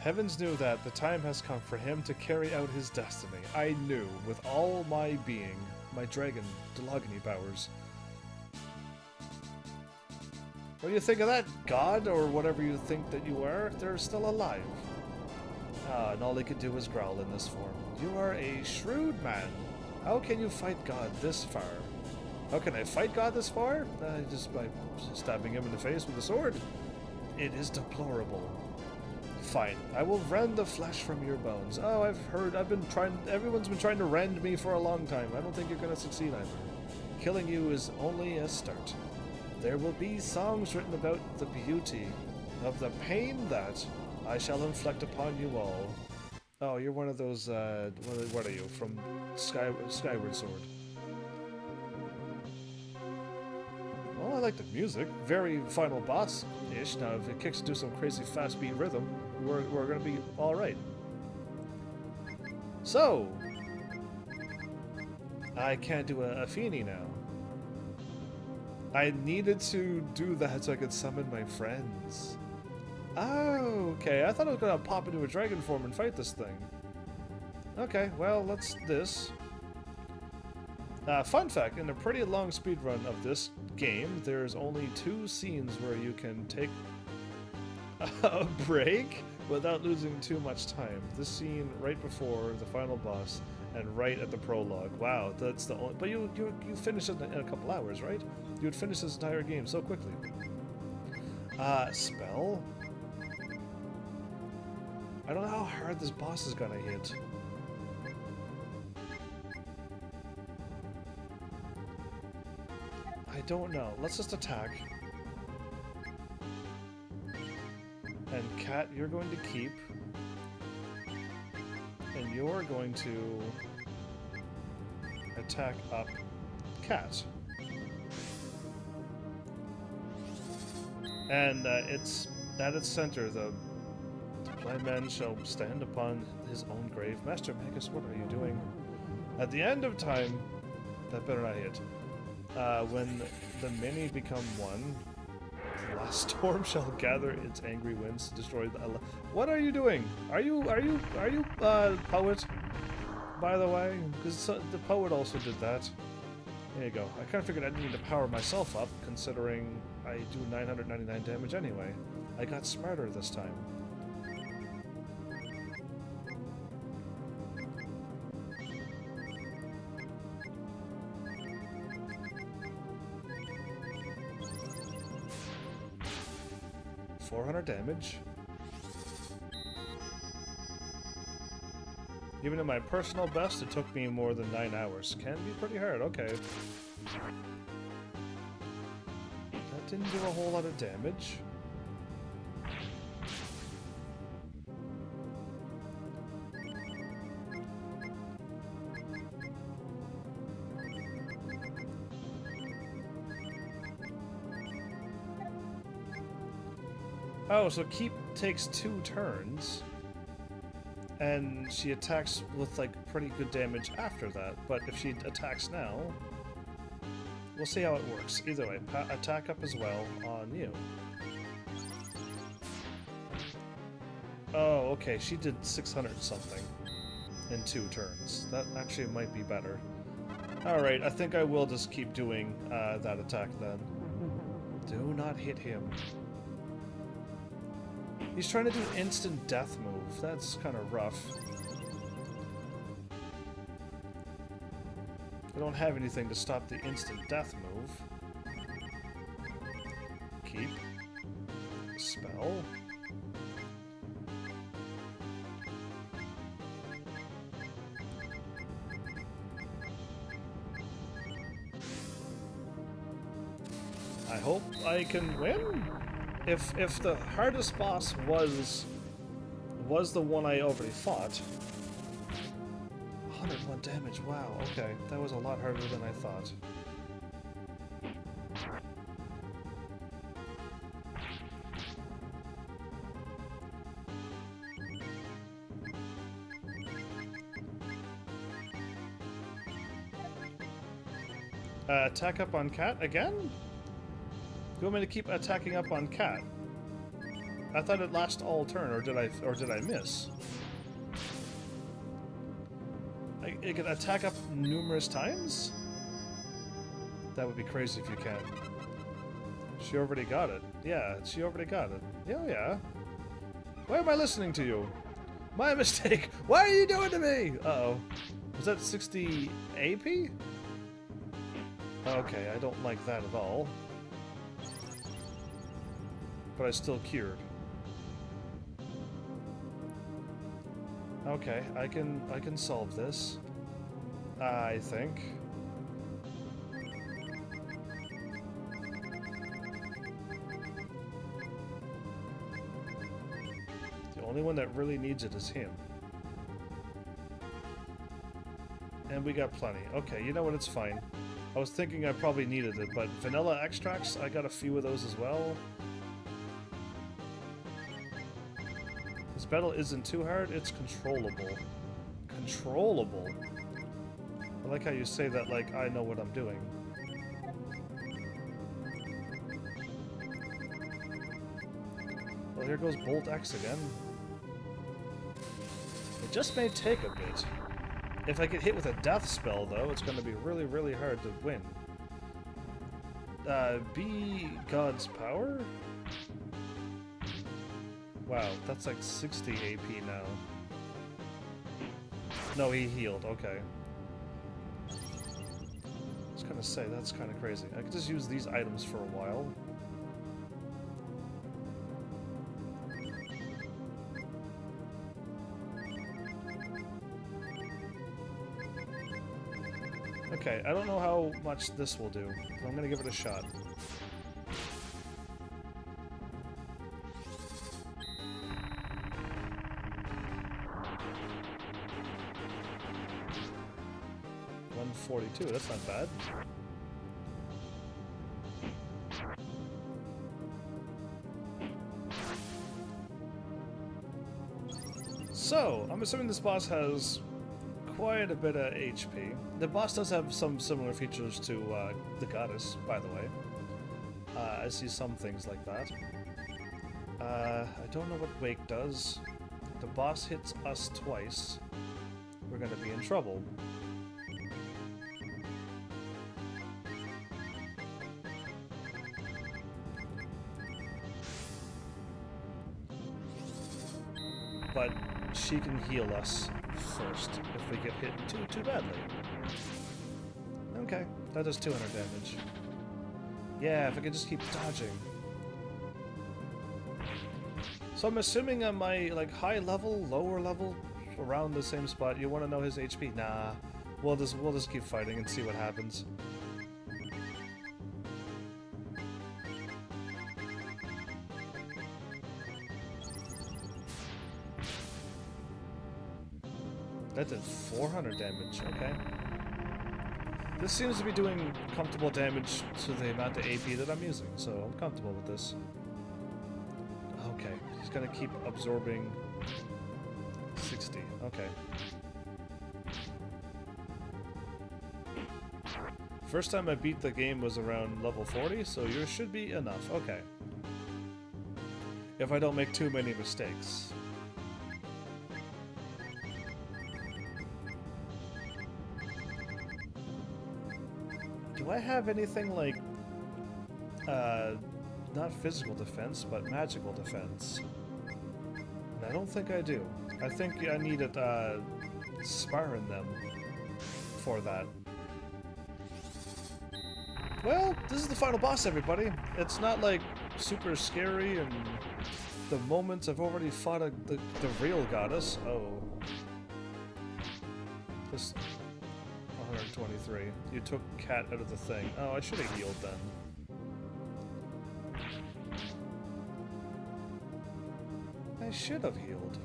Heavens knew that the time has come for him to carry out his destiny. I knew, with all my being, my dragon Delogony powers. What do you think of that, God, or whatever you think that you are? They're still alive. Ah, and all he could do was growl in this form. You are a shrewd man. How can you fight God this far? How can I fight God this far? Just by stabbing him in the face with a sword. It is deplorable. Fine, I will rend the flesh from your bones. Oh, everyone's been trying to rend me for a long time. I don't think you're gonna succeed either. Killing you is only a start. There will be songs written about the beauty of the pain that I shall inflict upon you all. Oh, you're one of those, what are you, from Skyward Sword? Well, I like the music. Very final boss-ish. Now, if it kicks into some crazy fast-beat rhythm, we're gonna be alright. So, I can't do a Feeny now. I needed to do that so I could summon my friends. Oh, okay. I thought I was gonna pop into a dragon form and fight this thing. Okay, well, let's this. Fun fact, in a pretty long speedrun of this game, there's only 2 scenes where you can take a break without losing too much time. This scene right before the final boss and right at the prologue. Wow, that's the only... But you finish it in a couple hours, right? You would finish this entire game so quickly. Spell? I don't know how hard this boss is gonna hit. I don't know. Let's just attack. And Cat, you're going to keep. And you're going to attack up Cat. And it's at its center, the blind man shall stand upon his own grave. Master Magus, what are you doing? At the end of time, that better not hit. When the many become one, the last storm shall gather its angry winds to destroy the... What are you doing? Are you poet? By the way, because the poet also did that. There you go. I kind of figured I needed to power myself up, considering I do 999 damage anyway. I got smarter this time. .400 damage. Even at my personal best, it took me more than 9 hours. Can be pretty hard, okay. That didn't do a whole lot of damage. Oh, so Keep takes 2 turns, and she attacks with, like, pretty good damage after that, but if she attacks now, we'll see how it works. Either way, attack up as well on you. Oh, okay, she did 600 something in 2 turns. That actually might be better. Alright, I think I will just keep doing that attack then. Do not hit him. He's trying to do an instant death move. That's kind of rough. I don't have anything to stop the instant death move. Keep. Spell. I hope I can win. If the hardest boss was the one I already fought. 101 damage, wow, okay. That was a lot harder than I thought. Attack up on cat again? Do you want me to keep attacking up on cat? I thought it lasts all turn, or did I miss? It can attack up numerous times? That would be crazy if you can. She already got it. Yeah, she already got it. Yeah, yeah. Why am I listening to you? My mistake! Why are you doing to me? Uh-oh. Was that 60 AP? Okay, I don't like that at all. But I still cured. Okay, I can solve this. I think. The only one that really needs it is him. And we got plenty. Okay, you know what? It's fine. I was thinking I probably needed it, but vanilla extracts, I got a few of those as well. This battle isn't too hard, it's controllable. Controllable? I like how you say that like I know what I'm doing. Well, here goes Bolt X again. It just may take a bit. If I get hit with a death spell, though, it's going to be really, really hard to win. Be God's Power? Wow, that's like 60 AP now. No, he healed, okay. I was gonna say, that's kind of crazy. I could just use these items for a while. Okay, I don't know how much this will do, but I'm gonna give it a shot. $142, that's not bad. So, I'm assuming this boss has quite a bit of HP. The boss does have some similar features to the goddess, by the way. I see some things like that. I don't know what Wake does. If the boss hits us twice, we're gonna be in trouble. But she can heal us first if we get hit too badly. Okay, that does 200 damage. Yeah, if I could just keep dodging. So I'm assuming on my like high level, lower level, around the same spot. You want to know his HP? Nah, we'll just keep fighting and see what happens. That did 400 damage, okay. This seems to be doing comfortable damage to the amount of AP that I'm using, so I'm comfortable with this. Okay, he's gonna keep absorbing 60, okay. First time I beat the game was around level 40, so yours should be enough, okay. If I don't make too many mistakes. Do I have anything like, not physical defense, but magical defense? And I don't think I do. I think I needed, sparring them for that. Well, this is the final boss, everybody. It's not, like, super scary, and the moment I've already fought the real goddess. Oh. This... 123. You took Cat out of the thing. Oh, I should have healed then. I should have healed.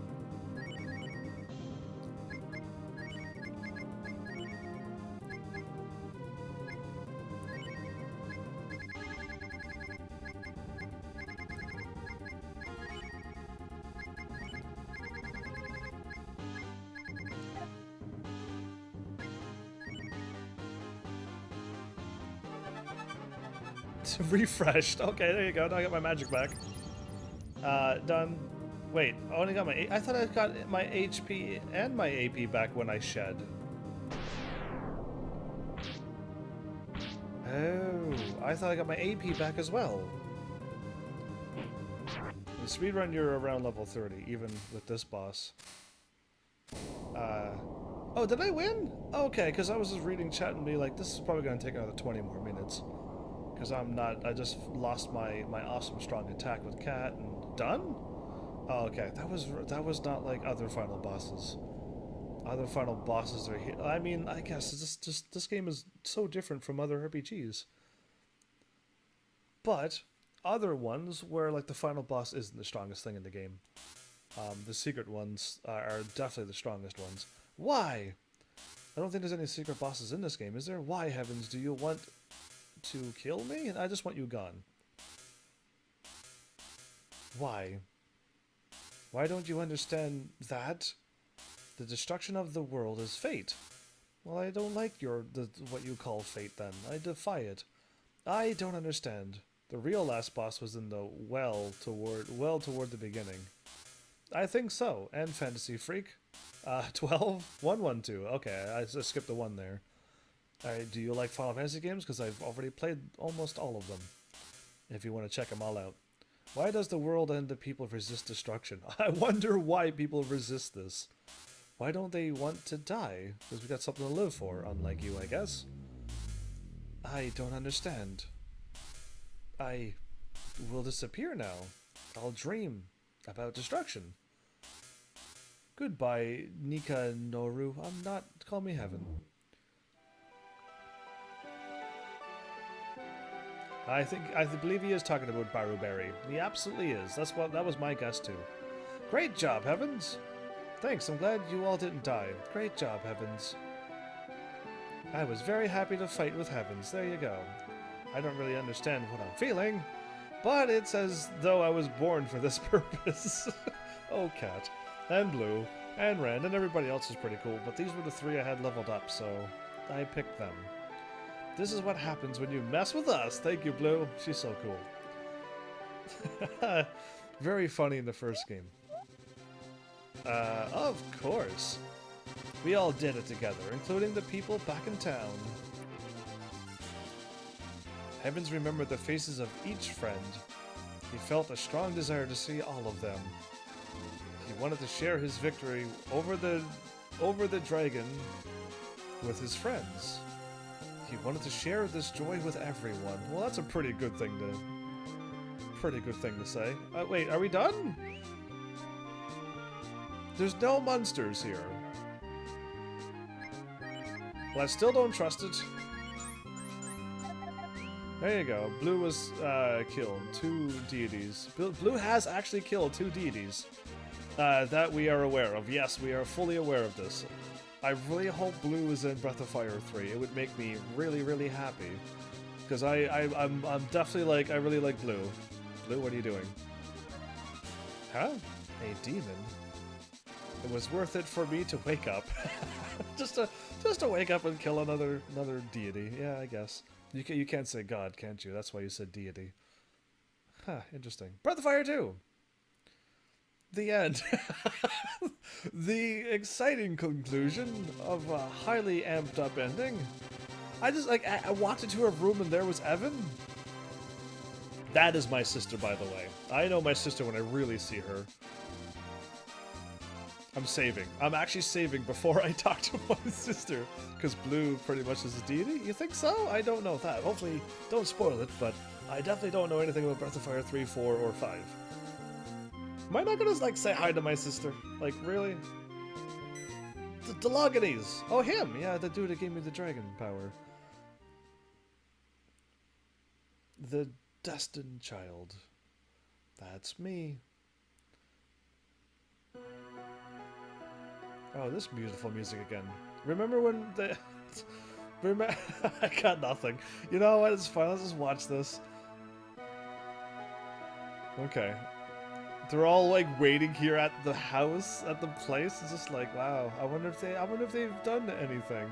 Refreshed. Okay, there you go. Now I got my magic back. Done. Wait, I only got my... I thought I got my HP and my AP back when I shed. Oh, I thought I got my AP back as well. In speedrun, you're around level 30, even with this boss. Oh, did I win? Okay, because I was just reading chat and be like, this is probably going to take another 20 more minutes. Because I'm not... I just lost my awesome strong attack with Cat and... Done? Oh, okay, that was not like other final bosses. Other final bosses are here. I mean, I guess this game is so different from other RPGs. But other ones where like the final boss isn't the strongest thing in the game. The secret ones are definitely the strongest ones. Why? I don't think there's any secret bosses in this game, is there? Why, heavens, do you want to kill me? I just want you gone. Why? Why don't you understand that? The destruction of the world is fate. Well, I don't like what you call fate then. I defy it. I don't understand. The real last boss was in the well toward the beginning. I think so. And Fantasy Freak. 12? 112. Okay, I just skipped the 1 there. Alright, do you like Final Fantasy games? Because I've already played almost all of them. If you want to check them all out. Why does the world and the people resist destruction? I wonder why people resist this. Why don't they want to die? Because we got something to live for, unlike you, I guess. I don't understand. I will disappear now. I'll dream about destruction. Goodbye, Nika Noru. I'm not... Call me Heaven. I believe he is talking about Baruberry. He absolutely is. That was my guess too. Great job, Heavens. Thanks, I'm glad you all didn't die. Great job, Heavens. I was very happy to fight with Heavens. There you go. I don't really understand what I'm feeling, but it's as though I was born for this purpose. Oh, Cat. And Blue. And Rand. And everybody else is pretty cool, but these were the 3 I had leveled up, so I picked them. This is what happens when you mess with us. Thank you, Blue. She's so cool. Very funny in the first game. Of course. We all did it together, including the people back in town. Heavens remembered the faces of each friend. He felt a strong desire to see all of them. He wanted to share his victory over the dragon with his friends. He wanted to share this joy with everyone. Well, that's a pretty good thing to say. Wait, are we done? There's no monsters here. Well, I still don't trust it. There you go. Blue was killed. 2 deities. Blue has actually killed 2 deities. That we are aware of. Yes, we are fully aware of this. I really hope Blue is in Breath of Fire 3. It would make me really, really happy. Because I'm definitely like, I really like Blue. Blue, what are you doing? Huh? A demon? It was worth it for me to wake up. just to wake up and kill another deity. Yeah, I guess. You can't say God, can't you? That's why you said deity. Huh, interesting. Breath of Fire 2! The end. The exciting conclusion of a highly amped up ending. I walked into a room and there was Evan. That is my sister, by the way. I know my sister when I really see her. I'm saving. I'm actually saving before I talk to my sister. Because Blue pretty much is a deity? You think so? I don't know that. Hopefully, don't spoil it, but I definitely don't know anything about Breath of Fire 3, 4, or 5. Am I not gonna, like, say hi to my sister? Like, really? Dologenes! Oh, him! Yeah, the dude that gave me the dragon power. The destined child. That's me. Oh, this beautiful music again. Remember when the... Remember... I got nothing. You know what? It's fine. Let's just watch this. Okay. They're all like waiting here at the house, at the place. It's just like, wow. I wonder if they've done anything.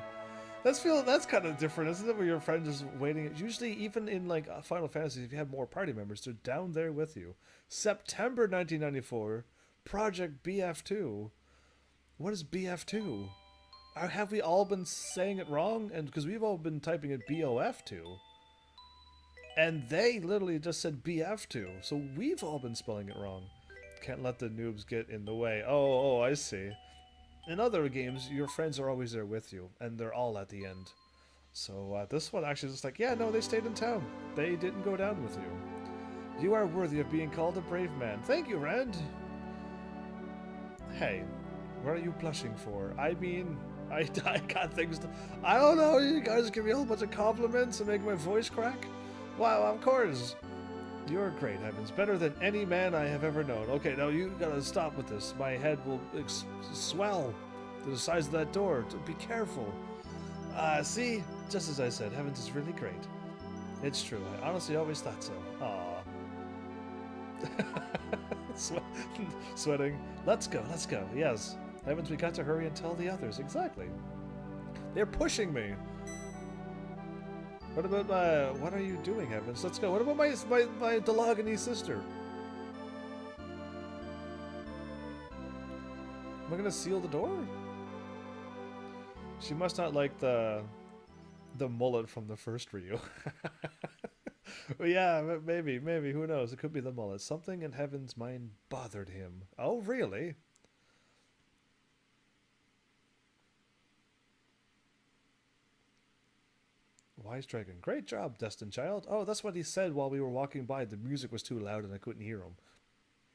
That's kind of different, isn't it? Where your friend is waiting. Usually, even in like Final Fantasy, if you have more party members, they're down there with you. September 1994, Project BF2. What is BF2? Have we all been saying it wrong? And because we've all been typing it BOF2, and they literally just said BF2, so we've all been spelling it wrong. Can't let the noobs get in the way. Oh, I see. In other games, your friends are always there with you, and they're all at the end. So this one actually is just like, yeah, no, they stayed in town. They didn't go down with you. You are worthy of being called a brave man. Thank you, Rand. Hey, what are you blushing for? I mean, I got things to... I don't know, you guys give me a whole bunch of compliments and make my voice crack? Wow, of course. You're great, Heavens. Better than any man I have ever known. Okay, now you gotta stop with this. My head will swell to the size of that door. Be careful. See? Just as I said, Heavens is really great. It's true. I honestly always thought so. Aww. Sweating. Let's go. Yes. Heavens, we got to hurry and tell the others. Exactly. They're pushing me. What about what are you doing, Heavens? Let's go. What about my Delagany sister? Am I gonna seal the door? She must not like the mullet from the first Ryu. Well, yeah, maybe, who knows? It could be the mullet. Something in Heaven's mind bothered him. Oh, really? Wise Dragon. Great job, Destined Child. Oh, that's what he said while we were walking by. The music was too loud and I couldn't hear him.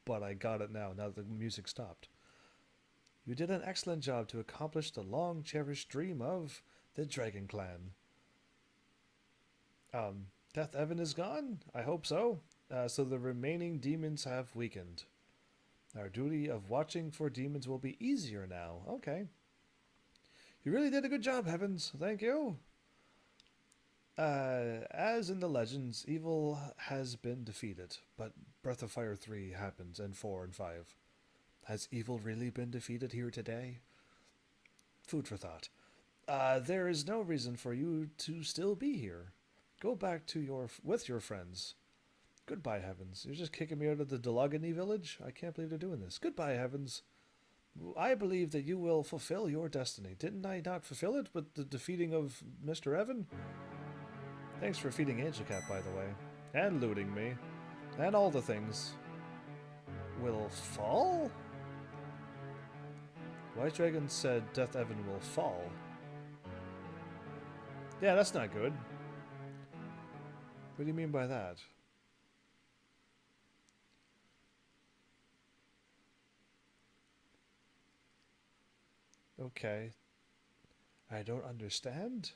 But I got it now that the music stopped. You did an excellent job to accomplish the long-cherished dream of the Dragon Clan. Death Evan is gone? I hope so. So the remaining demons have weakened. Our duty of watching for demons will be easier now. Okay. You really did a good job, Heavens. Thank you. As in the legends, evil has been defeated, but Breath of Fire 3 happens, and 4 and 5. Has evil really been defeated here today? Food for thought. There is no reason for you to still be here. Go back to with your friends. Goodbye, Heavens. You're just kicking me out of the Delagany village? I can't believe they're doing this. Goodbye, Heavens. I believe that you will fulfill your destiny. Didn't I not fulfill it with the defeating of Mr. Evan? Thanks for feeding Angel Cat, by the way. And looting me. And all the things. Will fall? White Dragon said Death Evan will fall. Yeah, that's not good. What do you mean by that? Okay. I don't understand.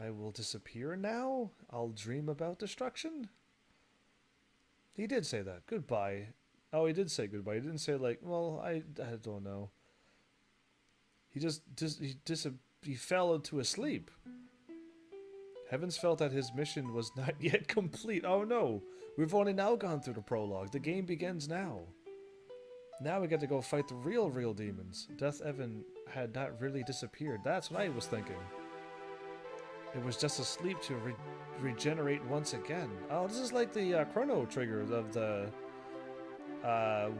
I will disappear now? I'll dream about destruction? He did say that. Goodbye. Oh, he did say goodbye. He didn't say like, well, I don't know. He fell into a sleep. Heavens felt that his mission was not yet complete. Oh no, we've only now gone through the prologue. The game begins now. Now we get to go fight the real demons. Death Evan had not really disappeared. That's what I was thinking. It was just asleep to regenerate once again. Oh, this is like the chrono trigger of the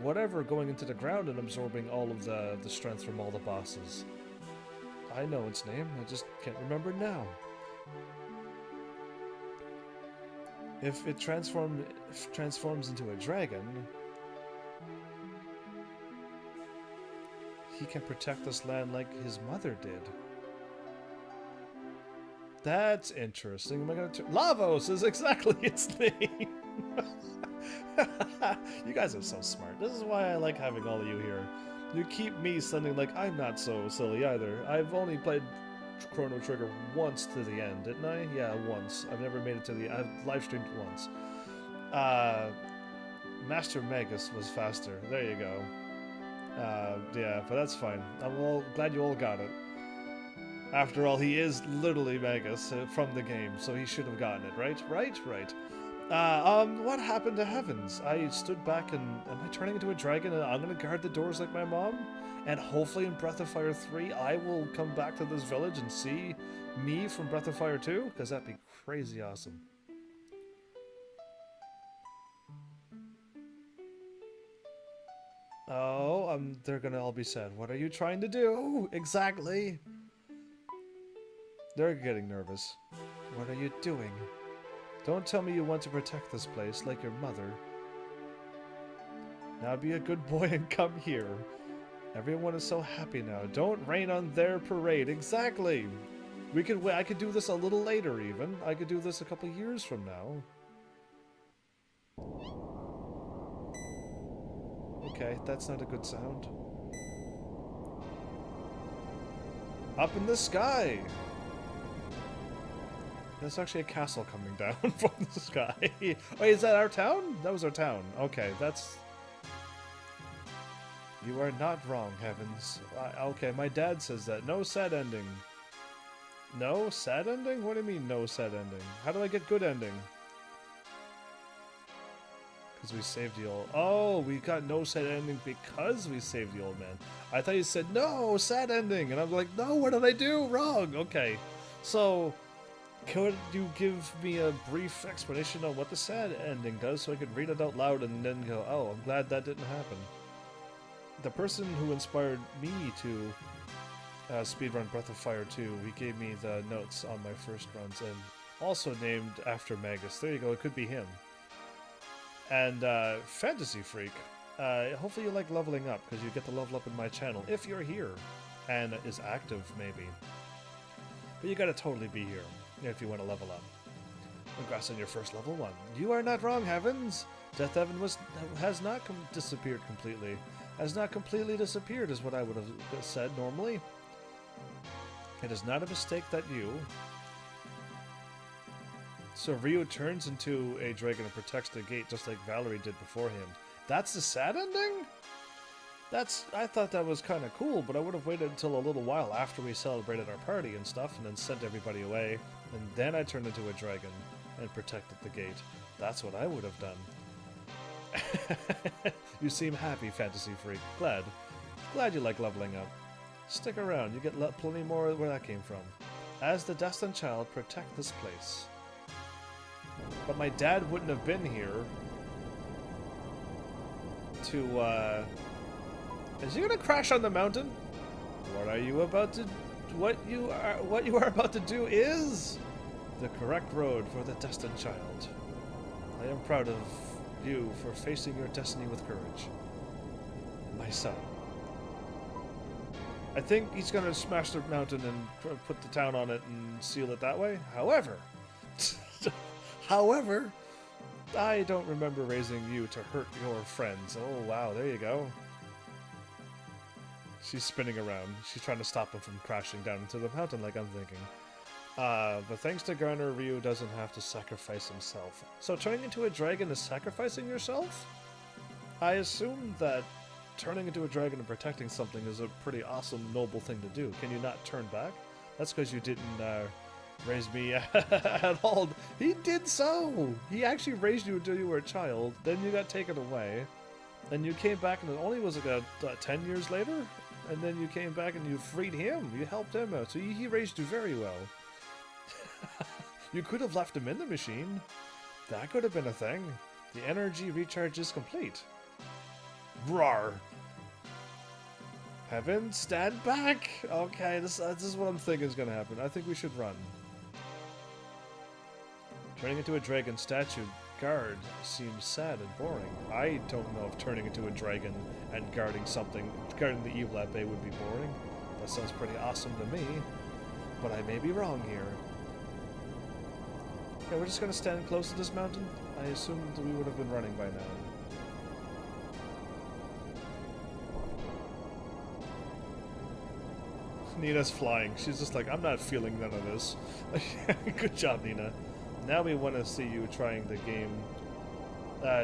whatever going into the ground and absorbing all of the strength from all the bosses. I know its name, I just can't remember now. If it transforms into a dragon, he can protect this land like his mother did. That's interesting. Am I gonna Lavos is exactly its name. You guys are so smart. This is why I like having all of you here. You keep me sounding like I'm not so silly either. I've only played Chrono Trigger once to the end, didn't I? Yeah, once. I've never made it to the... I've live streamed once. Master Magus was faster. There you go. Yeah, but that's fine. I'm glad you all got it. After all, he is literally Magus from the game, so he should have gotten it, right? Right? What happened to Heavens? I stood back and am I turning into a dragon and I'm gonna guard the doors like my mom? And hopefully in Breath of Fire 3, I will come back to this village and see me from Breath of Fire 2? Because that'd be crazy awesome. Oh, they're gonna all be sad. What are you trying to do? Exactly. They're getting nervous. What are you doing? Don't tell me you want to protect this place like your mother. Now be a good boy and come here. Everyone is so happy now. Don't rain on their parade. Exactly. We could. I could do this a little later even. I could do this a couple years from now. Okay, that's not a good sound. Up in the sky! There's actually a castle coming down from the sky. Wait, is that our town? That was our town. Okay, that's... You are not wrong, Heavens. Okay, my dad says that. No sad ending. No sad ending? What do you mean, no sad ending? How do I get good ending? Because we saved the old... Oh, we got no sad ending because we saved the old man. I thought you said, no, sad ending. And I'm like, no, what did I do? Wrong. Okay. So, could you give me a brief explanation on what the sad ending does so I could read it out loud and then go, oh, I'm glad that didn't happen. The person who inspired me to speedrun Breath of Fire 2, he gave me the notes on my first runs and also named after Magus. There you go, it could be him. And Fantasy Freak, hopefully you like leveling up, because you get to level up in my channel if you're here and is active, maybe. But you gotta totally be here if you want to level up. Congrats on your first level 1. You are not wrong, Heavens! Death Heaven has not disappeared completely. Has not completely disappeared is what I would have said normally. It is not a mistake that you... So Ryu turns into a dragon and protects the gate just like Valerie did before him. That's the sad ending? I thought that was kind of cool, but I would have waited until a little while after we celebrated our party and stuff and then sent everybody away. And then I turned into a dragon and protected the gate. That's what I would have done. You seem happy, Fantasy Freak. Glad you like leveling up. Stick around, you get plenty more where that came from. As the destined child, protect this place. But my dad wouldn't have been here to, Is he gonna crash on the mountain? What are you about to... What you are about to do is... the correct road for the destined child. I am proud of you for facing your destiny with courage. My son. I think he's gonna smash the mountain and put the town on it and seal it that way. However... However, I don't remember raising you to hurt your friends. Oh, wow, there you go. She's spinning around. She's trying to stop him from crashing down into the mountain like I'm thinking. But thanks to Garner, Ryu doesn't have to sacrifice himself. So turning into a dragon is sacrificing yourself? I assume that turning into a dragon and protecting something is a pretty awesome, noble thing to do. Can you not turn back? That's because you didn't... raised me at all. He did so! He actually raised you until you were a child, then you got taken away, and you came back and it only was like 10 years later? And then you came back and you freed him, you helped him out, so he raised you very well. You could have left him in the machine. That could have been a thing. The energy recharge is complete. Roar! Heaven, stand back! Okay, this is what I'm thinking is gonna happen. I think we should run. Turning into a dragon statue guard seems sad and boring. I don't know if turning into a dragon and guarding the evil at bay would be boring. That sounds pretty awesome to me, but I may be wrong here. Okay, we're just gonna stand close to this mountain. I assumed we would have been running by now. Nina's flying. She's just like, I'm not feeling none of this. Good job, Nina. Now we want to see you trying the game,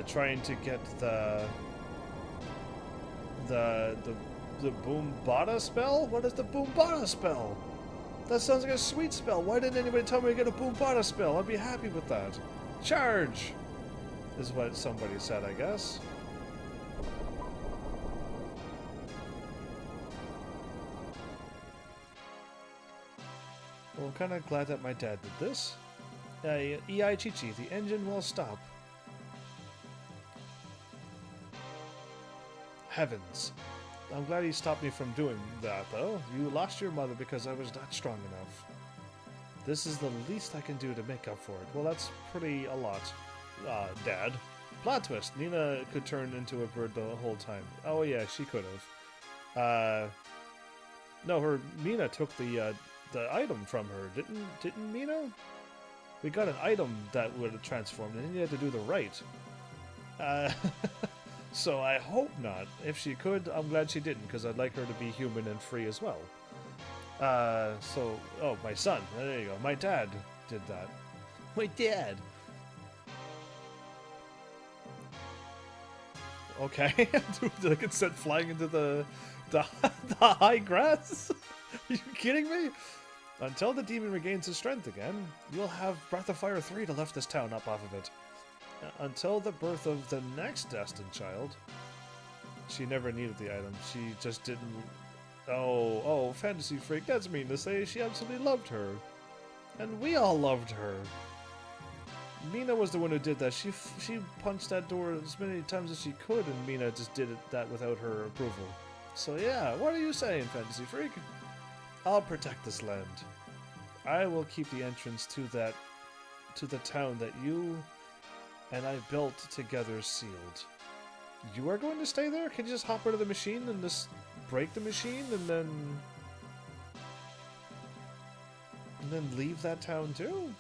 trying to get the Boombada spell? What is the Boombada spell? That sounds like a sweet spell. Why didn't anybody tell me to get a Boombada spell? I'd be happy with that. Charge! is what somebody said, I guess. Well, I'm kind of glad that my dad did this. Ei Chichi, the engine will stop. Heavens. I'm glad he stopped me from doing that, though. You lost your mother because I was not strong enough. This is the least I can do to make up for it. Well, that's pretty a lot, Dad. Plot twist. Nina could turn into a bird the whole time. Oh, yeah, she could have. No, Mina took the item from her. Didn't Mina? We got an item that would have transformed, and then you had to do the right. So I hope not. If she could, I'm glad she didn't, because I'd like her to be human and free as well. Oh, my son. There you go. My dad did that. My dad. Okay. Dude, I get sent flying into the high grass? Are you kidding me? Until the demon regains his strength again, you'll have Breath of Fire 3 to lift this town up off of it. Until the birth of the next destined child. She never needed the item. She just didn't... Oh, Fantasy Freak, that's mean to say. She absolutely loved her. And we all loved her. Mina was the one who did that. She punched that door as many times as she could, and Mina just did that without her approval. So yeah, what are you saying, Fantasy Freak? I'll protect this land. I will keep the entrance to the town that you and I built together sealed. You are going to stay there? Can you just hop out of the machine and just break the machine and then leave that town too?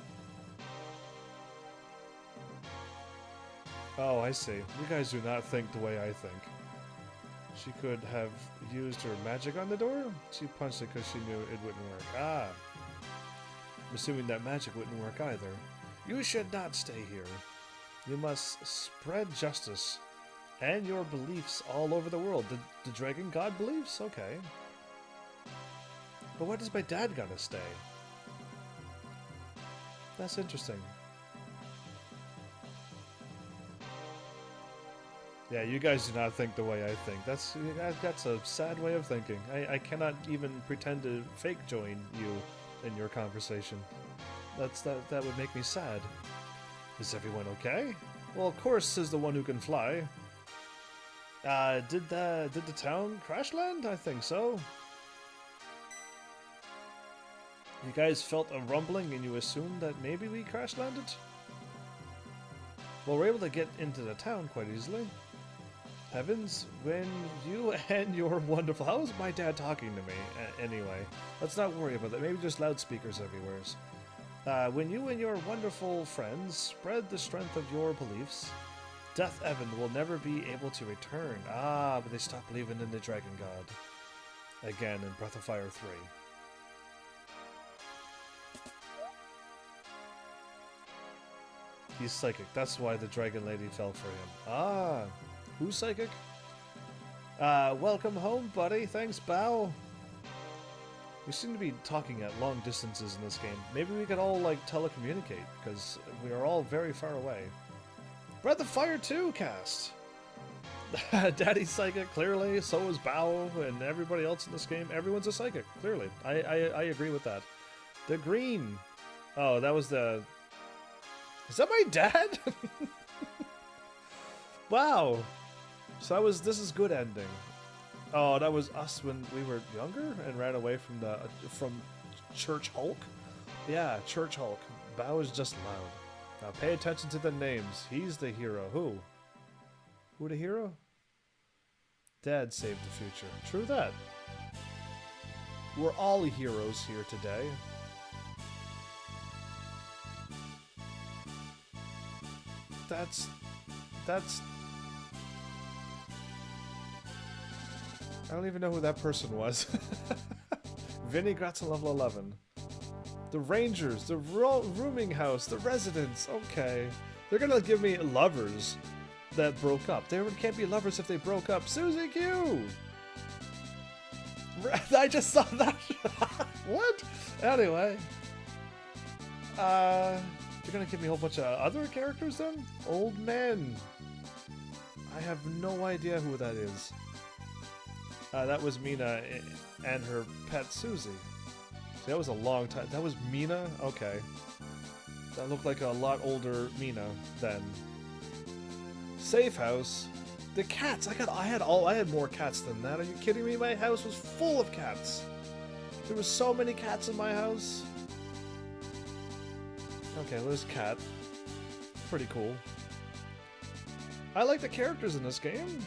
Oh, I see. You guys do not think the way I think. She could have used her magic on the door? She punched it because she knew it wouldn't work. Ah. I'm assuming that magic wouldn't work either. You should not stay here. You must spread justice and your beliefs all over the world. The dragon god beliefs? Okay. But why does my dad gotta stay? That's interesting. Yeah, you guys do not think the way I think. That's a sad way of thinking. I cannot even pretend to fake join you in your conversation. That would make me sad. Is everyone okay? Well, of course, says the one who can fly. Did the town crash land? I think so. You guys felt a rumbling and you assumed that maybe we crash landed? Well, we're able to get into the town quite easily. Heavens, when you and your wonderful... How is my dad talking to me? Anyway, let's not worry about that. Maybe just loudspeakers everywhere. When you and your wonderful friends spread the strength of your beliefs, Death Evan will never be able to return. Ah, but they stopped believing in the Dragon God. Again, in Breath of Fire 3. He's psychic. That's why the Dragon Lady fell for him. Ah, who's psychic? Welcome home, buddy. Thanks, Bao. We seem to be talking at long distances in this game. Maybe we could all, like, telecommunicate, because we are all very far away. Breath of Fire 2 cast! Daddy's psychic, clearly. So is Bao and everybody else in this game. Everyone's a psychic, clearly. I agree with that. The green. Oh, that was the... Is that my dad? Wow. So this is good ending. Oh, that was us when we were younger and ran away from Church Hulk? Yeah, Church Hulk. Bao is just loud. Now pay attention to the names. He's the hero. Who? Who the hero? Dad saved the future. True that. We're all heroes here today. That's... I don't even know who that person was. Vinny got to level 11. The Rangers, the rooming house, the residents. Okay. They're gonna give me lovers that broke up. They can't be lovers if they broke up. Susie Q! I just saw that. What? Anyway. You're gonna give me a whole bunch of other characters then? Old men. I have no idea who that is. That was Mina and her pet Susie. See, that was a long time. That was Mina? Okay. That looked like a lot older Mina then. Safe house. The cats. I had more cats than that. Are you kidding me? My house was full of cats. There was so many cats in my house. Okay, well, there's Cat. Pretty cool. I like the characters in this game.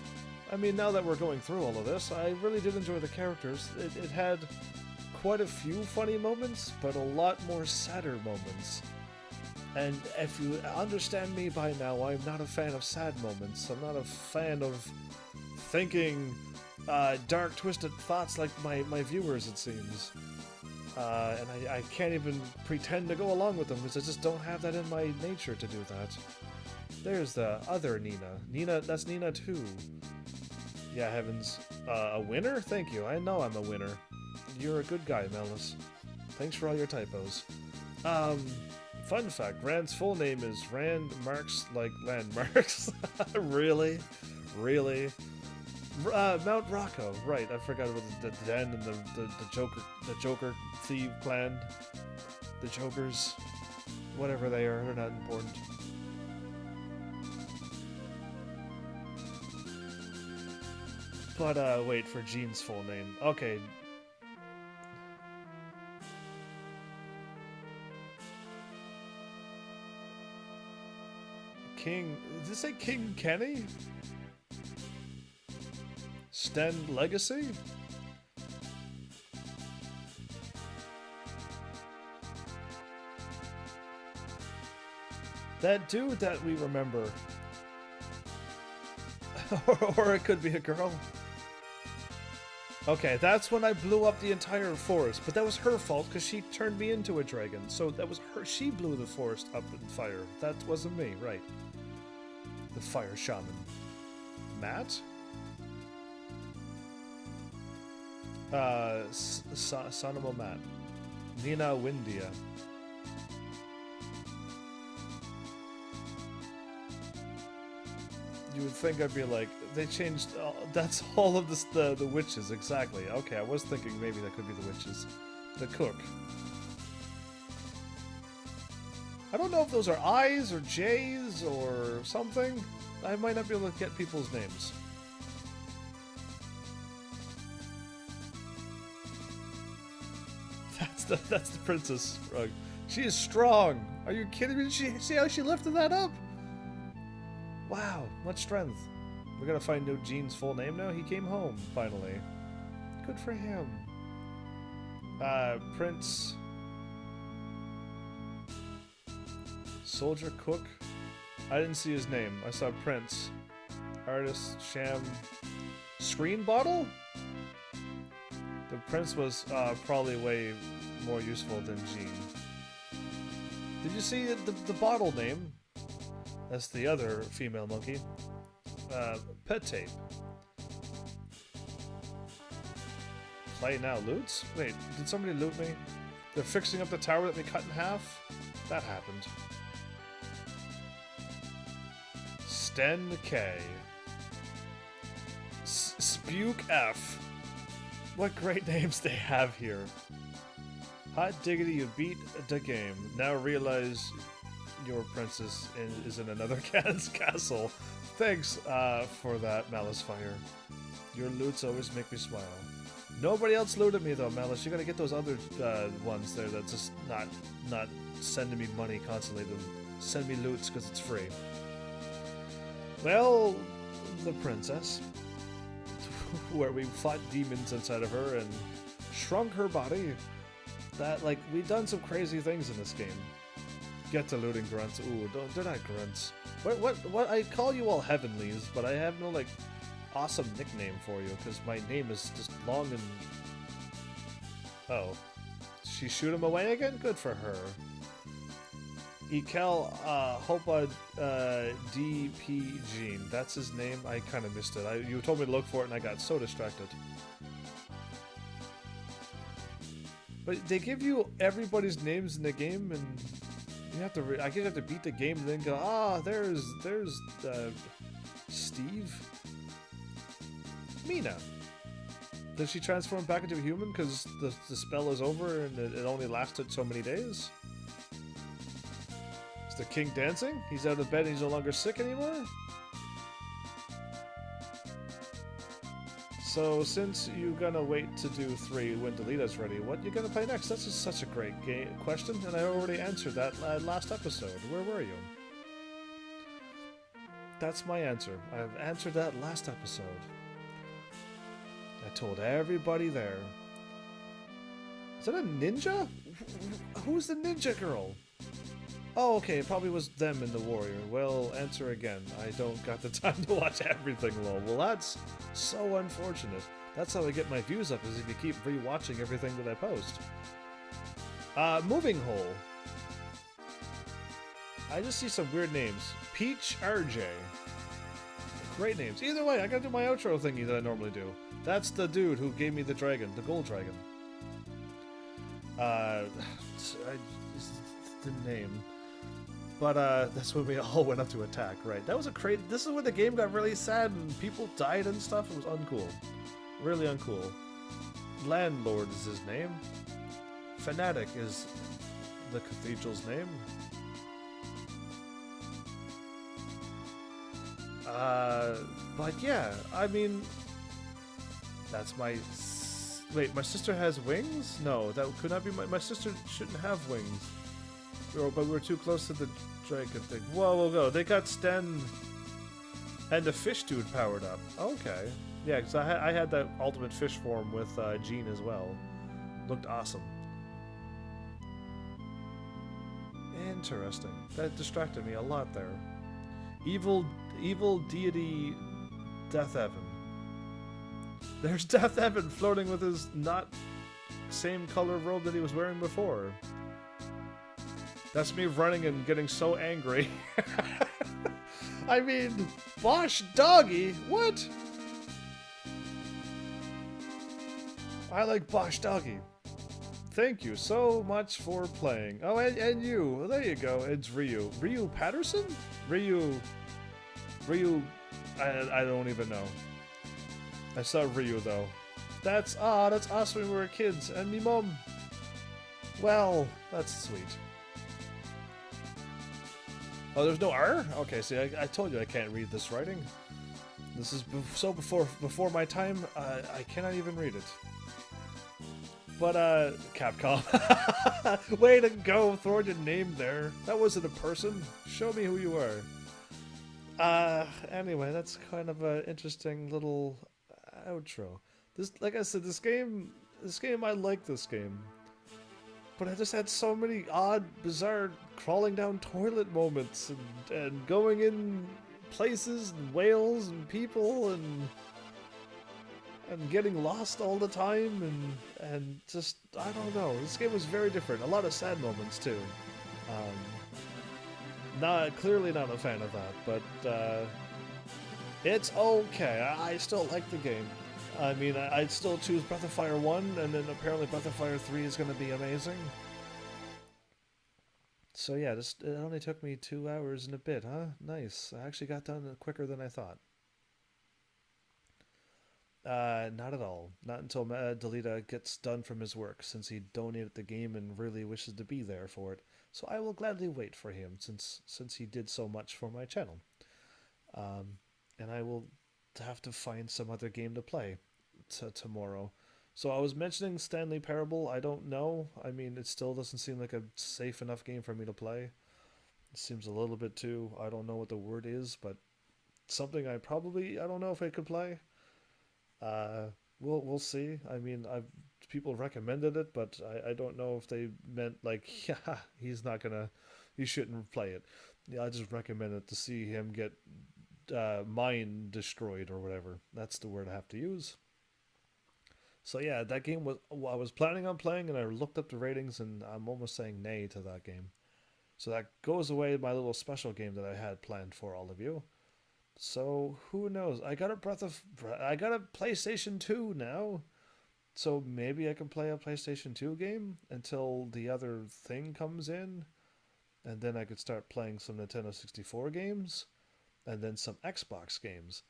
I mean, now that we're going through all of this, I really did enjoy the characters. It had quite a few funny moments, but a lot more sadder moments. And if you understand me by now, I'm not a fan of sad moments. I'm not a fan of thinking dark, twisted thoughts like my viewers, it seems. And I can't even pretend to go along with them because I just don't have that in my nature to do that. There's the other Nina. That's Nina too. Yeah, heavens. A winner? Thank you. I know I'm a winner. You're a good guy, Melis. Thanks for all your typos. Fun fact, Rand's full name is Rand Marks, like landmarks. Really? Really? Mount Rocco, right, I forgot about the den and the Joker thief clan. The Jokers. Whatever they are, they're not important. But, wait for Jean's full name. Okay. King... Did it say King Kenny? Sten Legacy? That dude that we remember. Or it could be a girl. Okay, that's when I blew up the entire forest, but that was her fault because she turned me into a dragon. So that was her. She blew the forest up in fire. That wasn't me, right? The fire shaman. Matt? Sonamo Matt. Nina Windia. You would think I'd be like, they changed, that's all of this, the witches, exactly. Okay, I was thinking maybe that could be the witches. The cook. I don't know if those are I's or J's or something. I might not be able to get people's names. That's the princess rug. She is strong. Are you kidding me? See how she lifted that up? Wow, much strength. We're gonna find out Gene's full name now. He came home, finally. Good for him. Prince... Soldier Cook? I didn't see his name. I saw Prince. Artist, Sham... Screen Bottle? The Prince was probably way more useful than Gene. Did you see the bottle name? That's the other female monkey. Pet tape. Play now loots? Wait, did somebody loot me? They're fixing up the tower that we cut in half? That happened. Sten K. Spuke F. What great names they have here. Hot diggity, you beat the game. Now realize your princess is in another cat's castle. Thanks for that, Malice Fire. Your loots always make me smile. Nobody else looted me though, Malice. You gotta get those other ones there that's just not sending me money constantly to send me loots because it's free. Well, the princess, where we fought demons inside of her and shrunk her body. That, like, we've done some crazy things in this game. Get to looting grunts. Ooh, they're not grunts. What? I call you all heavenlies, but I have no, like, awesome nickname for you, because my name is just long and... Oh. She shoot him away again? Good for her. Ekel Hopa DP Gene. That's his name? I kind of missed it. You told me to look for it, and I got so distracted. But they give you everybody's names in the game, and You have to. I could have to beat the game and then go. Ah, there's Steve. Mina. Does she transform back into a human because the spell is over and it only lasted so many days? Is the king dancing? He's out of bed and he's no longer sick anymore? So since you're gonna wait to do 3 when Delita's ready, what you gonna play next? That's just such a great question, and I already answered that last episode. Where were you? That's my answer. I've answered that last episode. I told everybody there. Is that a ninja? Who's the ninja girl? Oh, okay, it probably was them in the warrior. Well, answer again. I don't got the time to watch everything, lol. Well, that's so unfortunate. That's how I get my views up, is if you keep rewatching everything that I post. Moving Hole. I just see some weird names. Peach RJ. Great names. Either way, I gotta do my outro thingy that I normally do. That's the dude who gave me the dragon, the gold dragon. The name. But that's when we all went up to attack, right? That was a crazy. This is when the game got really sad and people died and stuff. It was uncool. Really uncool. Landlord is his name. Fanatic is the cathedral's name. But yeah, I mean, that's my. Wait, my sister has wings? No, that could not be my sister. Shouldn't have wings. But we're too close to the dragon thing. Whoa, whoa. They got Sten and the fish dude powered up. Okay, yeah, because I had that ultimate fish form with Jean as well. Looked awesome. Interesting. That distracted me a lot there. Evil deity Death Evan. There's Death Evan floating with his not same color robe that he was wearing before. That's me running and getting so angry. I mean, Bosh Doggy? What? I like Bosh Doggy. Thank you so much for playing. Oh, and you. Well, there you go. It's Ryu. Ryu Patterson? Ryu... I don't even know. I saw Ryu, though. That's awesome when we were kids. And me mom. Well, that's sweet. Oh, there's no R? Okay, see, I told you I can't read this writing. This is so before my time, I cannot even read it. But, Capcom. Way to go, throwing your name there. That wasn't a person. Show me who you are. Anyway, that's kind of an interesting little outro. This, like I said, this game, I like this game. But I just had so many odd, bizarre, crawling down toilet moments, and going in places, and whales, and people, and getting lost all the time, and just, I don't know. This game was very different. A lot of sad moments, too. Clearly not a fan of that, but it's okay. I still like the game. I mean, I'd still choose Breath of Fire 1, and then apparently Breath of Fire 3 is going to be amazing. So yeah, it only took me 2 hours and a bit, huh? Nice. I actually got done quicker than I thought. Not at all. Not until Delita gets done from his work, since he donated the game and really wishes to be there for it. So I will gladly wait for him, since he did so much for my channel. And I will have to find some other game to play tomorrow. So I was mentioning Stanley Parable. I don't know. I mean, it still doesn't seem like a safe enough game for me to play. It seems a little bit too, I don't know what the word is, but something I don't know if I could play. We'll see. I mean, people recommended it, but I don't know if they meant like, yeah, he shouldn't play it. Yeah, I just recommend it to see him get mind destroyed or whatever. That's the word I have to use. So yeah, that game I was planning on playing, and I looked up the ratings, and I'm almost saying nay to that game. So that goes away my little special game that I had planned for all of you. So who knows? I got a PlayStation 2 now. So maybe I can play a PlayStation 2 game until the other thing comes in. and then I could start playing some Nintendo 64 games, and then some Xbox games.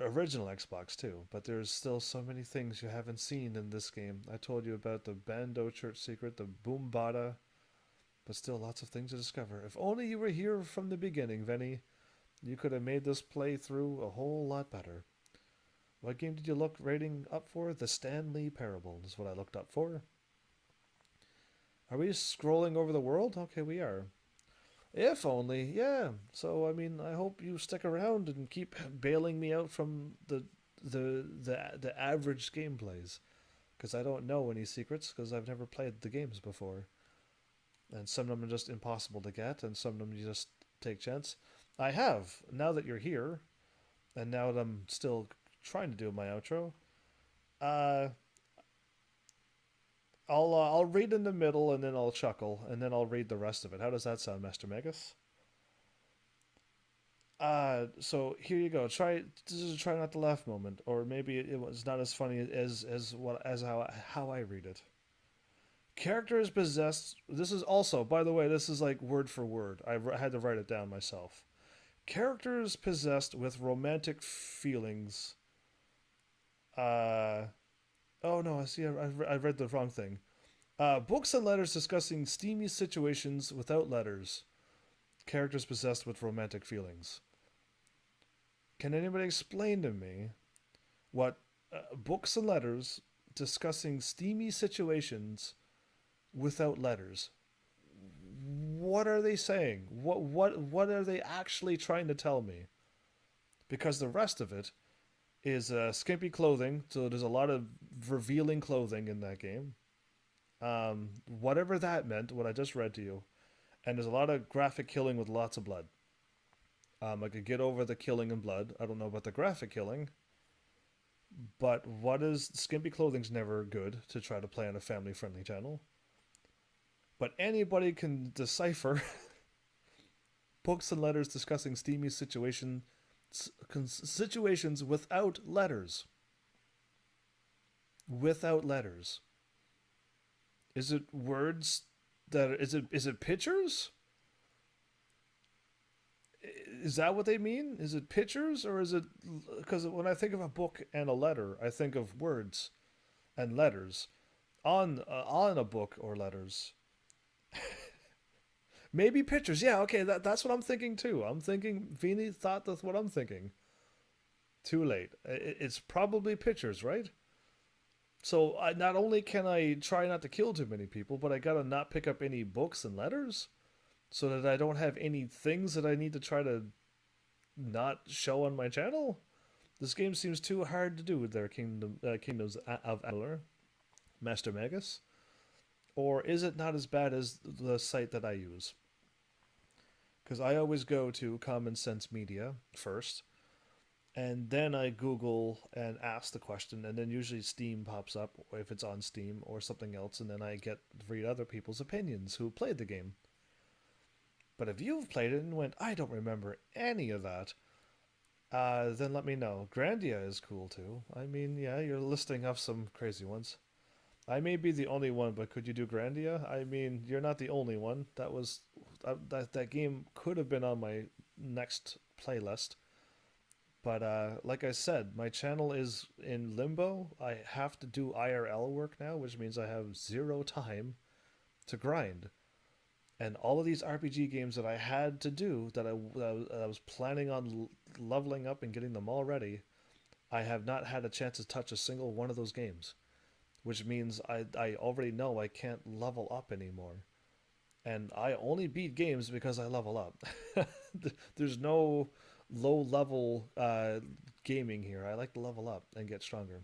Original Xbox too, but there's still so many things you haven't seen in this game. I told you about the Bando Church secret, the Boombada, but still lots of things to discover. If only you were here from the beginning, Venny, you could have made this playthrough a whole lot better. What game did you look rating up for? The Stanley Parable is what I looked up for. Are we scrolling over the world? Okay, we are. If only, yeah. So I mean, I hope you stick around and keep bailing me out from the average gameplays, because I don't know any secrets because I've never played the games before, and some of them are just impossible to get, and some of them you just take chance. I have now that you're here, and now that I'm still trying to do my outro. Uh, I'll read in the middle and then I'll chuckle and then I'll read the rest of it. How does that sound, Master Megas? So here you go. This is a try not to laugh moment, or maybe it was not as funny as how I read it. Character is possessed. This is also, by the way, this is like word for word. Had to write it down myself. Characters possessed with romantic feelings. Uh, oh no, I see. I read the wrong thing. Books and letters discussing steamy situations without letters. Characters possessed with romantic feelings. Can anybody explain to me what books and letters discussing steamy situations without letters? What are they saying? What are they actually trying to tell me? Because the rest of it is skimpy clothing, so there's a lot of revealing clothing in that game. Whatever that meant, what I just read to you, and there's a lot of graphic killing with lots of blood. I could get over the killing and blood. I don't know about the graphic killing, but what is skimpy clothing's never good to try to play on a family-friendly channel. But anybody can decipher books and letters discussing steamy situations without letters. Without letters. Is it words that is it pictures? Is that what they mean? Is it pictures or is it, because when I think of a book and a letter, I think of words and letters on a book or letters. Maybe pictures. Yeah, okay, that's what I'm thinking too. I'm thinking Vini thought that's what I'm thinking. Too late. It's probably pictures, right? So not only can I try not to kill too many people, but I gotta not pick up any books and letters so that I don't have any things that I need to try to not show on my channel. This game seems too hard to do with their Kingdoms of Amalur, Master Magus. Or is it not as bad as the site that I use? Because I always go to Common Sense Media first, and then I Google and ask the question, and then usually Steam pops up, if it's on Steam, or something else, and then I read other people's opinions who played the game. But if you've played it and went, I don't remember any of that, then let me know. Grandia is cool too. I mean, yeah, you're listing off some crazy ones. I may be the only one, but could you do Grandia? I mean, you're not the only one. That game could have been on my next playlist. But like I said, my channel is in limbo. I have to do IRL work now, which means I have zero time to grind. And all of these RPG games that I had to do, that I was planning on leveling up and getting them all ready, I have not had a chance to touch a single one of those games. Which means I already know I can't level up anymore. And I only beat games because I level up. There's no low level gaming here. I like to level up and get stronger.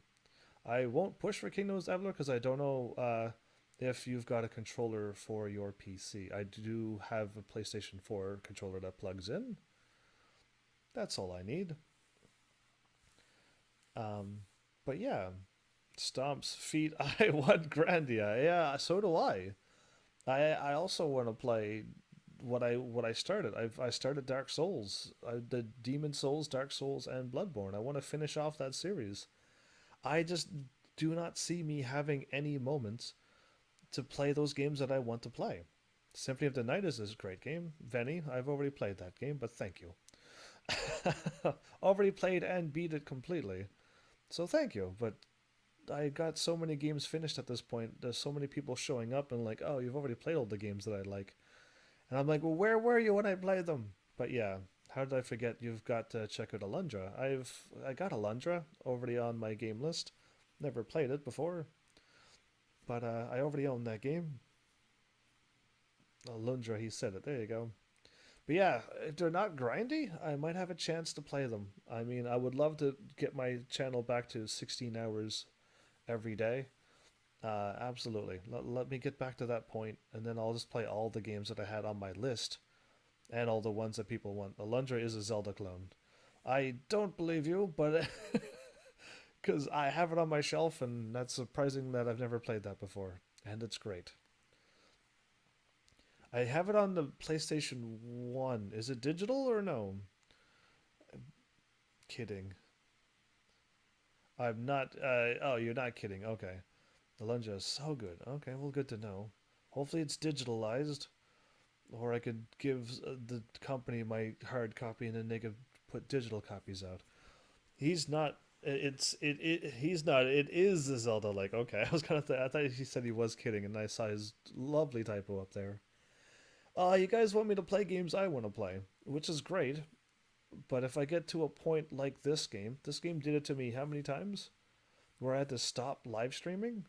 I won't push for Kingdoms of Amalur because I don't know if you've got a controller for your PC. I do have a PlayStation 4 controller that plugs in. That's all I need. But yeah, Stomp's feet. I want Grandia. Yeah, so do I. I also want to play what I started. I started Dark Souls. I did Demon Souls, Dark Souls, and Bloodborne. I want to finish off that series. I just do not see me having any moments to play those games that I want to play. Symphony of the Night is a great game. Venny, I've already played that game, but thank you. Already played and beat it completely. So thank you, but I got so many games finished at this point. There's so many people showing up and like, oh, you've already played all the games that I like. And I'm like, well, where were you when I played them? But yeah, how did I forget? You've got to check out Alundra. I got Alundra already on my game list. Never played it before, but I already own that game. Alundra, he said it. There you go. But yeah, if they're not grindy, I might have a chance to play them. I mean, I would love to get my channel back to 16 hours every day. Absolutely. Let me get back to that point, and then I'll just play all the games that I had on my list and all the ones that people want. Alundra is a Zelda clone. I don't believe you, but because I have it on my shelf, and that's surprising that I've never played that before, and it's great. I have it on the PlayStation 1. Is it digital or no? Kidding. I'm not. Oh, you're not kidding. Okay. The Alundra is so good. Okay, well, good to know. Hopefully it's digitalized, or I could give the company my hard copy and then they could put digital copies out. He's not. He's not. It is a Zelda. Like, okay, I was kind of. I thought he said he was kidding, and I saw his lovely typo up there. You guys want me to play games I want to play, which is great. But if I get to a point like this game did it to me how many times? Where I had to stop live streaming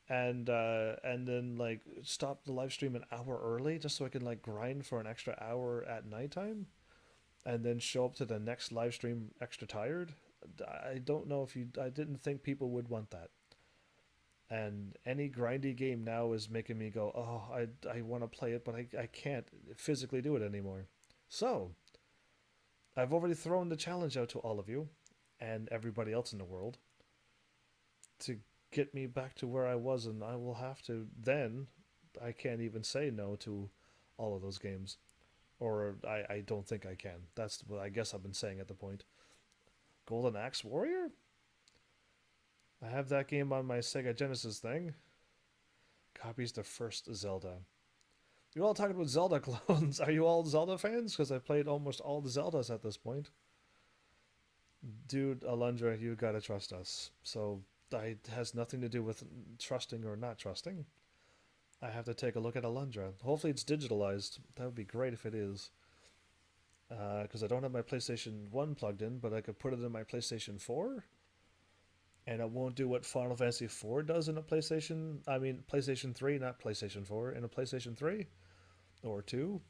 and then like stop the live stream an hour early just so I can like grind for an extra hour at nighttime and then show up to the next live stream extra tired. I don't know if you. I didn't think people would want that. And any grindy game now is making me go, oh, I want to play it, but I can't physically do it anymore. So, I've already thrown the challenge out to all of you and everybody else in the world to get me back to where I was, and I will have to then. I can't even say no to all of those games. Or I don't think I can. That's what I guess I've been saying at the point. Golden Axe Warrior? I have that game on my Sega Genesis thing. Copies the first Zelda. You're all talking about Zelda clones. Are you all Zelda fans? Because I've played almost all the Zeldas at this point. Dude, Alundra, you gotta trust us. So it has nothing to do with trusting or not trusting. I have to take a look at Alundra. Hopefully it's digitalized. That would be great if it is. Because I don't have my PlayStation 1 plugged in, but I could put it in my PlayStation 4. And it won't do what Final Fantasy 4 does in a PlayStation. I mean, PlayStation 3, not PlayStation 4. In a PlayStation 3 or 2,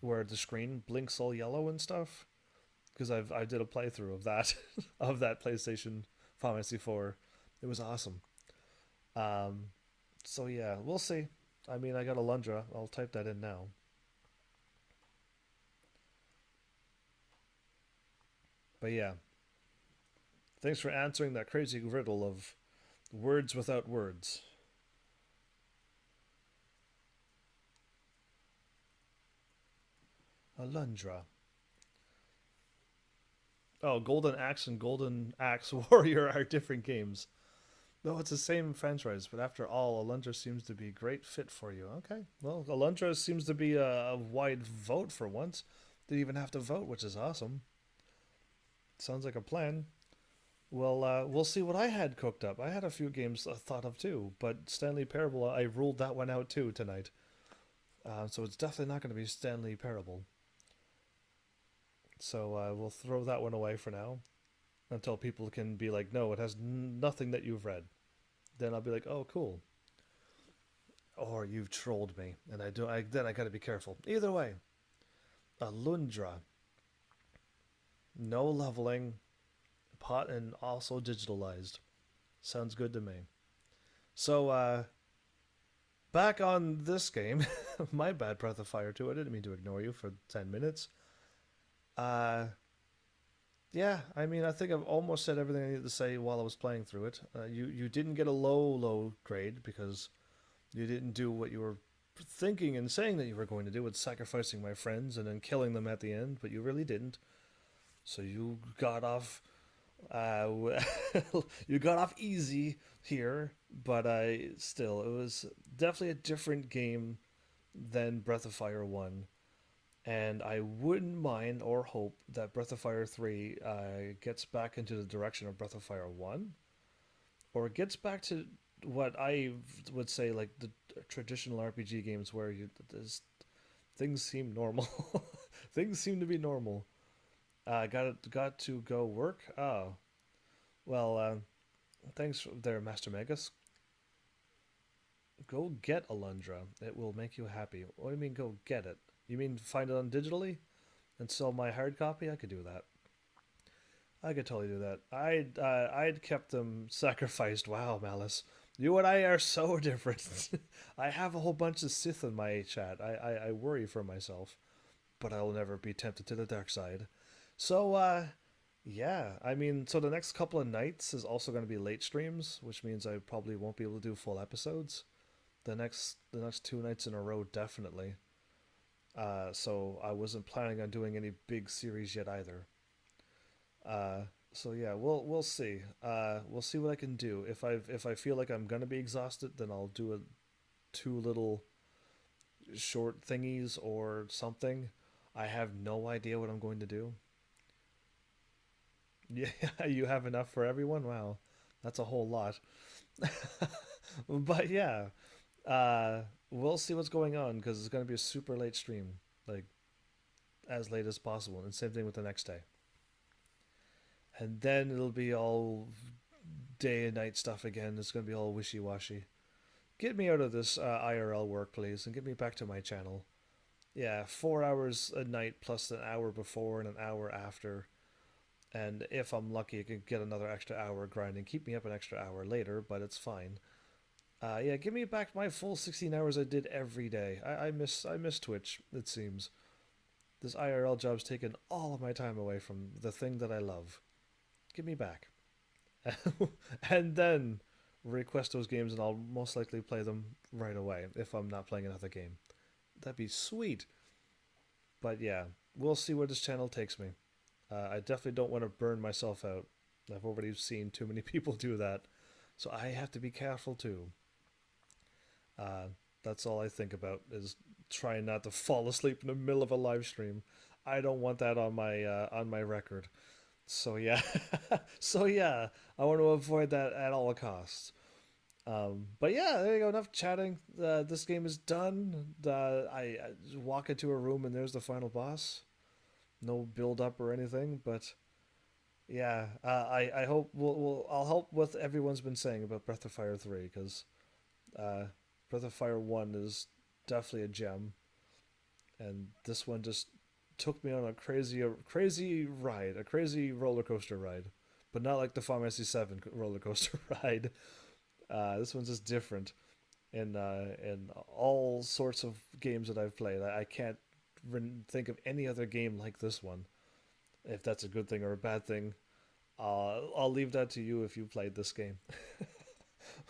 where the screen blinks all yellow and stuff. Because I did a playthrough of that, of that PlayStation Final Fantasy 4. It was awesome. Um, so yeah, we'll see. I mean, I got Alundra. I'll type that in now. But yeah, thanks for answering that crazy riddle of words without words. Alundra. Oh, Golden Axe and Golden Axe Warrior are different games. No, it's the same franchise, but after all, Alundra seems to be a great fit for you. Okay, well, Alundra seems to be a wide vote for once. Didn't even have to vote, which is awesome. Sounds like a plan. Well, we'll see what I had cooked up. I had a few games thought of too, but Stanley Parable, I ruled that one out too tonight. So it's definitely not going to be Stanley Parable. So we'll throw that one away for now until people can be like, no, it has nothing that you've read. Then I'll be like, oh, cool. Or you've trolled me, and I do. Then I got to be careful. Either way, Alundra, no leveling, pot, and also digitalized. Sounds good to me. So, back on this game. My bad, Breath of Fire 2. I didn't mean to ignore you for 10 minutes. Uh, yeah, I mean, I think I've almost said everything I needed to say while I was playing through it. You didn't get a low grade because you didn't do what you were thinking and saying that you were going to do with sacrificing my friends and then killing them at the end, but you really didn't. So you got off uh, you got off easy here, but I still it was definitely a different game than Breath of Fire 1. And I wouldn't mind or hope that Breath of Fire 3 gets back into the direction of Breath of Fire 1, or gets back to what I would say like the traditional RPG games where things seem normal. Things seem to be normal. Got to go work. Oh, well, thanks there, Master Magus. Go get Alundra. It will make you happy. What do you mean, go get it? You mean find it on digitally and sell my hard copy? I could do that. I could totally do that. I'd kept them sacrificed. Wow, Malice, you and I are so different. I have a whole bunch of Sith in my chat. I worry for myself, but I will never be tempted to the dark side. So yeah, I mean, so the next couple of nights is also going to be late streams, which means I probably won't be able to do full episodes. The next 2 nights in a row, definitely. So I wasn't planning on doing any big series yet either. So yeah, we'll see. We'll see what I can do. If I feel like I'm gonna be exhausted, then I'll do two little short thingies or something. I have no idea what I'm going to do. Yeah, you have enough for everyone. Wow, that's a whole lot. But yeah, we'll see what's going on because it's gonna be a super late stream, like as late as possible, and same thing with the next day. And then it'll be all day and night stuff again. It's gonna be all wishy washy. Get me out of this IRL work, please, and get me back to my channel. Yeah, 4 hours a night plus an hour before and an hour after. And if I'm lucky, I can get another extra hour grinding. Keep me up an extra hour later, but it's fine. Yeah, give me back my full 16 hours I did every day. I miss Twitch. It seems this IRL job's taken all of my time away from the thing that I love. Give me back, and then request those games, and I'll most likely play them right away if I'm not playing another game. That'd be sweet. But yeah, we'll see where this channel takes me. I definitely don't want to burn myself out. I've already seen too many people do that, so I have to be careful too. Uh, that's all I think about is trying not to fall asleep in the middle of a live stream. I don't want that on my record. So yeah, so yeah, I want to avoid that at all costs. But yeah, there you go. Enough chatting. This game is done. I just walk into a room and there's the final boss. No build up or anything, but yeah, I hope I'll help what everyone's been saying about Breath of Fire 3 because uh, Breath of Fire 1 is definitely a gem, and this one just took me on a crazy ride, a crazy roller coaster ride, but not like the Final Fantasy 7 roller coaster ride. This one's just different in all sorts of games that I've played. I can't think of any other game like this one. If that's a good thing or a bad thing, I'll leave that to you if you played this game.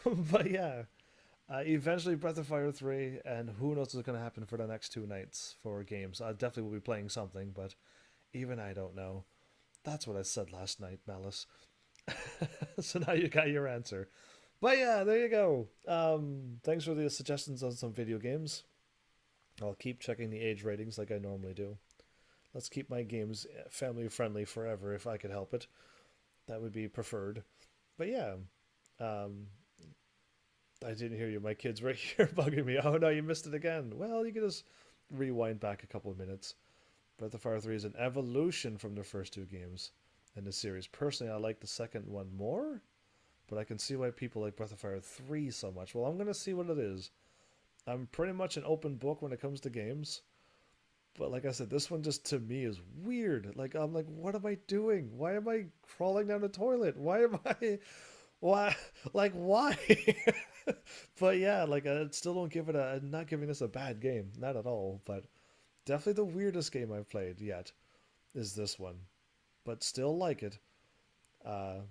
But yeah, eventually Breath of Fire 3, and who knows what's going to happen for the next 2 nights for games. I definitely will be playing something, but even I don't know. That's what I said last night, Malice. So now you got your answer. But yeah, there you go. Thanks for the suggestions on some video games. I'll keep checking the age ratings like I normally do. Let's keep my games family friendly forever if I could help it. That would be preferred. But yeah, um, I didn't hear you. My kid's right here bugging me. Oh no, you missed it again. Well, you can just rewind back a couple of minutes. Breath of Fire 3 is an evolution from the first two games in the series. Personally, I like the second one more, but I can see why people like Breath of Fire 3 so much. Well, I'm going to see what it is. I'm pretty much an open book when it comes to games. But like I said, this one just to me is weird. Like I'm like, what am I doing? Why am I crawling down the toilet? Why am I why like why? But yeah, like I still don't give it a I'm not giving this a bad game. Not at all, but definitely the weirdest game I've played yet is this one. But still like it. Uh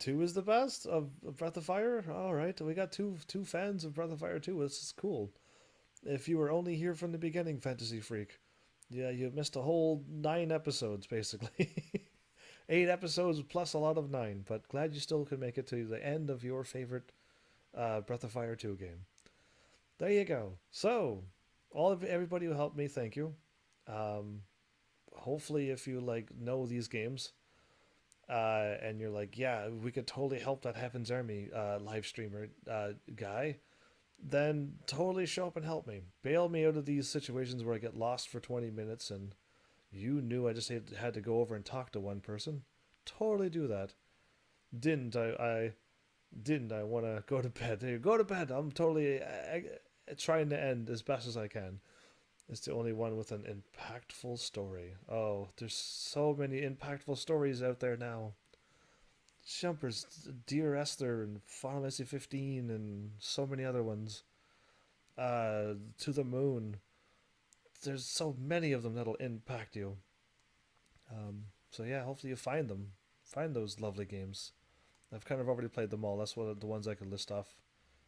Two is the best of Breath of Fire. All right, we got two fans of Breath of Fire 2. This is cool. If you were only here from the beginning, Fantasy Freak, yeah, you missed a whole 9 episodes, basically. 8 episodes plus a lot of nine, but glad you still could make it to the end of your favorite Breath of Fire 2 game. There you go. So, all of everybody who helped me, thank you. Um, Hopefully, if you like know these games, and you're like, yeah, we could totally help that Heaven's Army live streamer guy, then totally show up and help me. Bail me out of these situations where I get lost for 20 minutes and you knew I just had to go over and talk to one person. Totally do that. Didn't I didn't I want to go to bed? Hey, go to bed. I'm totally trying to end as best as I can. It's the only one with an impactful story. Oh, there's so many impactful stories out there now. Jumpers, Dear Esther, and Final Fantasy 15, and so many other ones. To the Moon. There's so many of them that'll impact you. So yeah, hopefully you find them. Find those lovely games. I've kind of already played them all. That's one of the ones I could list off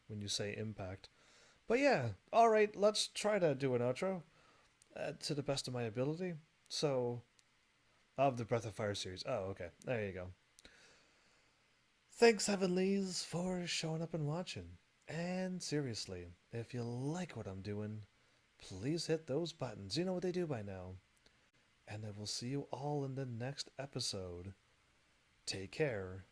when you say impact. But yeah, all right, let's try to do an outro to the best of my ability. So, of the Breath of Fire series. Oh, okay. There you go. Thanks, Heavenlies, for showing up and watching. And seriously, if you like what I'm doing, please hit those buttons. You know what they do by now. And I will see you all in the next episode. Take care.